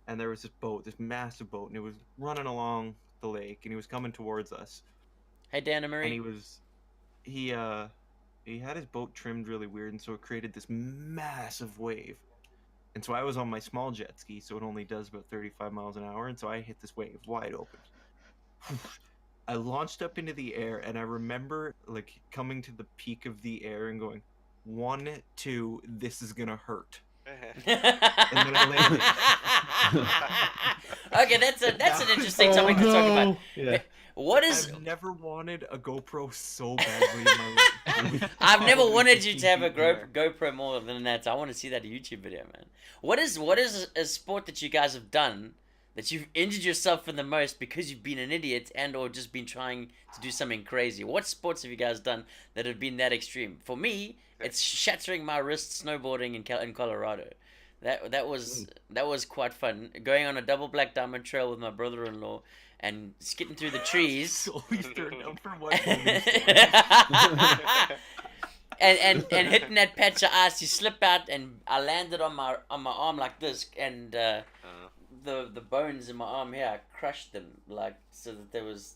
and there was this boat, this massive boat, and it was running along the lake, and he was coming towards us. Hey, Dana And Marie. he had his boat trimmed really weird, and so it created this massive wave. And so I was on my small jet ski, so it only does about 35 miles an hour, and so I hit this wave wide open. I launched up into the air, and I remember like coming to the peak of the air and going, 1, 2, this is gonna hurt. then I Okay, that's an interesting topic to talk about. Yeah. What is? I've never wanted a GoPro so badly in my life. I've never wanted you to have a 15 feet in the air. GoPro more than that. I want to see that YouTube video, man. What is a sport that you guys have done that you've injured yourself in the most because you've been an idiot and or just been trying to do something crazy? What sports have you guys done that have been that extreme? For me, it's shattering my wrist snowboarding in Colorado. That was quite fun. Going on a double black diamond trail with my brother-in-law and skipping through the trees. Always turned down for one and hitting that patch of ice, you slip out, and I landed on my arm like this, and the bones in my arm here, I crushed them like so that there was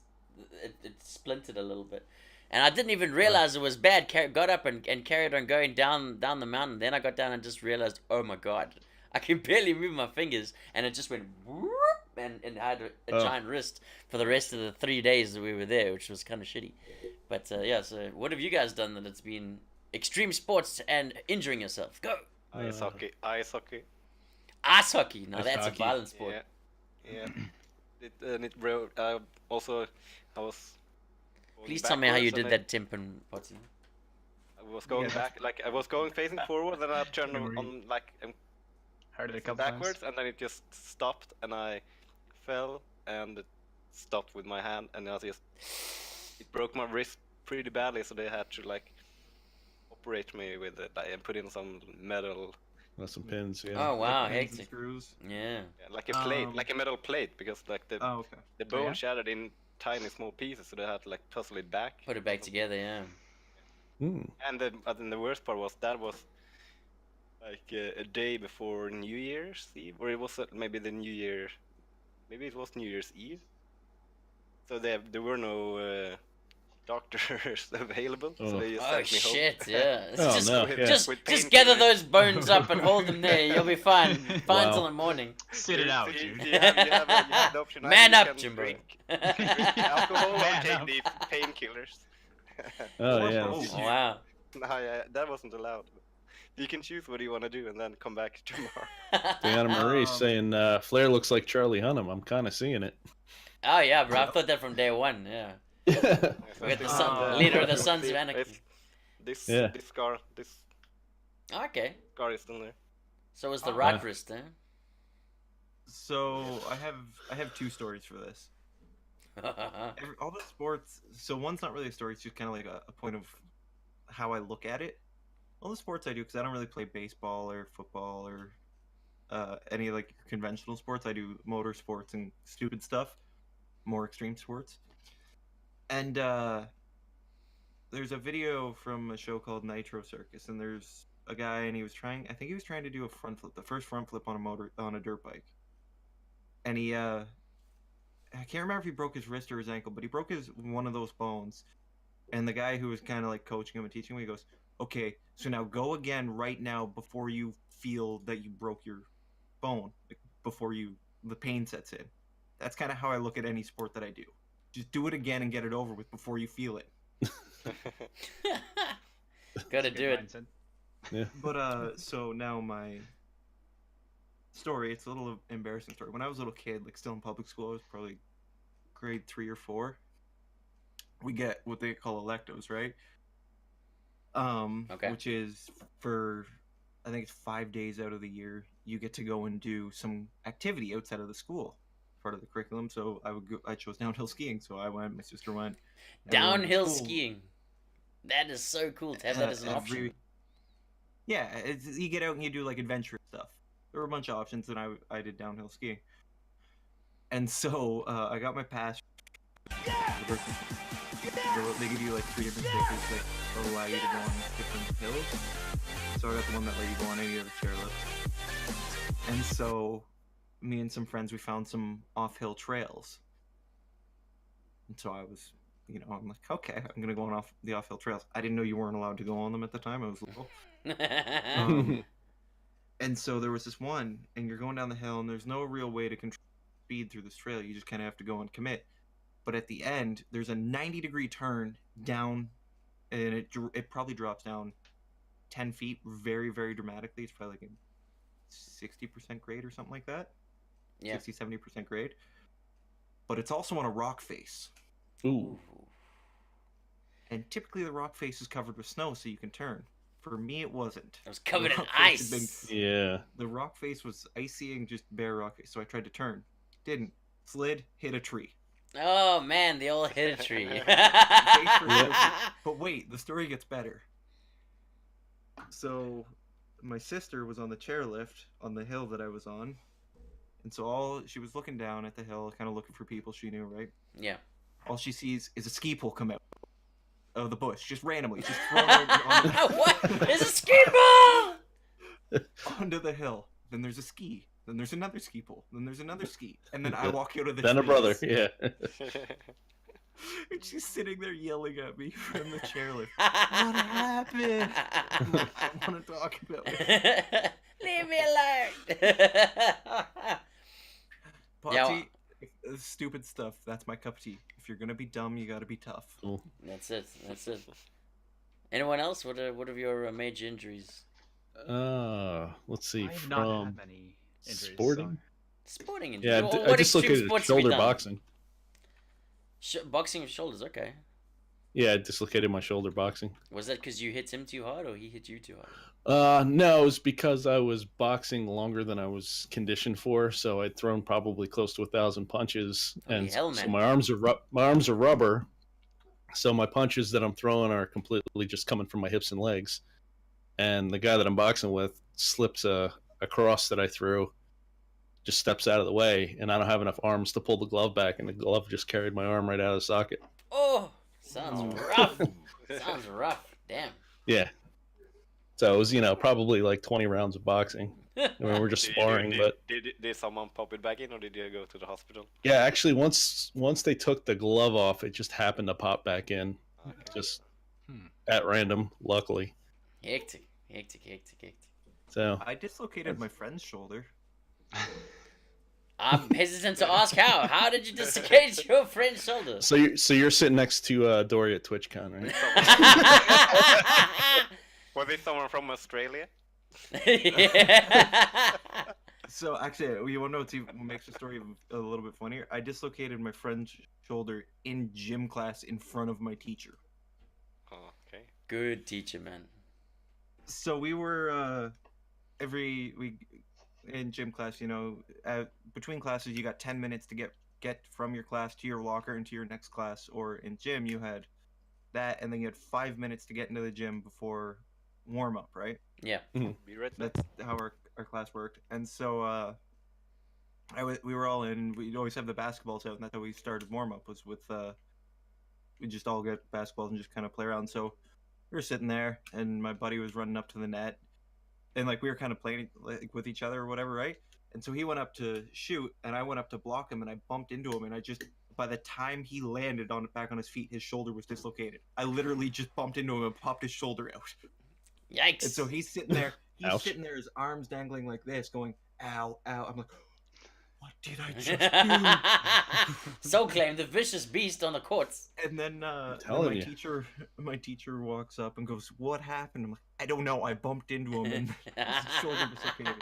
it splintered a little bit, and I didn't even realize it was bad. Got up and carried on going down the mountain. Then I got down and just realized, oh my god, I can barely move my fingers, and it just went whoop, and I had a giant wrist for the rest of the 3 days that we were there, which was kind of shitty. But yeah, so what have you guys done that it's been extreme sports and injuring yourself? Go! Ice hockey. Ice hockey. Now Ice that's hockey. a violent sport. Yeah. It broke. I was. going Please tell me how you backwards, did and that, Tim and Potty. I was going Yeah. back, like I was going facing forward, then I turned on like Heard it a couple backwards, times. and then it just stopped, and I fell, and it stopped with my hand, and it broke my wrist pretty badly, so they had to like operate me with it and put in some metal, Some pins. Yeah. Oh wow, Like pins and hectic. screws. Yeah. like a plate, Um, like a metal plate, because like the Oh, okay. bone yeah? shattered in tiny small pieces, so they had to like puzzle it back. Put it back together, yeah. And the worst part was that was like a day before New Year's Eve, or it was maybe the New Year, maybe it was New Year's Eve. So there were no doctors available, so they just Oh sent me home. shit, yeah. Oh, just no, yeah. just, With just painkillers. gather those bones up and hold them there. You'll be fine. Fine Wow. till the morning. Sit it out, You dude. you have the option. Man Either up, you can Jimbo. drink alcohol or Man take up. the painkillers. Oh Or yeah. both. Wow. No, yeah, that wasn't allowed. You can choose what you want to do and then come back tomorrow. Diana Marie Um, saying Flair looks like Charlie Hunnam. I'm kind of seeing it. Oh yeah, bro. I thought that from day one. Yeah. We got the son, leader of the Sons of Anarchy. This Yeah. this scar Okay. is still there. So was the Oh, right yeah. wrist, eh? So I have 2 stories for this. All the sports. So one's not really a story; it's just kind of like a point of how I look at it. All the sports I do, because I don't really play baseball or football or any like conventional sports. I do motorsports and stupid stuff, more extreme sports. And there's a video from a show called Nitro Circus, and there's a guy, and he was trying. I think he was trying to do a front flip, the first front flip on a dirt bike, and he I can't remember if he broke his wrist or his ankle, but he broke one of those bones. And the guy who was kind of like coaching him and teaching him, he goes, "Okay, so now go again right now before you feel that you broke your bone, like, before the pain sets in." That's kind of how I look at any sport that I do. Just do it again and get it over with before you feel it. Gotta Good do it. mindset. But so now my story, it's a little embarrassing story. When I was a little kid, like still in public school, I was probably grade 3 or 4. we get what they call electives, right? Okay. Which is for, I think it's 5 days out of the year, you get to go and do some activity outside of the school, part of the curriculum. So I chose downhill skiing, so I went. My sister went. everyone in the Downhill school- skiing. That is so cool to have that as an option. Yeah, you get out and you do like adventurous stuff. There were a bunch of options, and I did downhill skiing. And so I got my pass. They give you like 3 different stickers that allow you to go on different hills. So I got the one that let you go on any of the chairlifts. And so me and some friends, we found some off-hill trails. And so I was, I'm like, okay, I'm gonna go on the off-hill trails. I didn't know you weren't allowed to go on them at the time. I was little. And so there was this one, and you're going down the hill, and there's no real way to control speed through this trail. You just kind of have to go and commit. But at the end, there's a 90-degree turn down, and it probably drops down 10 feet very, very dramatically. It's probably like a 60% grade or something like that. Yeah. 60-70% grade. But it's also on a rock face. Ooh. And typically the rock face is covered with snow, so you can turn. For me, it wasn't. It was covered The in rock face had ice. Yeah. The rock face was icy and just bare rock face, so I tried to turn. Didn't. Slid, hit a tree. Oh man, the old hit a tree. But wait, the story gets better. So, my sister was on the chairlift on the hill that I was on. And so she was looking down at the hill, kind of looking for people she knew, right? Yeah. All she sees is a ski pole come out of the bush, just randomly, just thrown on What? It's a ski ball! onto the hill. Then there's a ski. Then there's another ski pole. Then there's another ski. And then I walk out of the Then a brother. trees, Yeah. And she's sitting there yelling at me from the chairlift. What happened? I'm like, I want to talk about it. Leave me alone. Potsy, stupid stuff. That's my cup of tea. If you're gonna be dumb, you gotta be tough. That's it. That's it. Anyone else? What are your major injuries? Let's see. I have not From had many injuries. sporting. Sporting injuries. Yeah, What I extreme dislocated sports have you shoulder done? boxing. Boxing with shoulders. Okay. Yeah, I dislocated my shoulder boxing. Was that because you hit him too hard, or he hit you too hard? No, it was because I was boxing longer than I was conditioned for. So I'd thrown probably close to 1,000 punches, Holy and hell, so man. my arms are rubber. So my punches that I'm throwing are completely just coming from my hips and legs. And the guy that I'm boxing with slips a cross that I threw, just steps out of the way, and I don't have enough arms to pull the glove back, and the glove just carried my arm right out of the socket. Oh, sounds rough. Sounds rough. Damn. Yeah. So it was, probably like 20 rounds of boxing. I mean, we're just sparring, but Did someone pop it back in, or did you go to the hospital? yeah, actually, once they took the glove off, it just happened to pop back in, just at random. Luckily, Hectic. so I dislocated my friend's shoulder. I'm hesitant to ask how. How did you dislocate your friend's shoulder? so you're sitting next to Dory at TwitchCon, right? Was it someone from Australia? Yeah. So actually, you want to know what makes the story a little bit funnier? I dislocated my friend's shoulder in gym class in front of my teacher. Oh, okay. Good teacher, man. So we were in gym class, between classes you got 10 minutes to get from your class to your locker into your next class, or in gym you had that, and then you had 5 minutes to get into the gym before warm up, right? Yeah. Be right back. That's how our class worked. And so we were all in. We'd always have the basketballs out, and that's how we started warm up, was with we just all get basketballs and just kind of play around. So we were sitting there, and my buddy was running up to the net, and like we were kind of playing like with each other or whatever, right? And so he went up to shoot, and I went up to block him, and I bumped into him, and by the time he landed back on his feet, his shoulder was dislocated. I literally just bumped into him and popped his shoulder out. Yikes. And so he's sitting there, Ouch. his arms dangling like this, going, ow, ow. I'm like, what did I just do? So claim the vicious beast on the courts. And then telling my teacher walks up and goes, what happened? I'm like, I don't know. I bumped into him and his shoulder dislocated.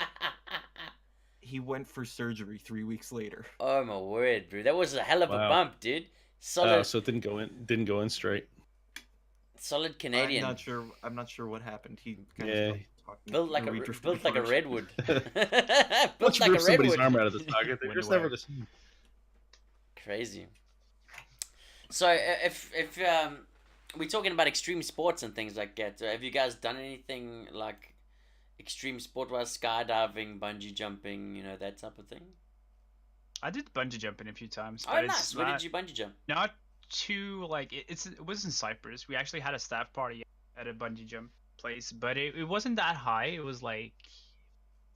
He went for surgery 3 weeks later. Oh my word, bro. That was a hell of a Wow. bump, dude. Solid, So it didn't go in straight. solid Canadian. I'm not sure what happened. He kind Yeah. of stopped talking Built like Norwegian for built like a first. redwood. Once Built you like a rip somebody's redwood. arm out of the socket, they're Went just never away. the same. Crazy. So if we're talking about extreme sports and things like that, have you guys done anything like extreme sport wise, skydiving, bungee jumping, you know, that type of thing? I did bungee jumping a few times. Oh, but nice. it's Where not, did you bungee jump? not too like it was in Cyprus. We actually had a staff party at a bungee jump place, but it wasn't that high. It was like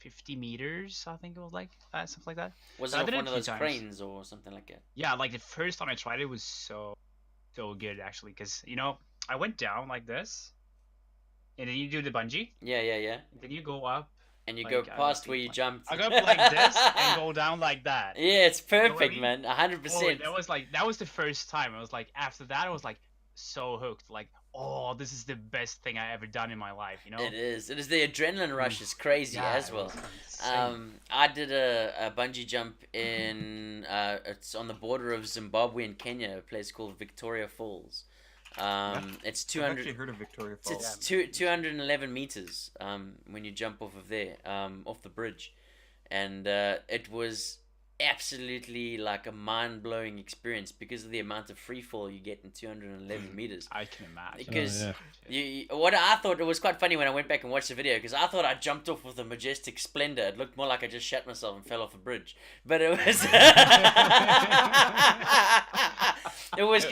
50 meters, I think it was like that, something like that. Was So it I off did it one a of few those times. cranes or something like that? Yeah, like the first time I tried it was so good actually, because I went down like this, and then you do the bungee, Yeah, yeah, yeah. then you go up. And you Like, go I past think where you like- jumped. I go up like this and go down like that. Yeah, it's know what I perfect, mean? man. 100%. Oh, that was the first time. I was like, after that, I was like so hooked. Like, oh, this is the best thing I ever done in my life. It is. It is. The adrenaline rush is crazy Yeah, as it well. was insane. I did a bungee jump in. It's on the border of Zimbabwe and Kenya, a place called Victoria Falls. It's I've actually 200. heard of Victoria Falls. It's 211 meters. When you jump off of there, off the bridge, and it was absolutely like a mind-blowing experience because of the amount of free fall you get in 211 meters. I can imagine. Because yeah. what I thought, it was quite funny when I went back and watched the video, because I thought I jumped off with a majestic splendor. It looked more like I just shat myself and fell off a bridge, but it was it was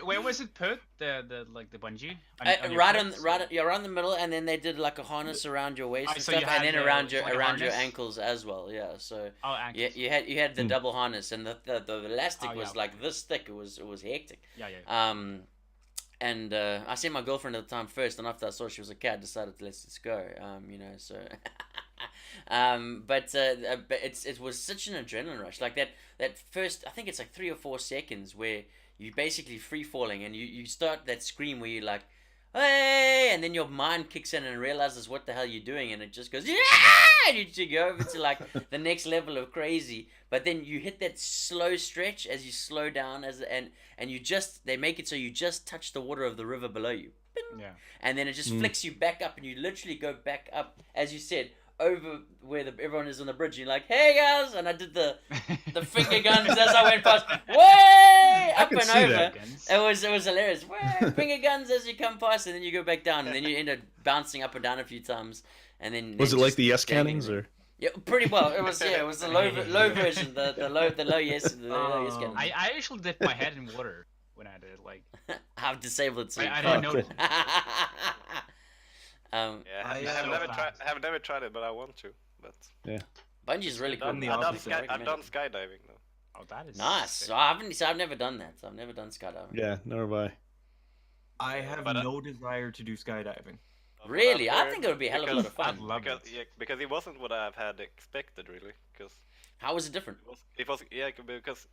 Where was it put? The like the bungee? Your right on foot? around the middle, and then they did like a harness around your waist Oh, and so stuff, you and had then the- around your like a around your harness? ankles as well. Yeah, so Oh, ankles. yeah, you had the double harness, and the elastic Oh, yeah, was okay. like this thick. It was hectic. Yeah. And I sent my girlfriend at the time first, and after I saw she was okay, I decided to let's go. You know, so. But it was such an adrenaline rush. Like that first, I think it's like 3 or 4 seconds where you basically free falling, and you start that scream where you're like, hey, and then your mind kicks in and realizes what the hell you're doing, and it just goes, yeah, and you go over to like the next level of crazy. But then you hit that slow stretch as you slow down, and you just, they make it so you just touch the water of the river below you, Yeah. and then it just flicks you back up, and you literally go back up, as you said, over where everyone is on the bridge. You're like, hey guys, and I did the finger guns as I went past, way up can and see over. that. It was hilarious. Way, finger guns as you come past, and then you go back down, and then you end up bouncing up and down a few times, and then Was it just like the yes standing cannons there. or? Yeah, pretty well. It was it was the low version, the low yes cannon. I actually dipped my head in water when I did it. Like I've disabled it. So I you didn't Oh, know. cool. Yeah, I have never tried it, but I want to. But Bungee's really cool. done the I've done, opposite. I've done skydiving though. Oh, that is Nice. sick. So I've never done that. So I've never done skydiving. Yeah, nor have I. I have But, no desire to do skydiving. But Really, I've I heard- think it would be a hell of a lot of because- fun. I'd love because, it. yeah, because it wasn't what I've had expected really. Because How was it different? it was yeah, because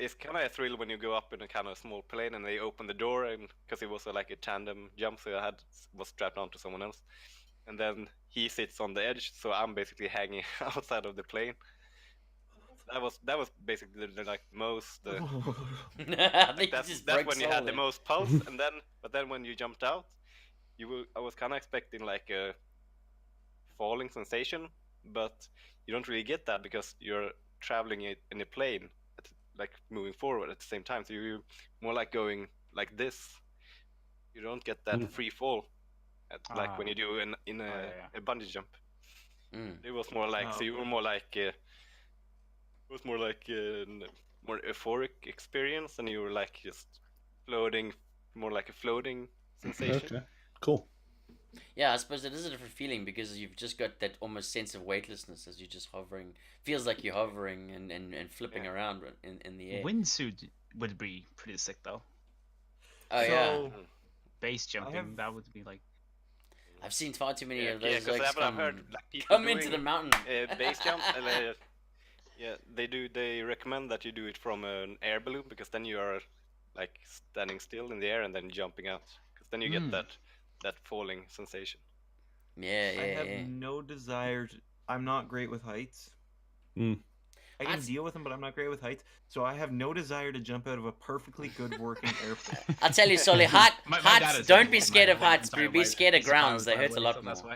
it's kind of a thrill when you go up in a kind of small plane and they open the door, and because it was like a tandem jump, so I was strapped onto someone else, and then he sits on the edge, so I'm basically hanging outside of the plane. That was basically the like most. I think you just That's broke when you soul had the there. most pulse, and then when you jumped out, I was kind of expecting like a falling sensation, but you don't really get that because you're traveling in a plane, like moving forward at the same time. So you're more like going like this. You don't get that free fall, like when you do in a bungee jump. Mm. It was more like so you were more like. It was more like a more euphoric experience, and you were like just floating, more like a floating sensation. Okay, cool. Yeah, I suppose it is a different feeling because you've just got that almost sense of weightlessness as you're just hovering. Feels like you're hovering and flipping around in the air. Windsuit would be pretty sick though. Oh yeah, So, Base jumping, have- that would be like. I've seen far too many Yeah, of those. because Like, I've heard like people come doing into the mountain. base jump, and yeah, they do. They recommend that you do it from an air balloon because then you are like standing still in the air and then jumping out, because then you get that falling sensation. Yeah, I have yeah. no desire. I'm not great with heights. I can That's- deal with them, but I'm not great with heights. So I have no desire to jump out of a perfectly good working airplane. I'll tell you, Solly, My dad heights. is Don't the be one, scared my of whole heights, entire bro. Be life. scared of He's grounds. They surprised, hurt a by lot the way, more. so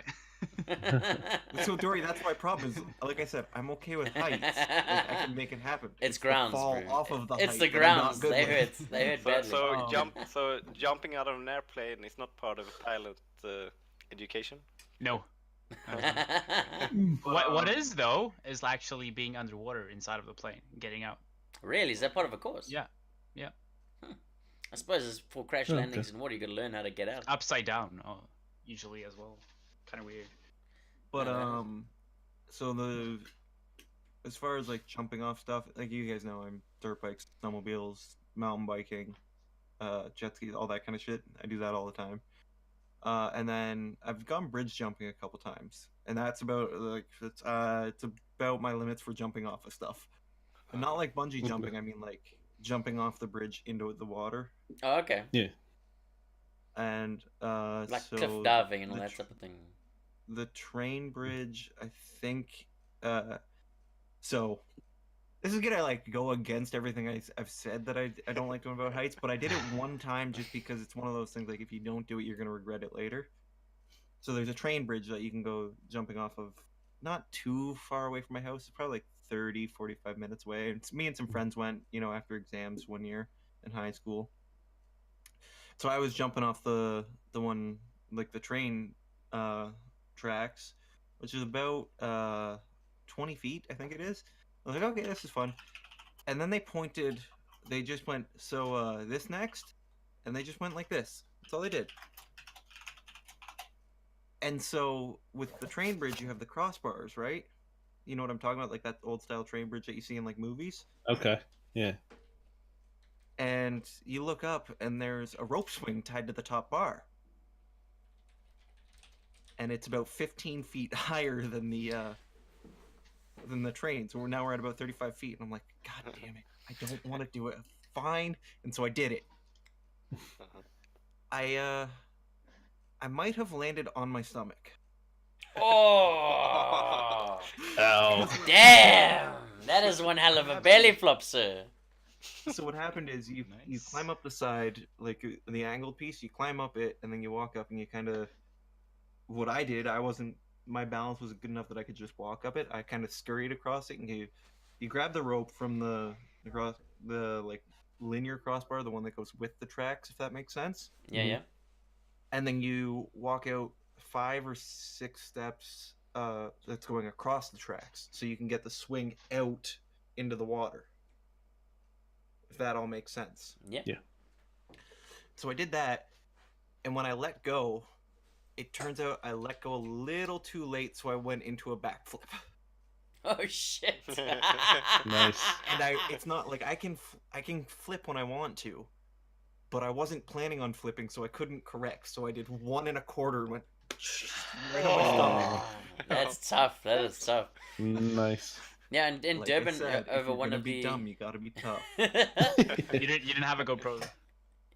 that's why. So Dory, that's my problem. Is like I said, I'm okay with heights. Like, I can make it happen. It's the grounds, fall bro. off of the It's height the that I'm not grounds. good They with. hurt. They hurt So, badly. so jumping out of an airplane is not part of a pilot education. No. But, What is though is actually being underwater inside of the plane, getting out. Really? Is that part of a course? Yeah. I suppose it's for crash Oh, landings and water. You got to learn how to get out. Upside down, usually as well. Kind of weird. But Yeah. so as far as like jumping off stuff, like you guys know, I'm dirt bikes, snowmobiles, mountain biking, jet skis, all that kind of shit. I do that all the time. And then I've gone bridge jumping a couple times, and that's about like it's about my limits for jumping off of stuff. And not like bungee jumping. I mean like jumping off the bridge into the water. Oh, okay. And Like so cliff diving and all the that tr- type of thing. the train bridge, I think. So this is gonna like go against everything I've said that I don't like doing about heights, but I did it one time just because it's one of those things like if you don't do it, you're gonna regret it later. So there's a train bridge that you can go jumping off of, not too far away from my house. It's probably like 30, 45 minutes away. And me and some friends went, after exams one year in high school. So I was jumping off the one, like the train tracks, which is about 20 feet, I think it is. I was like, okay, this is fun. And then they just went, so this next? And they just went like this. That's all they did. And so with the train bridge, you have the crossbars, right? You know what I'm talking about? Like that old style train bridge that you see in like movies. Okay. Yeah. And you look up and there's a rope swing tied to the top bar. And it's about 15 feet higher than the train. So we're at about 35 feet. And I'm like, God damn it. I don't want to do it. Fine. And so I did it. I might have landed on my stomach. Oh, Ow. damn! That is one hell of a belly flop, sir. So what happened is you Nice. climb up the side, like the angled piece, you climb up it, and then you walk up and you kind of... What I did, my balance was good enough that I could just walk up it. I kind of scurried across it, and you grab the rope from the like linear crossbar, the one that goes with the tracks, if that makes sense. Yeah, yeah. And then you walk out 5 or 6 steps that's going across the tracks, so you can get the swing out into the water. If that all makes sense. Yeah. Yeah. So I did that, and when I let go, it turns out I let go a little too late, so I went into a backflip. Oh shit! Nice. And it's not like I can flip when I want to, but I wasn't planning on flipping, so I couldn't correct. So I did 1 1/4 and went right on my stomach. Oh, that's tough. That is tough. Nice. Yeah, and in Like I Durban, said, if over you're one gonna of be the. dumb, you gotta be tough. You didn't have a GoPro.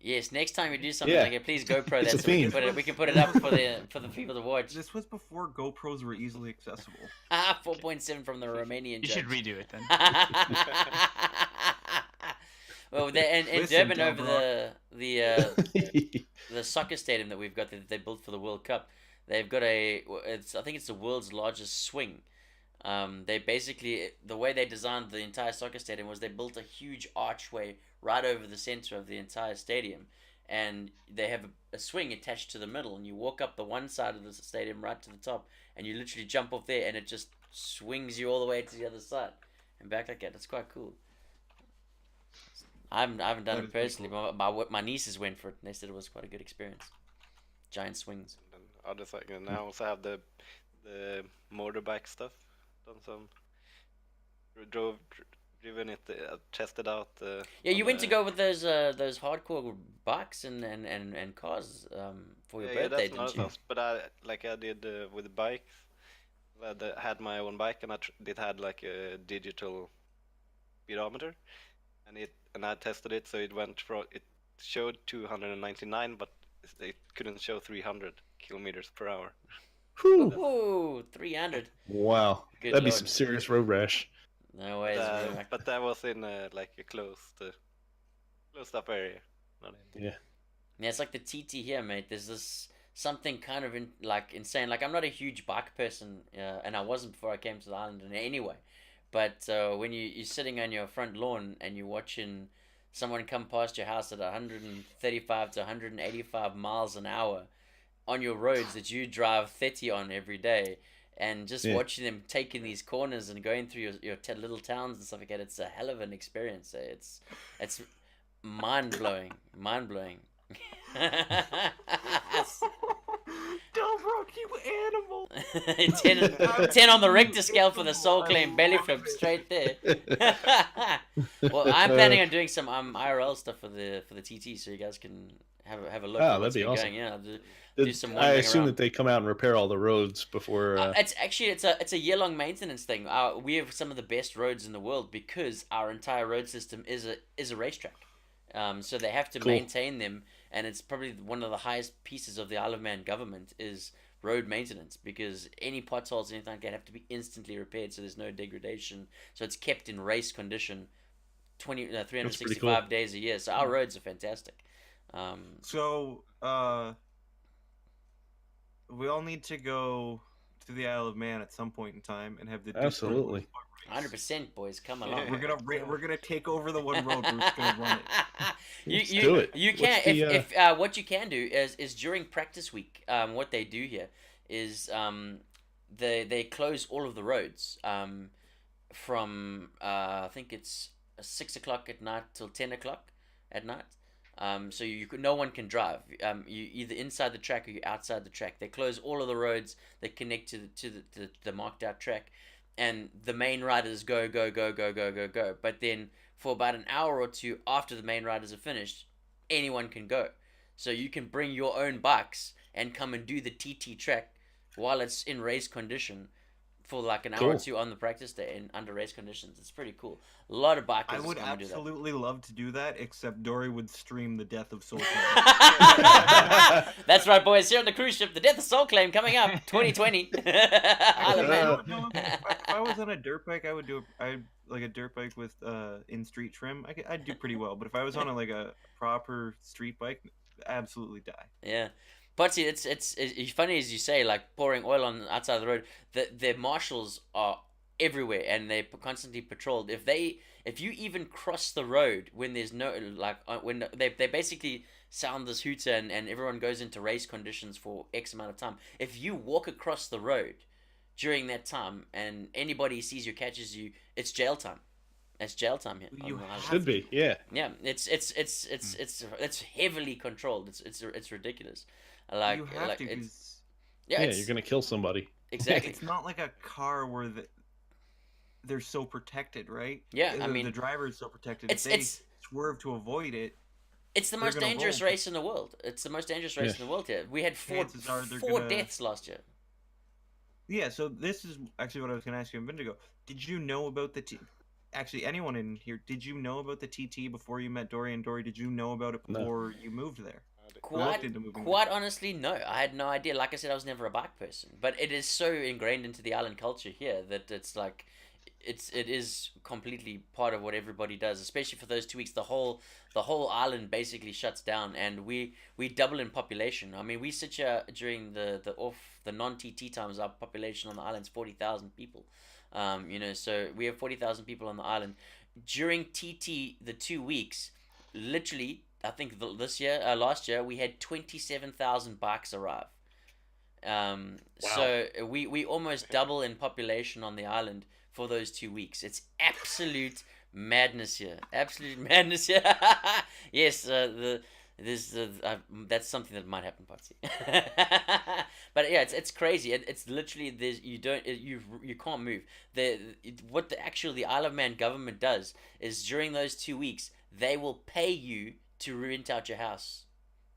Yes, next time you do something Yeah. like it, please GoPro It's that a so we can theme. we can put it up for the people to watch. This was before GoPros were easily accessible. 4.7 from the Romanian. You should judge. redo it then. Well, in Listen, Durban over Dobrock. the soccer stadium that we've got that they built for the World Cup, they've got I think it's the world's largest swing. They basically, the way they designed the entire soccer stadium was they built a huge archway right over the center of the entire stadium, and they have a swing attached to the middle, and you walk up the one side of the stadium right to the top, and you literally jump off there, and it just swings you all the way to the other side and back like that. It's quite cool. I haven't done That it is pretty personally, cool. but my nieces went for it, and they said it was quite a good experience. Giant swings. And other side, and I also have the motorbike stuff. Done some, driven it, tested out. Yeah, you on went to the- go with those hardcore bikes and cars for your Yeah, birthday, that's another didn't you? stuff. But I did with the bikes. I had my own bike, and it had like a digital speedometer, and I tested it, so it showed 299, but it couldn't show 300 kilometers per hour. Whew. Ooh, 300. Wow. Good That'd be lord. some serious road rash. No ways, bro. But that was in like a closed up area. Not in. Yeah. Yeah, it's like the TT here, mate. There's this something kind of insane. Like, I'm not a huge bike person, and I wasn't before I came to the island in any way. But when you're sitting on your front lawn and you're watching someone come past your house at 135 to 185 miles an hour on your roads that you drive 30 on every day, and just watching them taking these corners and going through your little towns and stuff like that, it's a hell of an experience. It's mind blowing. Delbrook, you animal! 10 on the Richter scale for the soul claim belly flip straight there. Well, I'm planning on doing some IRL stuff for the TT, so you guys can have a look. Oh, at what's that'd be been awesome. going. Yeah, do some I wandering assume around. that they come out and repair all the roads before. It's a year-long maintenance thing. We have some of the best roads in the world because our entire road system is a racetrack. So they have to maintain them, and it's probably one of the highest pieces of the Isle of Man government is road maintenance, because any potholes or anything like that have to be instantly repaired, so there's no degradation. So it's kept in race condition 365 days a year. So our roads are fantastic. So, we all need to go to the Isle of Man at some point in time and have the Absolutely. 100%, boys, come along. We're gonna take over the one road. We're just gonna run it. Let's do it. You can What's the, if what you can do is during practice week. What they do here is they close all of the roads from I think it's 6 o'clock at night till 10 o'clock at night. So no one can drive. You either inside the track or you're outside the track. They close all of the roads that connect to the marked out track, and the main riders go. But then for about an hour or two after the main riders are finished, anyone can go. So you can bring your own bikes and come and do the TT track while it's in race condition for like an hour or two on the practice day and under race conditions. It's pretty cool. A lot of bikers I would come and do that. absolutely love to do that, except Dory would stream the death of Soul That's right, boys. Here on the cruise ship, the Death of Soul Claim coming up 2020. Isle of Man. If I was on a dirt bike, I would do a dirt bike with in street trim. I'd do pretty well. But if I was on a proper street bike, absolutely die. Yeah. Potsy, it's funny as you say, like pouring oil on outside of the road. The marshals are everywhere and they're constantly patrolled. If you even cross the road when there's no when they basically sound this hooter and everyone goes into race conditions for X amount of time. If you walk across the road during that time and anybody sees you, catches you, it's jail time. It's jail time here. Should be, yeah. Yeah, it's heavily controlled. It's ridiculous. Like, you have to. You're gonna kill somebody. Exactly. It's not like a car where they're so protected, right? Yeah, I mean, the driver is so protected. If they swerve to avoid it, it's the most dangerous race in the world. It's the most dangerous race in the world here. We had four deaths last year. Yeah, so this is actually what I was going to ask you a minute ago. Did you know about actually, anyone in here, did you know about the TT before you met Dory? And Dory, did you know about it before you moved there? Quite honestly, no. I had no idea. Like I said, I was never a bike person. But it is so ingrained into the island culture here that it's like, it is completely part of what everybody does. Especially for those 2 weeks, the whole island basically shuts down, and we double in population. I mean, we sit here during the non-TT times. Our population on the island is 40,000 people. So we have 40,000 people on the island. During TT, the 2 weeks, literally, I think last year, we had 27,000 bikes arrive. Wow. So we almost double in population on the island for those 2 weeks. It's absolute madness here. Absolute madness here. Yes, that's something that might happen, Patsy. But yeah, it's crazy. It's literally you can't move. What the Isle of Man government does is during those 2 weeks they will pay you to rent out your house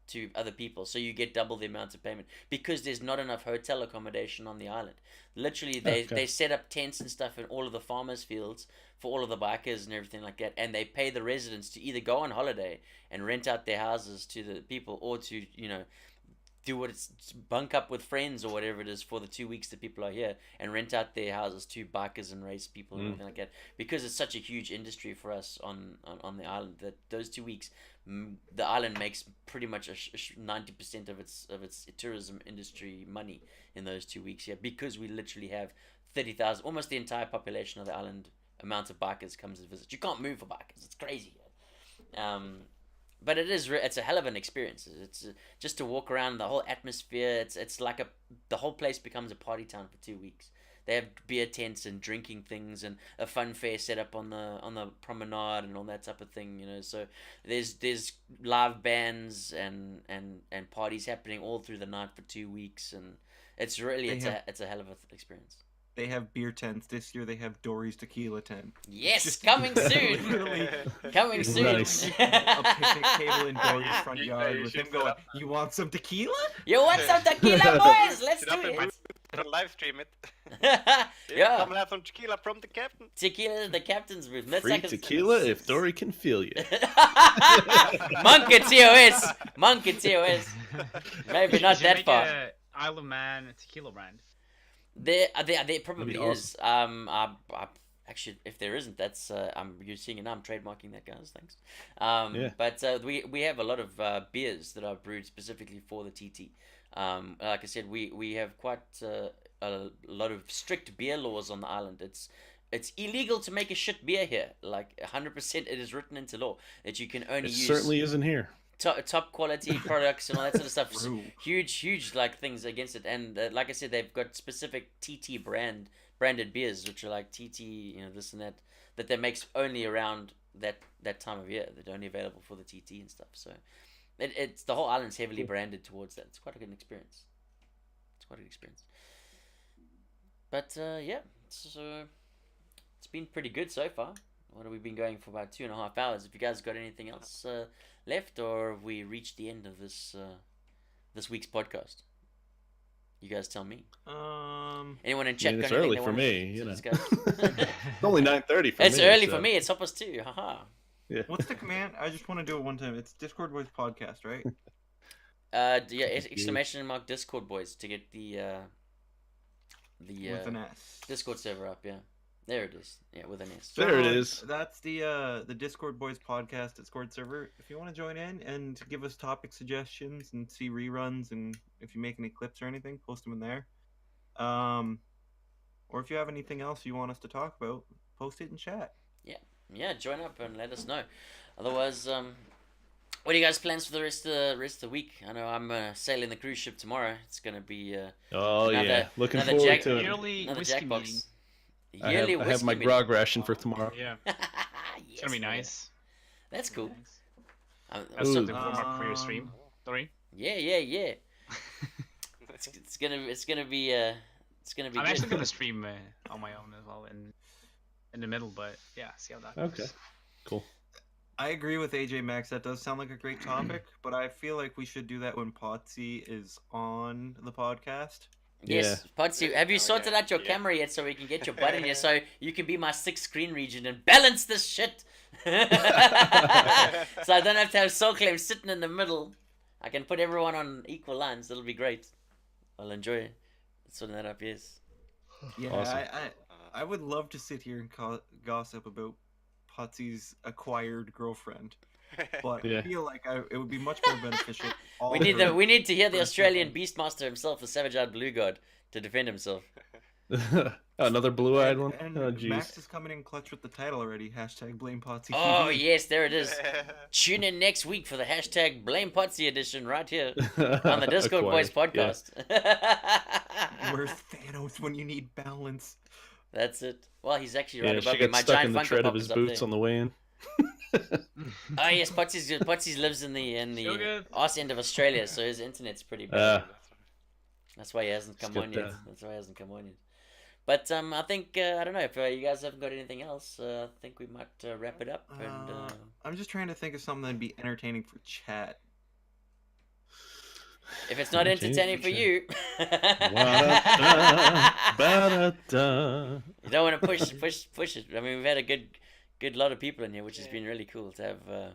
to other people, so you get double the amount of payment because there's not enough hotel accommodation on the island. Literally, they set up tents and stuff in all of the farmers' fields for all of the bikers and everything like that, and they pay the residents to either go on holiday and rent out their houses to the people, or to do what it's bunk up with friends or whatever it is for the 2 weeks that people are here and rent out their houses to bikers and race people and everything like that, because it's such a huge industry for us on the island that those 2 weeks the island makes pretty much 90% of its tourism industry money in those 2 weeks here, because we literally have 30,000, almost the entire population of the island amount of bikers comes to visit. You can't move for bikers, it's crazy. But it's a hell of an experience. It's just to walk around, the whole atmosphere. It's like the whole place becomes a party town for 2 weeks. They have beer tents and drinking things and a fun fair set up on the promenade and all that type of thing. So there's live bands and parties happening all through the night for 2 weeks, and it's really it's a hell of an experience. They have beer tents. This year they have Dory's Tequila tent. Yes, Just coming soon. literally Coming soon. Nice. a picnic table in Dory's front yard with him going, "You want some tequila?" You want some tequila, boys? Let's do it. Live stream it. Yeah. Come and have some tequila from the captain. Tequila is the captain's booth. That's Free like tequila if Dory can feel you. Monkey TOS. Monkey TOS. Maybe not that far. A Isle of Man tequila brand. There probably That'd be is. Actually, if there isn't, that's you're seeing it now. I'm trademarking that, guys. Thanks. Yeah. But we have a lot of beers that are brewed specifically for the TT. Like I said, we have quite a lot of strict beer laws on the island. It's illegal to make a shit beer here. Like 100%, it is written into law that you can only It use. certainly isn't here. Top quality products and all that sort of stuff. True. Huge like things against it. And like I said, they've got specific TT branded beers, which are like TT, this and that they makes only around that time of year. They're only available for the TT and stuff. So it's the whole island's heavily branded towards that. It's quite a good experience. But yeah, so it's been pretty good so far. What have we been going for about 2.5 hours? Have you guys got anything else left, or have we reached the end of this week's podcast? You guys tell me. Anyone in chat? It's got anything early they for wanna me, discuss? It's only 9:30 for me. It's early so. for me. It's 2:30. Haha. Yeah. What's the command? I just want to do it one time. It's Discord Boys Podcast, right? Yeah, exclamation mark Discord boys to get the With an S. Discord server up. Yeah, there it is. Yeah, with an S. There it is. That's the Discord Boys Podcast Discord server. If you want to join in and give us topic suggestions and see reruns, and if you make any clips or anything, post them in there. Or if you have anything else you want us to talk about, post it in chat. Yeah, join up and let us know. Otherwise, what are you guys' plans for the rest of the week? I know I'm sailing the cruise ship tomorrow. It's gonna be Looking another forward Jack- to it. Yearly another whiskey meeting. Jackbox. I Yearly have my whiskey meeting. grog ration for tomorrow. Yeah, Yes, it's gonna be man. nice. That's cool. That's Ooh. something to warm up for your stream. Sorry. Yeah. It's gonna be I'm good. actually gonna stream on my own as well in the middle, but yeah, see how that goes. Okay. Cool. I agree with AJ Max. That does sound like a great topic, but I feel like we should do that when Potsy is on the podcast. Yes, Potsy, have you Oh, sorted yeah. out your Yeah. camera yet so we can get your butt in here so you can be my 6-screen region and balance this shit? So I don't have to have Soul Claim sitting in the middle. I can put everyone on equal lines. It'll be great. I'll enjoy sorting that up, yes. Yeah, Awesome. I would love to sit here and gossip about Potsy's acquired girlfriend, but Yeah. I feel like it would be much more beneficial. We need to hear the Australian Beastmaster himself, the Savage-Eyed Blue God, to defend himself. Another blue-eyed one. And Oh, Max jeez. is coming in clutch with the title already. Hashtag blame Potsy. Oh, yes, there it is. Tune in next week for the hashtag Blame Potsy edition right here on the Discord Boys Acquired, yeah. podcast. Where's Thanos when you need balance? That's it. Well, he's actually Yeah, right she above me. got My stuck giant in the Funko tread Pop of his is up boots there. on the way in. Oh yes, Potsy's lives in So the good. arse end of Australia, so his internet's pretty bad. That's why he hasn't come Let's on get yet. That's why he hasn't come on yet. But I think I don't know if you guys haven't got anything else. I think we might wrap it up. And I'm just trying to think of something that'd be entertaining for chat. if it's not entertaining for you, Ba-da-da. you don't want to push it. I mean, we've had a good lot of people in here, which has been really cool to have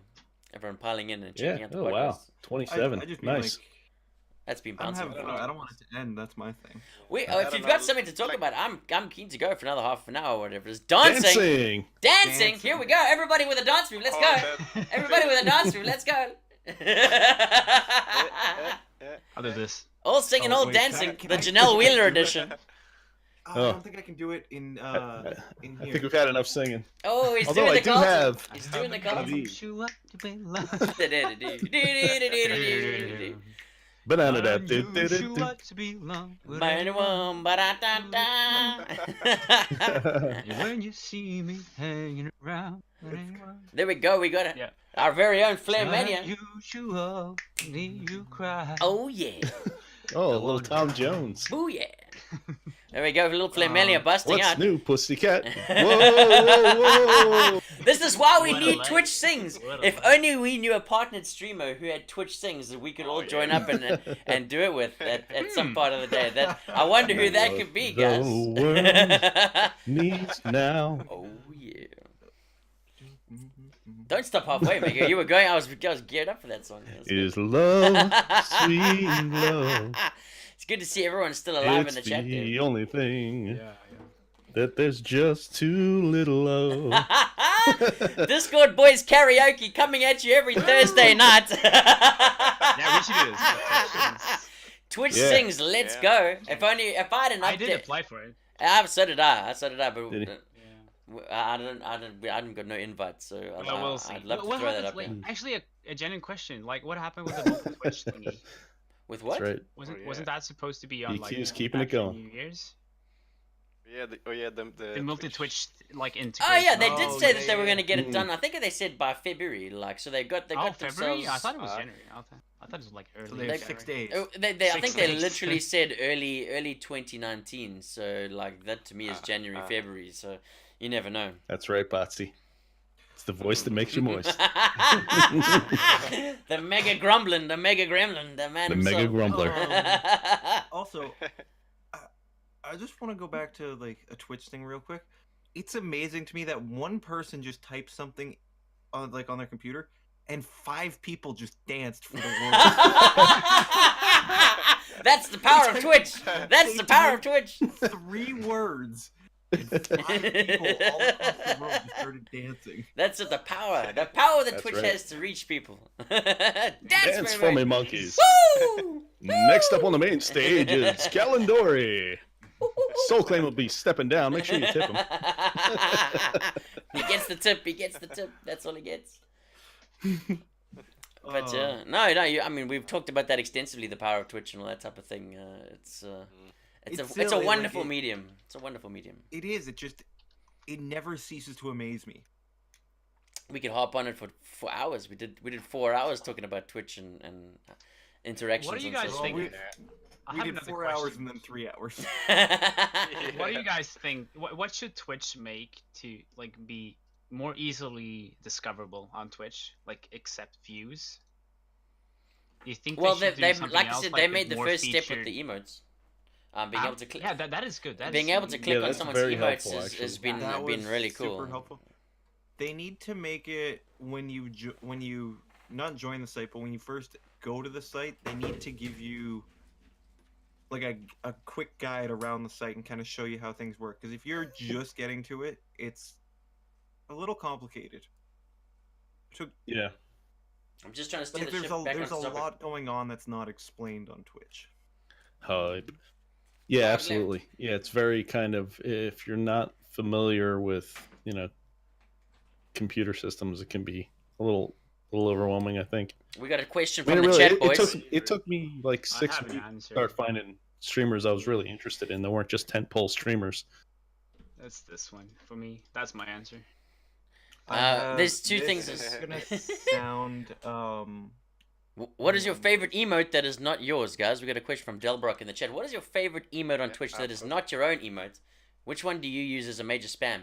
everyone piling in and checking Yeah. out the Oh podcast. wow. 27. I just mean Nice. like That's been I'm bouncing. having fun. I don't want it to end. That's my thing. We, I if don't you've got know, something to talk like- about, I'm keen to go for another half an hour or whatever. It's dancing. Dancing. Dancing. Here we go. Everybody with a dance move. Let's Oh, go. Everybody with a dance move. Let's go. I'll do this. All singing, Oh, all wait, dancing. can The I Janelle Wheeler do it? edition. I Oh. don't think I can do it in I here. think we've had enough singing. Oh, he's Although doing I the do Carlton. have. He's doing the Carlton. Banana dab. When you see me hanging around. There we go. We got it. Yeah. Our very own Flare Mania. Usual, you cry. Oh yeah. Oh, little Tom Jones. Oh yeah. There we go. A little Flare Mania busting What's out. new, pussycat? Whoa, whoa, whoa. This is why we What a need life. Twitch Sings. What a If life. only we knew a partnered streamer who had Twitch Sings that we could all join up and do it with at some part of the day. That I wonder who that could be, guys. The Needs now. Oh yeah. Don't stop halfway, Mega. You were going. I was geared up for that song. That was good. Is love, sweet love. It's good to see everyone still alive It's in the chat. the Dude. only thing Yeah. that there's just too little of. Discord boys karaoke coming at you every Thursday night. Yeah, we should do this. Twitch Yeah. Sings, let's Yeah. go. If I had an I did update. apply for it. So did I. But Did he? I didn't got no invite, so Well, we'll see. I'd love to What throw that happens, up. like, There. actually, a genuine question. Like, what happened with the multi-Twitch thingy? With what? That's right. Wasn't that supposed to be on like DQ's keeping it after going. New Year's? Yeah, the The multi-Twitch like into. Oh yeah, they did Oh, say yeah, that they were yeah. going to get it Mm. done. I think they said by February. Like, so they got Oh, February? themselves. I thought it was Uh, January. I thought it was like early. So they have January. 6 days. Oh, I 6 think they days. literally said early 2019. So like that to me is January, February. So you never know. That's right, Botsy. It's the voice that makes you moist. The mega gremlin, the man The himself. mega grumbler. Also, I just want to go back to like a Twitch thing real quick. It's amazing to me that one person just typed something on their computer, and 5 people just danced for the word. That's the power of Twitch. That's the power of Twitch. 3 words. And 5 people all across the world just started dancing. That's it, the power that That's Twitch right. has to reach people. Dance for me, monkeys. Woo! Next up on the main stage is Calendori. Soul Claim will be stepping down. Make sure you tip him. He gets the tip. He gets the tip. That's all he gets. But Oh. no. I mean, we've talked about that extensively, the power of Twitch and all that type of thing. It's It's a silly, like, wonderful it- medium. It's a wonderful medium. It is. It never ceases to amaze me. We could hop on it for hours. We did 4 hours talking about Twitch and interactions. What are you on guys social thinking? media. I We have did another 4 hours question. and then 3 hours. What do you guys think? What should Twitch make to like be more easily discoverable on Twitch? Like accept views? Do you think? Well, they should do they something like I else, said, like they with made the more first step featured- with the emotes. Being able to click. Yeah, that is good. That Being is able to click on that's someone's very emotes helpful, has actually. been That was really cool. Super helpful. They need to make it when you not join the site, but when you first go to the site, they need to give you like a quick guide around the site and kind of show you how things work. Because if you're just getting to it, it's a little complicated. Yeah. I'm just trying to steer Like, the there's ship back a on topic. lot going on that's not explained on Twitch. Hype. Yeah, absolutely. Yeah, it's very kind of, if you're not familiar with, computer systems, it can be a little overwhelming, I think. We got a question I mean, from the chat, boys. it took me like I 6 have an weeks answer. to start finding streamers I was really interested in. They weren't just tentpole streamers. That's this one for me. That's my answer. There's two this things is is- gonna sound What is your favorite emote that is not yours, guys? We got a question from Delbrock in the chat. What is your favorite emote on Twitch that is not your own emote? Which one do you use as a major spam?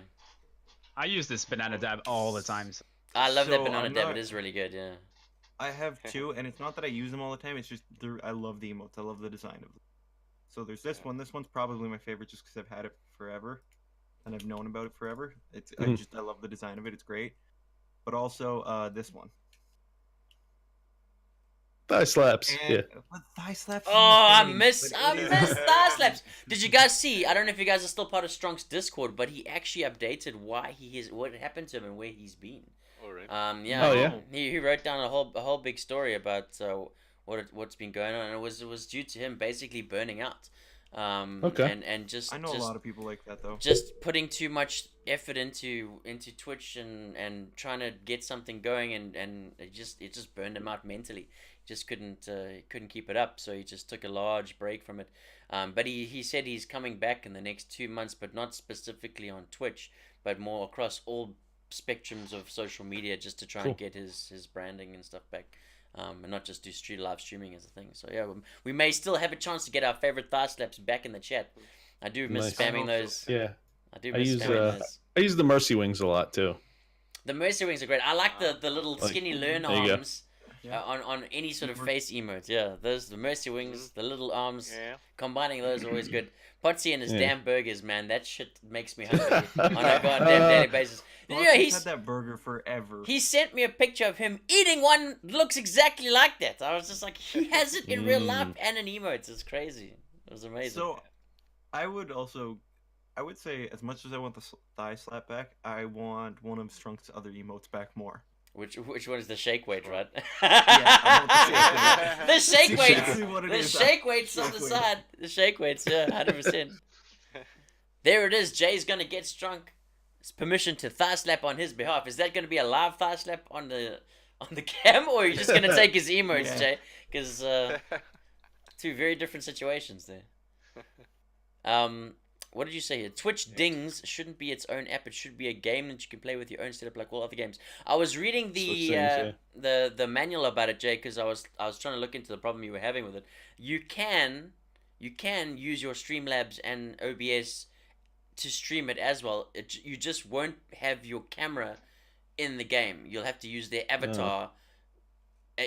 I use this banana dab all the time. I love that So, banana I'm dab. not- It is really good. Yeah. I have 2, and it's not that I use them all the time. It's just I love the emotes. I love the design of them. So there's this one. This one's probably my favorite just because I've had it forever, and I've known about it forever. I love the design of it. It's great. But also this one. Thigh slaps. And, Yeah. but thigh slaps. Oh, isn't a I thing, miss but it is- thigh slaps. Did you guys see? I don't know if you guys are still part of Strong's Discord, but he actually updated why he is, what happened to him, and where he's been. Alright. Yeah. Oh, yeah? He wrote down a whole big story about what's been going on, and it was due to him basically burning out. Okay. And just I know a lot of people like that though. just putting too much effort into Twitch and trying to get something going, and it just burned him out mentally. He just couldn't keep it up, so he just took a large break from it. But he said he's coming back in the next 2 months, but not specifically on Twitch, but more across all spectrums of social media, just to try Cool. and get his branding and stuff back. And not just do live streaming as a thing. So yeah, we may still have a chance to get our favorite thigh slaps back in the chat. I do miss Nice. spamming I hope those. so. Yeah. I do I miss use, spamming those. I use the Mercy Wings a lot too. The Mercy Wings are great. I like the little Like, skinny learn there you go. arms on any sort of face emote. Yeah, the Mercy Wings, the little arms, Yeah. combining those are always good. Potsy and his Yeah. damn burgers, man, that shit makes me hungry on a goddamn daily basis. Well, Yeah, he's he's had that burger forever. he sent me a picture of him eating one looks exactly like that. I was just like, he has it in real life and in emotes. It's crazy. It was amazing. So, I would say, as much as I want the thigh slap back, I want one of Strunk's other emotes back more. Which one is the shake weight, right? I want the shake That's weights. exactly what it The is. shake weights on the Shake weight. side. The shake weights, yeah, 100%. There it is. Jay's gonna get Strunk permission to thigh slap on his behalf. Is that gonna be a live thigh slap on the cam, or are you just gonna take his emotes, Yeah. Jay? Because two very different situations there. What did you say here? Twitch Dings shouldn't be its own app. It should be a game that you can play with your own setup, like all other games. I was reading Switch Things, the manual about it, Jay, because I was trying to look into the problem you were having with it. You can use your Streamlabs and OBS to stream it as well. You just won't have your camera in the game. You'll have to use their avatar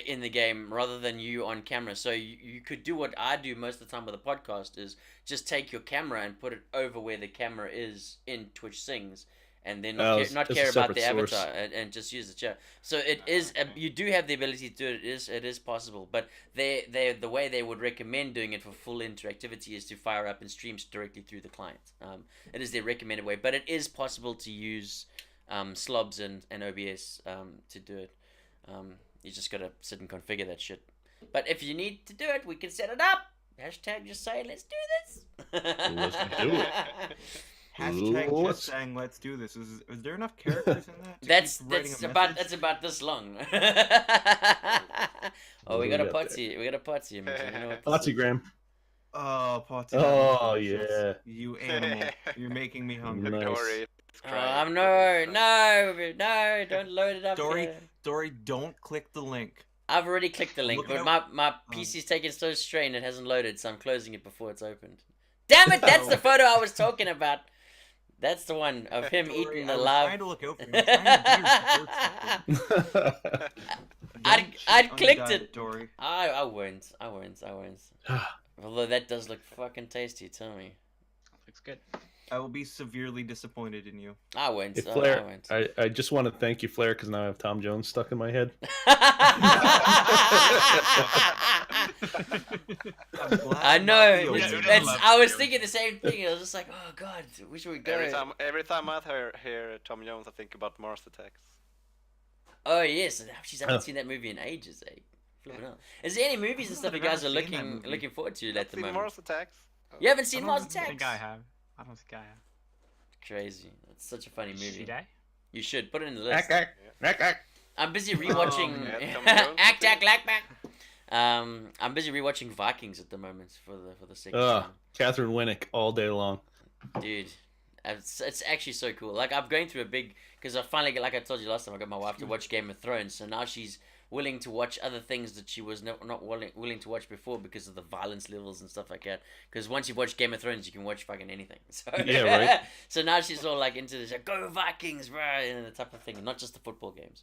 in the game rather than you on camera. So you could do what I do most of the time with a podcast, is just take your camera and put it over where the camera is in Twitch Sings, and then not it's a care about the separate source. avatar and just use the chat. So it is you do have the ability to do it. It is possible, but the way they would recommend doing it for full interactivity is to fire up and stream directly through the client. It is their recommended way, but it is possible to use slobs and OBS to do it. You just gotta sit and configure that shit. But if you need to do it, we can set it up. Hashtag just say, let's do this. Let's do it. Hashtag Let's- just saying, let's do this. Is there enough characters in that? to That's keep writing that's a about message? that's about this long. Oh, we got a potsy. We got a potsy. You know what this Potsy is. Graham. Oh, Potty. Oh, yeah. You animal. You're making me hungry. Nice. Dory. Oh, no, don't load it up. Dory, here. Dory, don't click the link. I've already clicked the link, Look but at my PC's taking so strain it hasn't loaded, so I'm closing it before it's opened. Damn it, that's the photo I was talking about. That's the one of him Dory, eating I the was live. trying to look out for you. I'm trying to do your support system. I'd Don't cheat clicked on the diet, it. Dory. I won't. Although that does look fucking tasty, tell me. Looks good. I will be severely disappointed in you. I won't. Hey, I Flair, won't. I just want to thank you, Flair, because now I have Tom Jones stuck in my head. I'm glad I I'm know. not the Yeah, only It's, who one. doesn't love I was Jones? thinking the same thing. I was just like, oh god, where should we go? Every time I hear Tom Jones, I think about Mars Attacks. Oh yes, she's haven't Oh. seen that movie in ages. Eh? Flipping hell. Is there any movies and stuff you guys are I've never seen that looking movie. looking forward to You've at the seen moment? Mars Attacks? You haven't seen I Mars don't I Attacks? think I have. I don't think I have. Crazy. It's such a funny movie. Should I? You should put it in the list. Ack. I'm busy rewatching yeah, Tom Jones, Act I think. Lack Back. I'm busy rewatching Vikings at the moment for the second Ugh, time. Catherine Winnick all day long. Dude, it's actually so cool. Like I'm going through a big, because I finally like I told you last time, I got my wife to watch Game of Thrones, so now she's willing to watch other things that she was not willing to watch before because of the violence levels and stuff like that. Because once you watch Game of Thrones, you can watch fucking anything. So, Yeah, right. So now she's all like into this, like, go Vikings, bro, and the type of thing, and not just the football games.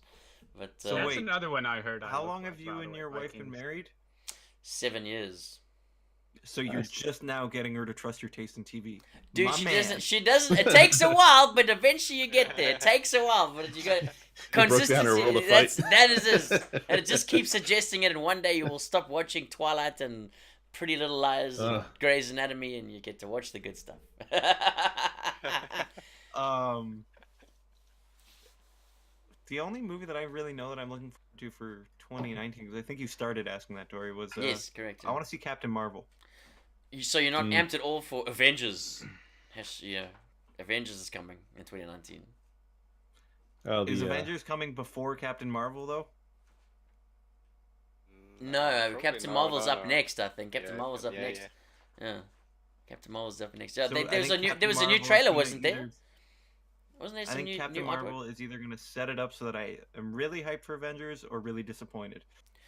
But So That's wait, another one I heard. I How looked long like, have you by the and way, your wife been Vikings. married? 7 years. So you're Nice. just now getting her to trust your taste in TV. Dude, My she man. doesn't. She doesn't. It takes a while, but eventually you get there. It takes a while, but you got. broke down her will to fight. That is his, and it just keeps suggesting it. And one day you will stop watching Twilight and Pretty Little Liars and Grey's Anatomy, and you get to watch the good stuff. The only movie that I really know that I'm looking forward to for 2019, because I think you started asking that, Dory, was yes, correct. I want to see Captain Marvel. So you're not amped at all for Avengers? Yeah, Avengers is coming in 2019. Is Avengers coming before Captain Marvel though? No, Captain Marvel's up next. I think Captain Marvel's up next. Yeah, Captain Marvel's up next. Yeah, So there was Captain a new Marvel trailer, is wasn't there? either- Wasn't there I some think new Captain new Marvel artwork? is either going to set it up so that I am really hyped for Avengers or really disappointed.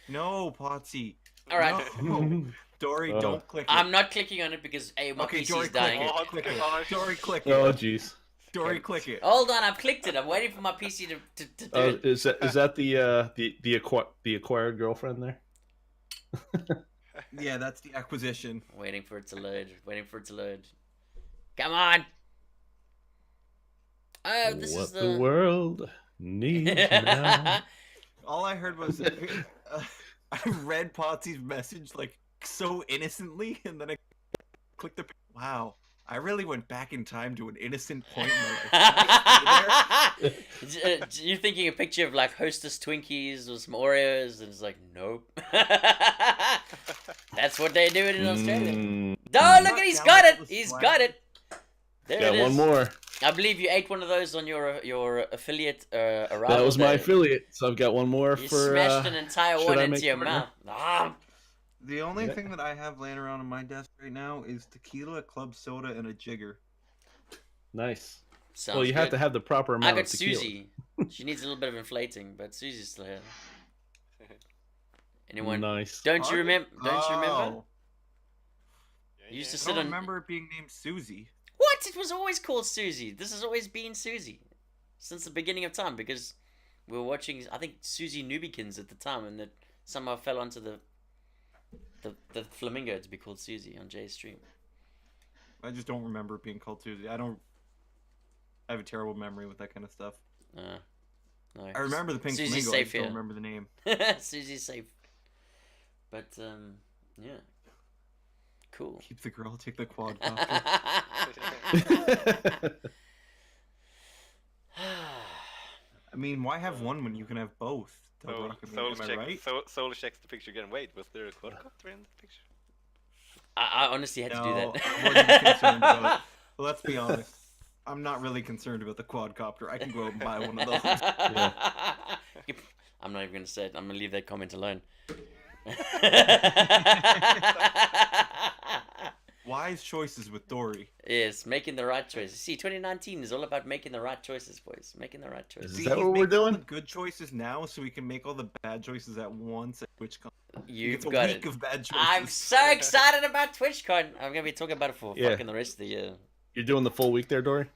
No, Potsy. All right. No. Dory, don't click it. I'm not clicking on it because my Okay, PC's Dory, dying. click it. Dory, click it. Oh, jeez. Dory, click it. Hold on, I've clicked it. I'm waiting for my PC to do it. Is that the acquired girlfriend there? Yeah, that's the acquisition. Waiting for it to load. Waiting for it to load. Come on. Oh, this what is the world needs now. All I heard was I read Potsy's message like so innocently, and then I clicked the. Wow, I really went back in time to an innocent point in my life. You're thinking a picture of like Hostess Twinkies or some Oreos, and it's like, nope. That's what they do in Australia. Oh, look at he's got it. He's got it. There Got it is. one more. I believe you ate one of those on your affiliate. That was my affiliate, so I've got one more You for. smashed an entire should one I into make your more? mouth. Ah. The only thing that I have laying around on my desk right now is tequila, club soda, and a jigger. Nice. Sounds Well, you have good. to have the proper I amount got of tequila. Susie. She needs a little bit of inflating, but Susie's still here. Anyone? Nice. Don't you remember? Don't you remember? Oh, You used to I sit don't on. remember it being named Susie. What? It was always called Susie. This has always been Susie since the beginning of time because we were watching. I think Susie Nubikins at the time, and that somehow fell onto the flamingo to be called Susie on Jay's stream. I just don't remember it being called Susie. I have a terrible memory with that kind of stuff. No, I remember the pink Susie's flamingo. I safe just don't here. remember the name. Susie's safe. But yeah, cool. Keep the girl, take the quadcopter. I mean, why have one when you can have both? Soul checks the picture again. Wait, was there a quadcopter in the picture? I honestly had to do No, that. I wasn't concerned about it. Well, let's be honest. I'm not really concerned about the quadcopter. I can go out and buy one of those. I'm not even gonna say it. I'm gonna leave that comment alone. Wise choices with Dory. Yes, making the right choices. See, 2019 is all about making the right choices, boys. Making the right choices. Is that what we're making all doing? the good choices now, so we can make all the bad choices at once. At TwitchCon. You've It's a got week it. of bad choices. I'm so excited about TwitchCon. I'm gonna be talking about it for Yeah. fucking the rest of the year. You're doing the full week there, Dory?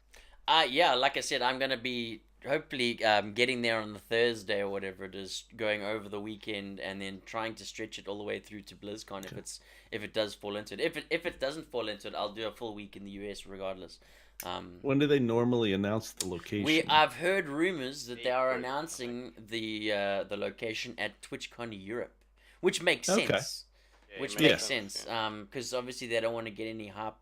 Yeah, like I said, I'm gonna be hopefully getting there on the Thursday or whatever it is, going over the weekend, and then trying to stretch it all the way through to BlizzCon if it does fall into it. If it doesn't fall into it, I'll do a full week in the US regardless. When do they normally announce the location? I've heard rumors that they are announcing the location at TwitchCon Europe, which makes Okay. sense. Yeah, Which it makes sense, sense, yeah. because obviously they don't want to get any hype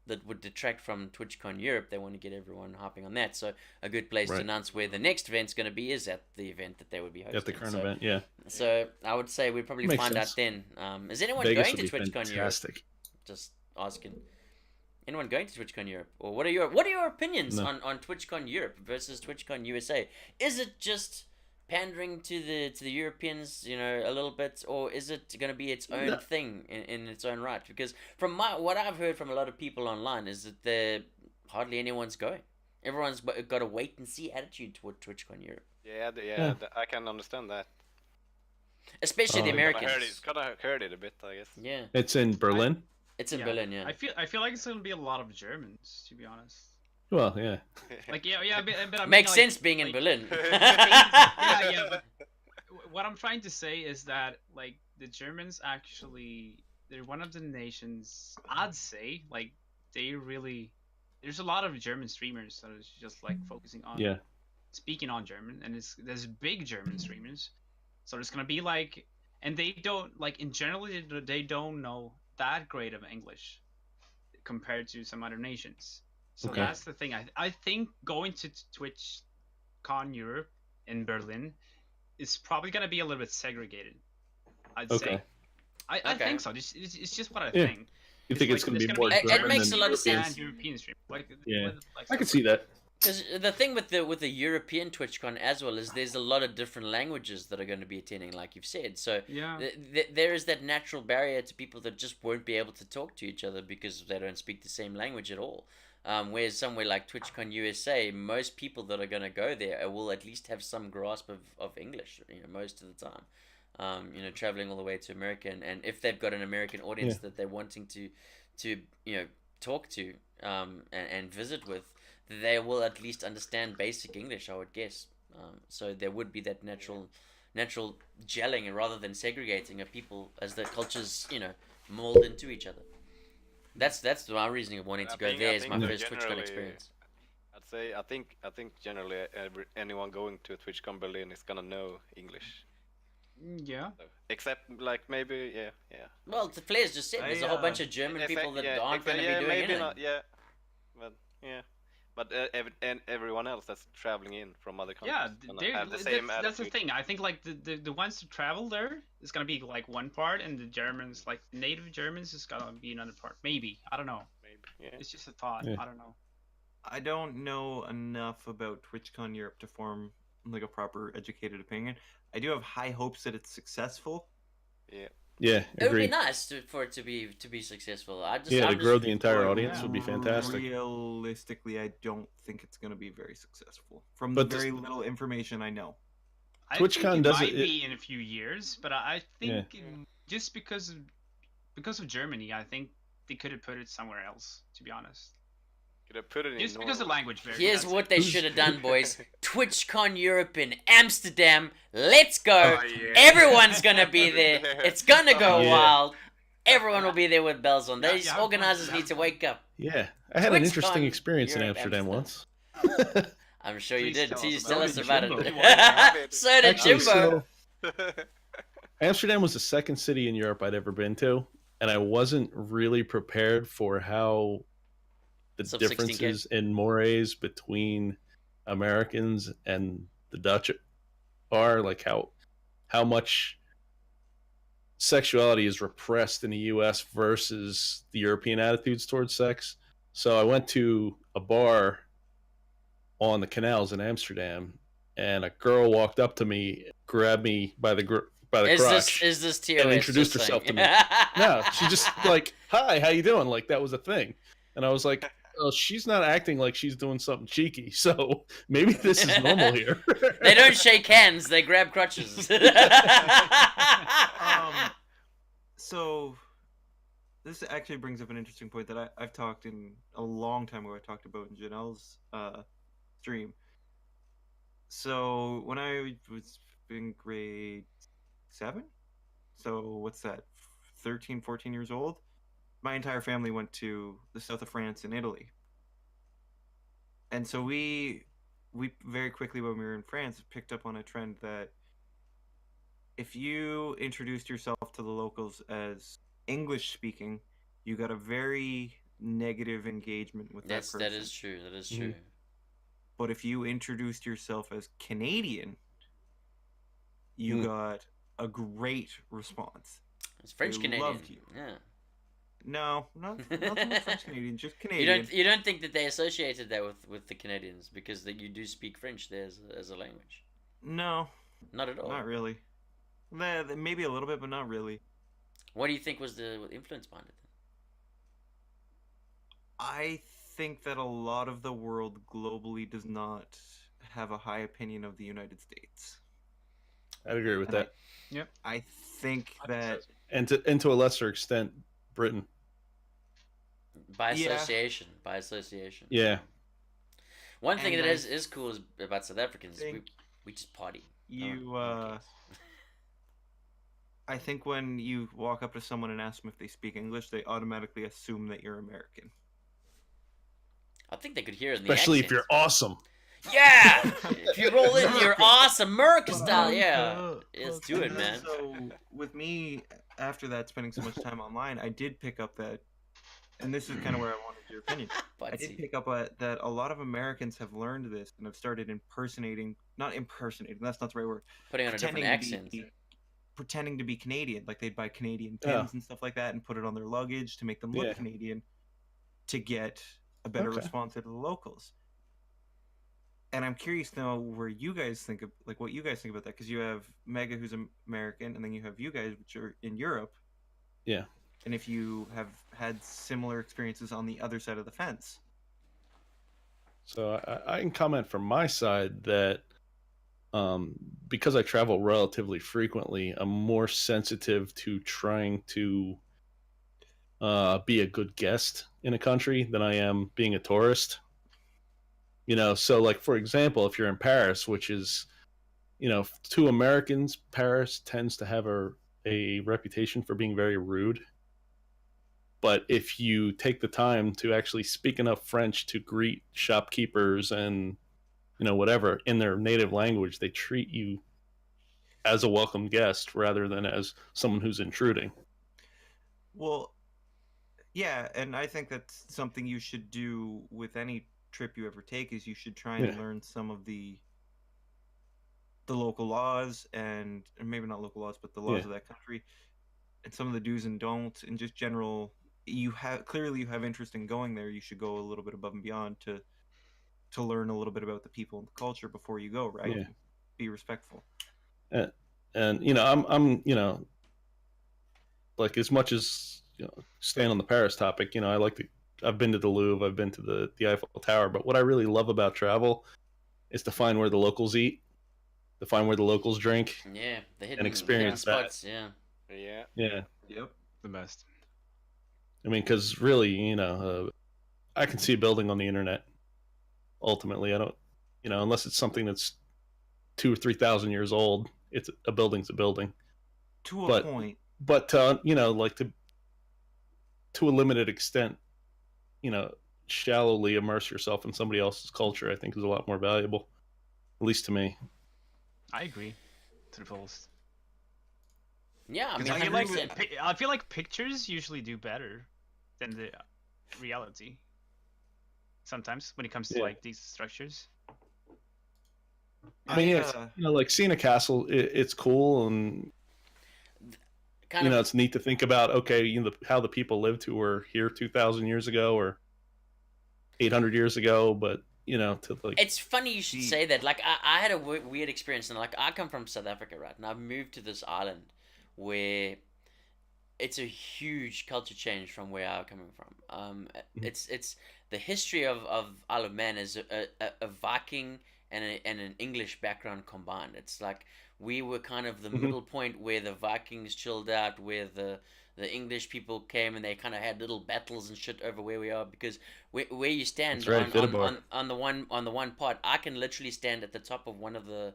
that would detract from TwitchCon Europe. They want to get everyone hopping on that. So a good place to Right. announce where the next event's going to be is at the event that they would be hosting. At the current so, event, yeah. So I would say we'd probably Makes find sense. out then. Is anyone Vegas going would to be TwitchCon Europe? fantastic. Just asking. Anyone going to TwitchCon Europe? Or what are your opinions No. on TwitchCon Europe versus TwitchCon USA? Is it just pandering to the Europeans, a little bit, or is it going to be its own No. thing in its own right? Because from what I've heard from a lot of people online is that hardly anyone's going. Everyone's got a wait and see attitude toward TwitchCon Europe, Yeah. I can understand that. especially the Oh. Americans. Kind of heard it a bit, I guess. Yeah, It's in Berlin? it's in Yeah. Berlin. Yeah. I feel like it's gonna be a lot of Germans, to be honest. Well, yeah. Like yeah, but I mean, Makes like- sense being in like- Berlin. yeah, but what I'm trying to say is that like the Germans actually, they're one of the nations. I'd say like they really. There's a lot of German streamers that are just like focusing on Yeah. speaking on German, and there's big German streamers, so there's gonna be like, and they don't like in general they don't know that great of English compared to some other nations. So Okay. that's the thing. I think going to TwitchCon Europe in Berlin is probably gonna be a little bit segregated. I'd Okay. say. I Okay. think so. It's just what I Yeah. think. You think it's like, going to be there's more gonna It German makes than a lot of European? sense. And European stream. Like, Yeah. like I can see that. Because the thing with the European TwitchCon as well is there's a lot of different languages that are going to be attending, like you've said. So Yeah. there is that natural barrier to people that just won't be able to talk to each other because they don't speak the same language at all. Whereas somewhere like TwitchCon USA, most people that are going to go there will at least have some grasp of English, most of the time. Traveling all the way to America, and if they've got an American audience that they're wanting to talk to and visit with, they will at least understand basic English, I would guess. So there would be that natural gelling rather than segregating of people as the cultures mold into each other. That's my reasoning of wanting to go there as my first TwitchCon generally- experience. I'd say I think generally anyone going to TwitchCon Berlin is gonna know English. Yeah. So, except like maybe yeah. Well, the players just said there's a whole bunch of German people that aren't going to be doing maybe anything. not, but everyone else that's traveling in from other countries Yeah, gonna have the same that's the attitude. thing. I think like the ones who travel there is gonna be like one part, and the Germans, like native Germans, is gonna be another part. Maybe, I don't know. Maybe, yeah. It's just a thought. Yeah. I don't know. I don't know enough about TwitchCon Europe to form like a proper educated opinion. I do have high hopes that it's successful. Yeah. Yeah, It would be agreed. nice for it to be successful. Yeah, to I'm grow just- the entire But audience would be fantastic. Realistically, I don't think it's going to be very successful. From But the this- very little information I know. I TwitchCon think it does might it- be in a few years, but I think just because of Germany, I think they could have put it somewhere else. To be honest, Could have put it in just because the Norway. language barrier. Here's that's what it. they should have done, boys. TwitchCon Europe in Amsterdam. Let's go. Everyone's gonna be there. It's gonna go Yeah. wild. Everyone will be there with bells on. Yeah, These yeah, organizers yeah. need to wake up. Yeah, I had an TwitchCon interesting experience in Europe, Amsterdam Amsterdam. once. I'm sure you Please did. tell Please us tell about us it, about Jimbo. it. So did Actually, Jimbo. so Amsterdam was the second city in Europe I'd ever been to, and I wasn't really prepared for how the Sub 16K. differences in mores between Americans and the Dutch are, like how much sexuality is repressed in the US versus the European attitudes towards sex. So I went to a bar on the canals in Amsterdam, and a girl walked up to me, grabbed me by the crotch. Is this TOS? and introduced just herself saying? to me. No, she just like, "Hi, how you doing?" Like that was a thing, and I was like, "Oh, she's not acting like she's doing something cheeky, so maybe this is normal here." They don't shake hands, they grab crutches. So this actually brings up an interesting point that I've talked in a long time ago. I talked about in Janelle's stream. So when I was in grade 7, so what's that, 13, 14 years old, my entire family went to the south of France and Italy. And so we very quickly, when we were in France, picked up on a trend that if you introduced yourself to the locals as English speaking, you got a very negative engagement with that person. That is true. That is Mhm. true. But if you introduced yourself as Canadian, you got a great response. It's French They Canadian. loved you. Yeah. No, nothing with French Canadian, just Canadian. You don't think that they associated that with the Canadians because that you do speak French there as a language? No, Not at all. not really. Maybe a little bit, but not really. What do you think was the influence behind it? I think that a lot of the world globally does not have a high opinion of the United States. I'd agree with that, I think that and to a lesser extent, Britain. By Yeah. association. By association. Yeah, One thing And that I is cool about South Africans is think we just party. you No one cares. I think when you walk up to someone and ask them if they speak English, they automatically assume that you're American. I think they could hear it in especially the if you're accent. awesome. Yeah, if you roll in your ass America style, But, yeah, let's do it, and then man. So with me, after that, spending so much time online, I did pick up that, and this is kind of where I wanted your opinion. I did Butsy. pick up that a lot of Americans have learned this and have started not impersonating, that's not the right word, Putting on a different accent. pretending to be Canadian. Like they'd buy Canadian Yeah. pins and stuff like that and put it on their luggage to make them look Yeah. Canadian to get a better Okay. response out of the locals. And I'm curious to know where you guys think of, like, what you guys think about that, because you have Mega, who's American, and then you have you guys, which are in Europe. Yeah. And if you have had similar experiences on the other side of the fence. So I can comment from my side that because I travel relatively frequently, I'm more sensitive to trying to be a good guest in a country than I am being a tourist. So like for example, if you're in Paris, which is, to Americans, Paris tends to have a reputation for being very rude. But if you take the time to actually speak enough French to greet shopkeepers and whatever in their native language, they treat you as a welcome guest rather than as someone who's intruding. Well, yeah, and I think that's something you should do with any trip you ever take, is you should try and Yeah. learn some of the local laws, and maybe not local laws, but the laws Yeah. of that country, and some of the do's and don'ts, and just general. You have interest in going there. You should go a little bit above and beyond to learn a little bit about the people and the culture before you go, right? Yeah. Be respectful. And I'm like, as much as staying on the Paris topic, I've been to the Louvre, I've been to the Eiffel Tower, but what I really love about travel is to find where the locals eat, to find where the locals drink. Yeah, the hidden experience that. spots. Yeah. Yeah. Yeah. Yep. The best. I mean, because really, I can see a building on the internet. Ultimately, I don't, unless it's something that's 2,000 or 3,000 years old, it's a building's a building. To a But- point. But like to a limited extent, shallowly immerse yourself in somebody else's culture, I think is a lot more valuable, at least to me. I agree to the fullest. Yeah, I 'Cause mean, I feel like 100%. I feel like pictures usually do better than the reality. Sometimes when it comes to Yeah. like these structures. I mean, it's, like seeing a castle, it's cool, and kind of it's neat to think about. Okay, how the people lived who were here 2,000 years ago or 800 years ago, but to like, It's funny you should See- say that. Like, I had a weird experience, and like, I come from South Africa, right? And I've moved to this island where it's a huge culture change from where I'm coming from. It's the history of Isle of Man is a Viking and an English background combined. It's like we were kind of the Mhm. middle point where the Vikings chilled out, where the English people came and they kind of had little battles and shit over where we are, because where you stand That's right, Fitterbar. on the one part, I can literally stand at the top of one of the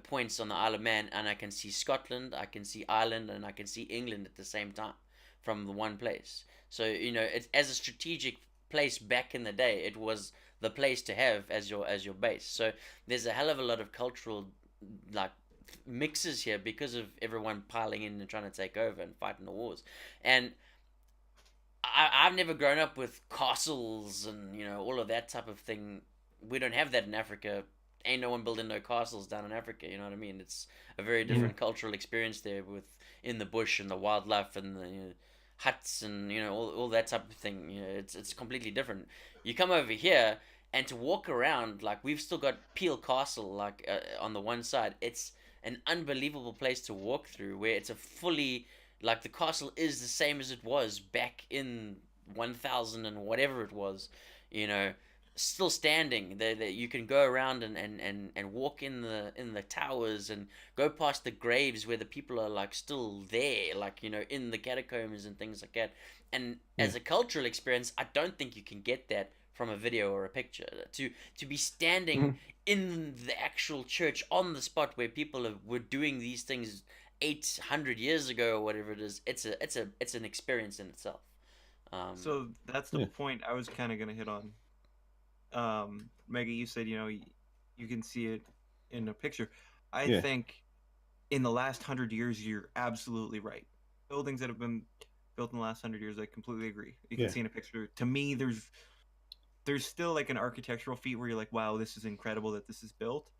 points on the Isle of Man, and I can see Scotland, I can see Ireland, and I can see England at the same time from the one place. So it's, as a strategic place back in the day, it was the place to have as your base. So there's a hell of a lot of cultural like mixes here because of everyone piling in and trying to take over and fighting the wars. And I've never grown up with castles and all of that type of thing. We don't have that in Africa. Ain't no one building no castles down in Africa. You know what I mean? It's a very different cultural experience there, with in the bush and the wildlife and the huts and all that type of thing. It's completely different. You come over here and to walk around, like we've still got Peel Castle, like on the one side. It's an unbelievable place to walk through, where it's a fully, like, the castle is the same as it was back in 1000 and whatever it was, still standing. That you can go around and walk in the towers and go past the graves where the people are like still there, like in the catacombs and things like that. And as a cultural experience, I don't think you can get that from a video or a picture. To be standing in the actual church on the spot where people were doing these things 800 years ago or whatever it is, it's an experience in itself. So that's the Yeah. point I was kind of going to hit on. Mega, you said, you can see it in a picture. I Yeah. think in the last 100 years, you're absolutely right. Buildings that have been built in the last 100 years, I completely agree. You can Yeah. see in a picture. To me, there's still like an architectural feat where you're like, wow, this is incredible that this is built.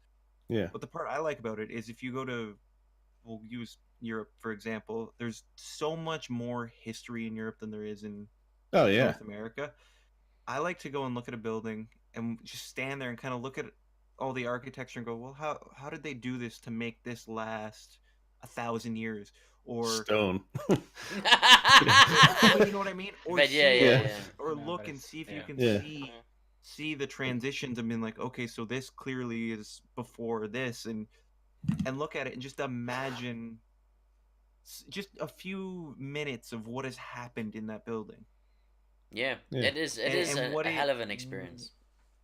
Yeah. But the part I like about it is if you go to, we'll use Europe for example, there's so much more history in Europe than there is in Oh yeah. North America. I like to go and look at a building and just stand there and kind of look at all the architecture and go, well, how did they do this to make this last 1,000 years? Or Stone. you know what I mean? Or But yeah, see yeah, it, yeah. or Yeah, look but and it's- see if you yeah. can Yeah. see the transitions and being like, okay, so this clearly is before this, and look at it and just imagine just a few minutes of what has happened in that building. Yeah, Yeah. it is. It And- is and a, what a it- hell of an experience.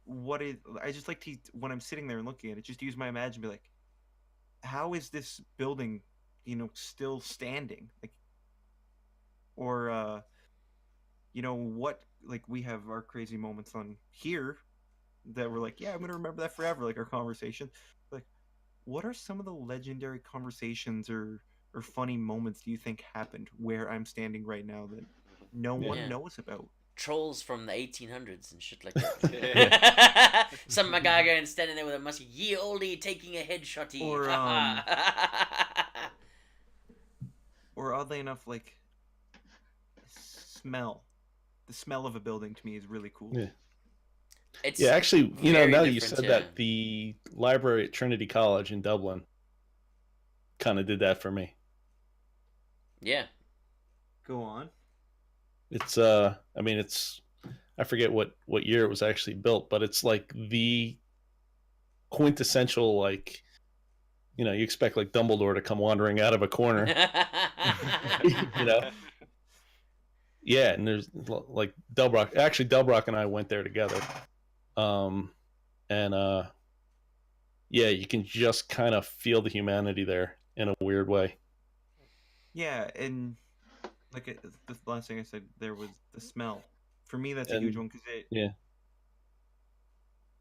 What is I just like to, when I'm sitting there and looking at it, just use my imagination, be like, how is this building, still standing? Like, or what, like, we have our crazy moments on here that we're like, yeah, I'm gonna remember that forever, like our conversation. Like, what are some of the legendary conversations or funny moments do you think happened where I'm standing right now that no one Yeah. knows about? Trolls from the 1800s and shit like that. Some guy going standing there with a musket, ye oldie taking a headshot. Or, Or oddly enough, like, the smell of a building to me is really cool. Yeah. It's Yeah, actually, very now that you different, said yeah. that, the library at Trinity College in Dublin kind of did that for me. yeah. Go on. It's I forget what year it was actually built, but it's like the quintessential, like, you expect like Dumbledore to come wandering out of a corner. Yeah, and there's like Delbrock. Actually, Delbrock and I went there together. Yeah, you can just kind of feel the humanity there in a weird way. Yeah, and like the last thing I said there was the smell. For me, that's a huge one because it. Yeah.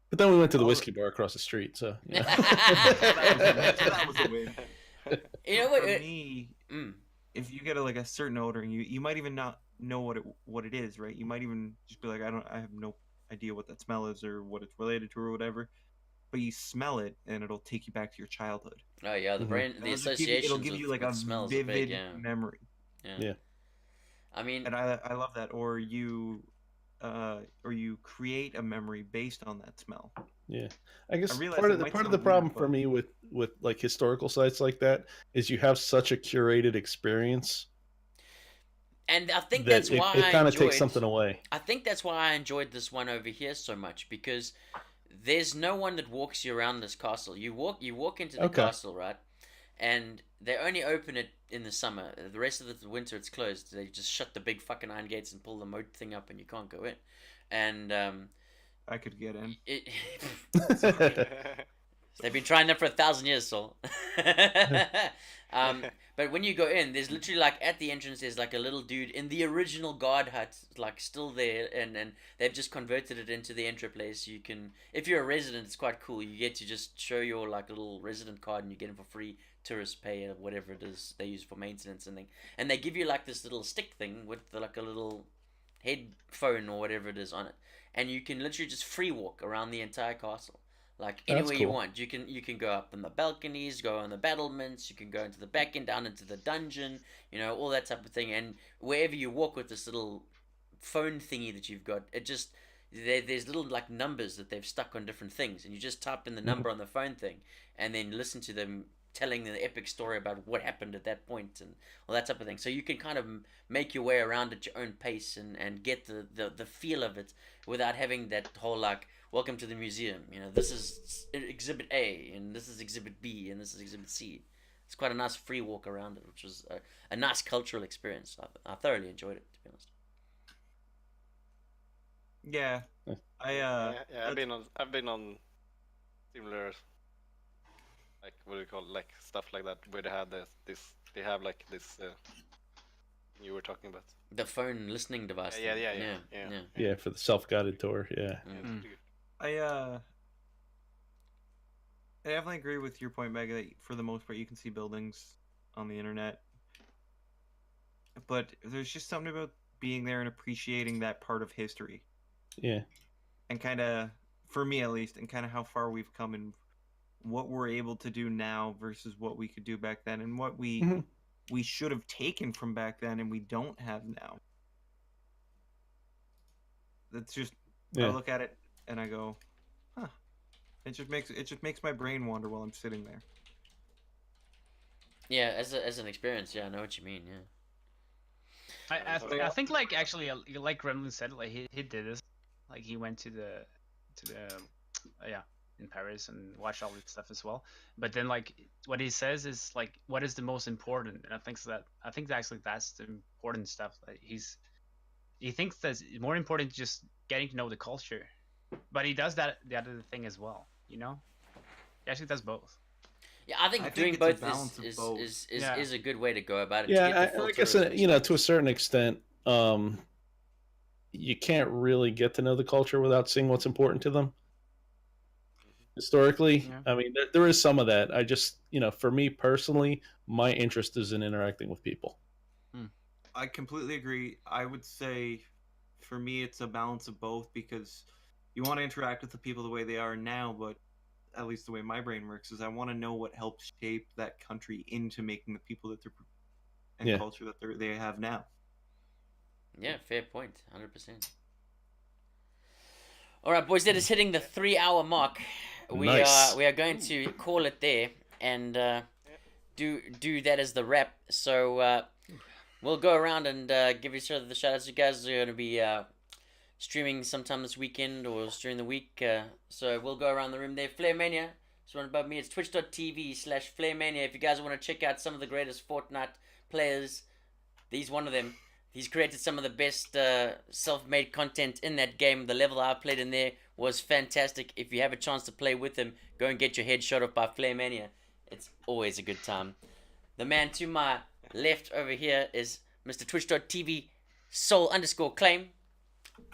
But then we went to the Oh. whiskey bar across the street, so yeah. That was a win. You know what? For me, Mm. if you get a certain odor and you might even not know what it is, right? You might even just be like, I have no idea what that smell is or what it's related to or whatever. But you smell it and it'll take you back to your childhood. Oh yeah, the Mhm. brain, the It'll just associations it'll give you with, like a with smells are vivid big, yeah. memory. Yeah. I mean, And I love that. Or you create a memory based on that smell. Yeah, I guess realize part that of the might part of sound the problem weird, for but- me with like historical sites like that is you have such a curated experience and I think that that's it, why it I kind of enjoyed. takes something away. I think that's why I enjoyed this one over here so much because there's no one that walks you around this castle. You walk into the Okay. castle, right? And they only open it in the summer. The rest of the winter it's closed. They just shut the big fucking iron gates and pull the moat thing up, and you can't go in. And I could get in. they've been trying that for 1,000 years, Saul. But when you go in, there's literally like at the entrance, there's like a little dude in the original guard hut, like still there, and they've just converted it into the entry place. You can, if you're a resident, it's quite cool. You get to just show your like little resident card, and you get it for free. Tourist pay or whatever it is they use for maintenance and thing, and they give you like this little stick thing with like a little headphone or whatever it is on it, and you can literally just free walk around the entire castle. Like That's anywhere you cool. want. You can go up in the balconies, go on the battlements, you can go into the back end, down into the dungeon, all that type of thing. And wherever you walk with this little phone thingy that you've got, it just there's little like numbers that they've stuck on different things, and you just type in the number on the phone thing, and then listen to them telling the epic story about what happened at that point and all that type of thing. So you can kind of make your way around at your own pace and get the feel of it without having that whole like, welcome to the museum. This is exhibit A, and this is exhibit B, and this is exhibit C. It's quite a nice free walk around it, which was a nice cultural experience. I thoroughly enjoyed it, to be honest. Yeah. I've been on similar, like, what do you call it, like stuff like that where they had they have like this you were talking about. The phone listening device. Yeah, thing. Yeah, for the self-guided tour. Yeah. Mm. I definitely agree with your point, Mega, that for the most part you can see buildings on the internet. But there's just something about being there and appreciating that part of history. Yeah. And kind of, for me at least, and kind of how far we've come and what we're able to do now versus what we could do back then and what we should have taken from back then and we don't have now. That's just, I look at it and I go, huh. It just makes my brain wander while I'm sitting there. Yeah, as an experience, yeah, I know what you mean. Yeah. I think like actually like Gremlin said, like he did this, like he went to the in Paris and watched all this stuff as well. But then like what he says is like what is the most important, and I think actually that's the important stuff. Like he thinks that's more important just getting to know the culture, but he does the other thing as well. You know, he actually does both. Yeah, I think doing it's a both balance of both. is a good way to go about it. Yeah, I guess to a certain extent, you can't really get to know the culture without seeing what's important to them. Historically, I mean, there is some of that. I just, for me personally, my interest is in interacting with people. I completely agree. I would say, for me, it's a balance of both because you want to interact with the people the way they are now, but at least the way my brain works is I want to know what helped shape that country into making the people that they're and culture that they have now. Yeah, fair point, 100%. All right, boys, that is hitting the 3-hour mark. We are going to call it there and do that as the wrap. So we'll go around and give each other the shout outs. You guys are going to be streaming sometime this weekend or during the week. So we'll go around the room there. Flairmania is one above me. It's twitch.tv/Flairmania. If you guys want to check out some of the greatest Fortnite players, he's one of them. He's created some of the best self-made content in that game. The level I played in there was fantastic. If you have a chance to play with him, go and get your head shot off by Flairmania. It's always a good time. The man to my left over here is Mr. Twitch.tv Soul_claim.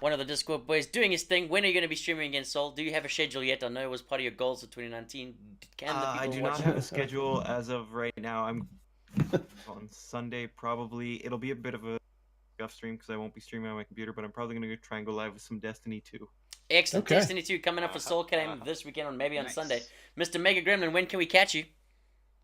One of the Discord boys doing his thing. When are you going to be streaming again, Soul? Do you have a schedule yet? I know it was part of your goals for 2019. I do not have a schedule as of right now. I'm on Sunday probably. It'll be a bit of a off stream because I won't be streaming on my computer, but I'm probably going to try and go live with some Destiny 2. Excellent. Okay. Destiny 2 coming up for Soul Claim this weekend or maybe on Sunday. Mr. Mega Gremlin, when can we catch you?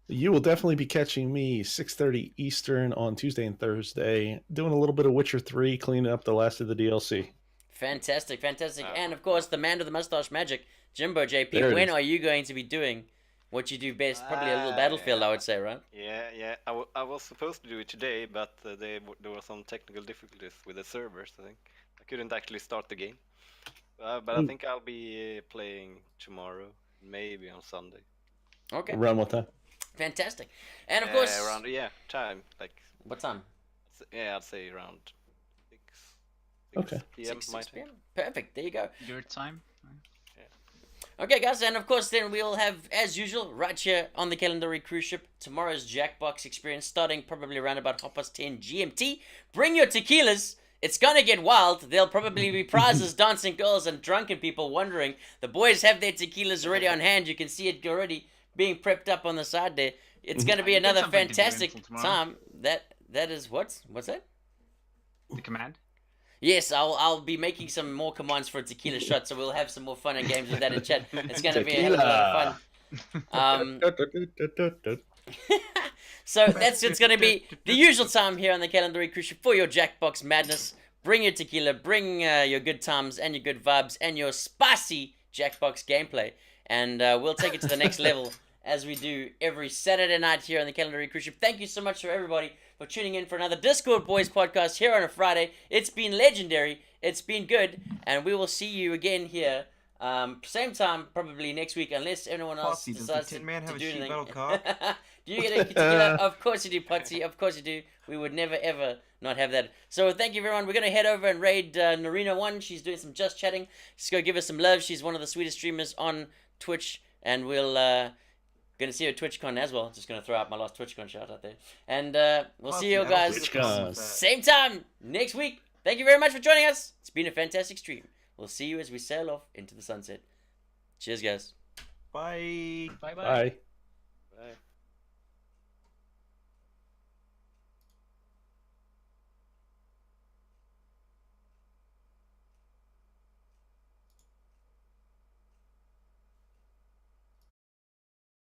You will definitely be catching me 6:30 Eastern on Tuesday and Thursday, doing a little bit of Witcher 3, cleaning up the last of the DLC. Fantastic. And of course, the man with the mustache magic, Jimbo JP. When are you going to be doing what you do best? Probably a little Battlefield, I would say, right? Yeah. I was supposed to do it today, but there were some technical difficulties with the servers, I think. I couldn't actually start the game. But I think I'll be playing tomorrow, maybe on Sunday. Okay. Around what time? Fantastic. And of course... around, time. Like. What time? Yeah, I'd say around 6 p.m. 6 p.m. Perfect. There you go. Your time. Okay, guys, and of course, then we'll have, as usual, right here on the Calendary cruise ship, tomorrow's Jackbox experience, starting probably around about 10:30 GMT. Bring your tequilas. It's gonna get wild. There'll probably be prizes, dancing girls, and drunken people wondering. The boys have their tequilas already on hand. You can see it already being prepped up on the side there. It's gonna be another fantastic time. That is what's that? The command. Yes, I'll be making some more commands for a tequila shot, so we'll have some more fun and games with that in chat. It's going to be a hell of a lot of fun. So it's going to be the usual time here on the Calendary cruise ship for your Jackbox madness. Bring your tequila, bring your good times and your good vibes and your spicy Jackbox gameplay, and we'll take it to the next level as we do every Saturday night here on the Calendary cruise ship. Thank you so much for everybody for tuning in for another Discord Boys podcast here on a Friday. It's been legendary. It's been good. And we will see you again here. Same time, probably next week, unless anyone else decides to do anything. Do you get a tequila? Of course you do, Potsy. Of course you do. We would never, ever not have that. So thank you, everyone. We're going to head over and raid Narina1. She's doing some Just Chatting. Just go give her some love. She's one of the sweetest streamers on Twitch. And we'll... Gonna see you at TwitchCon as well. Just gonna throw out my last TwitchCon shout out there. And we'll see you guys same time next week. Thank you very much for joining us. It's been a fantastic stream. We'll see you as we sail off into the sunset. Cheers, guys. Bye. Bye bye. Bye. Bye.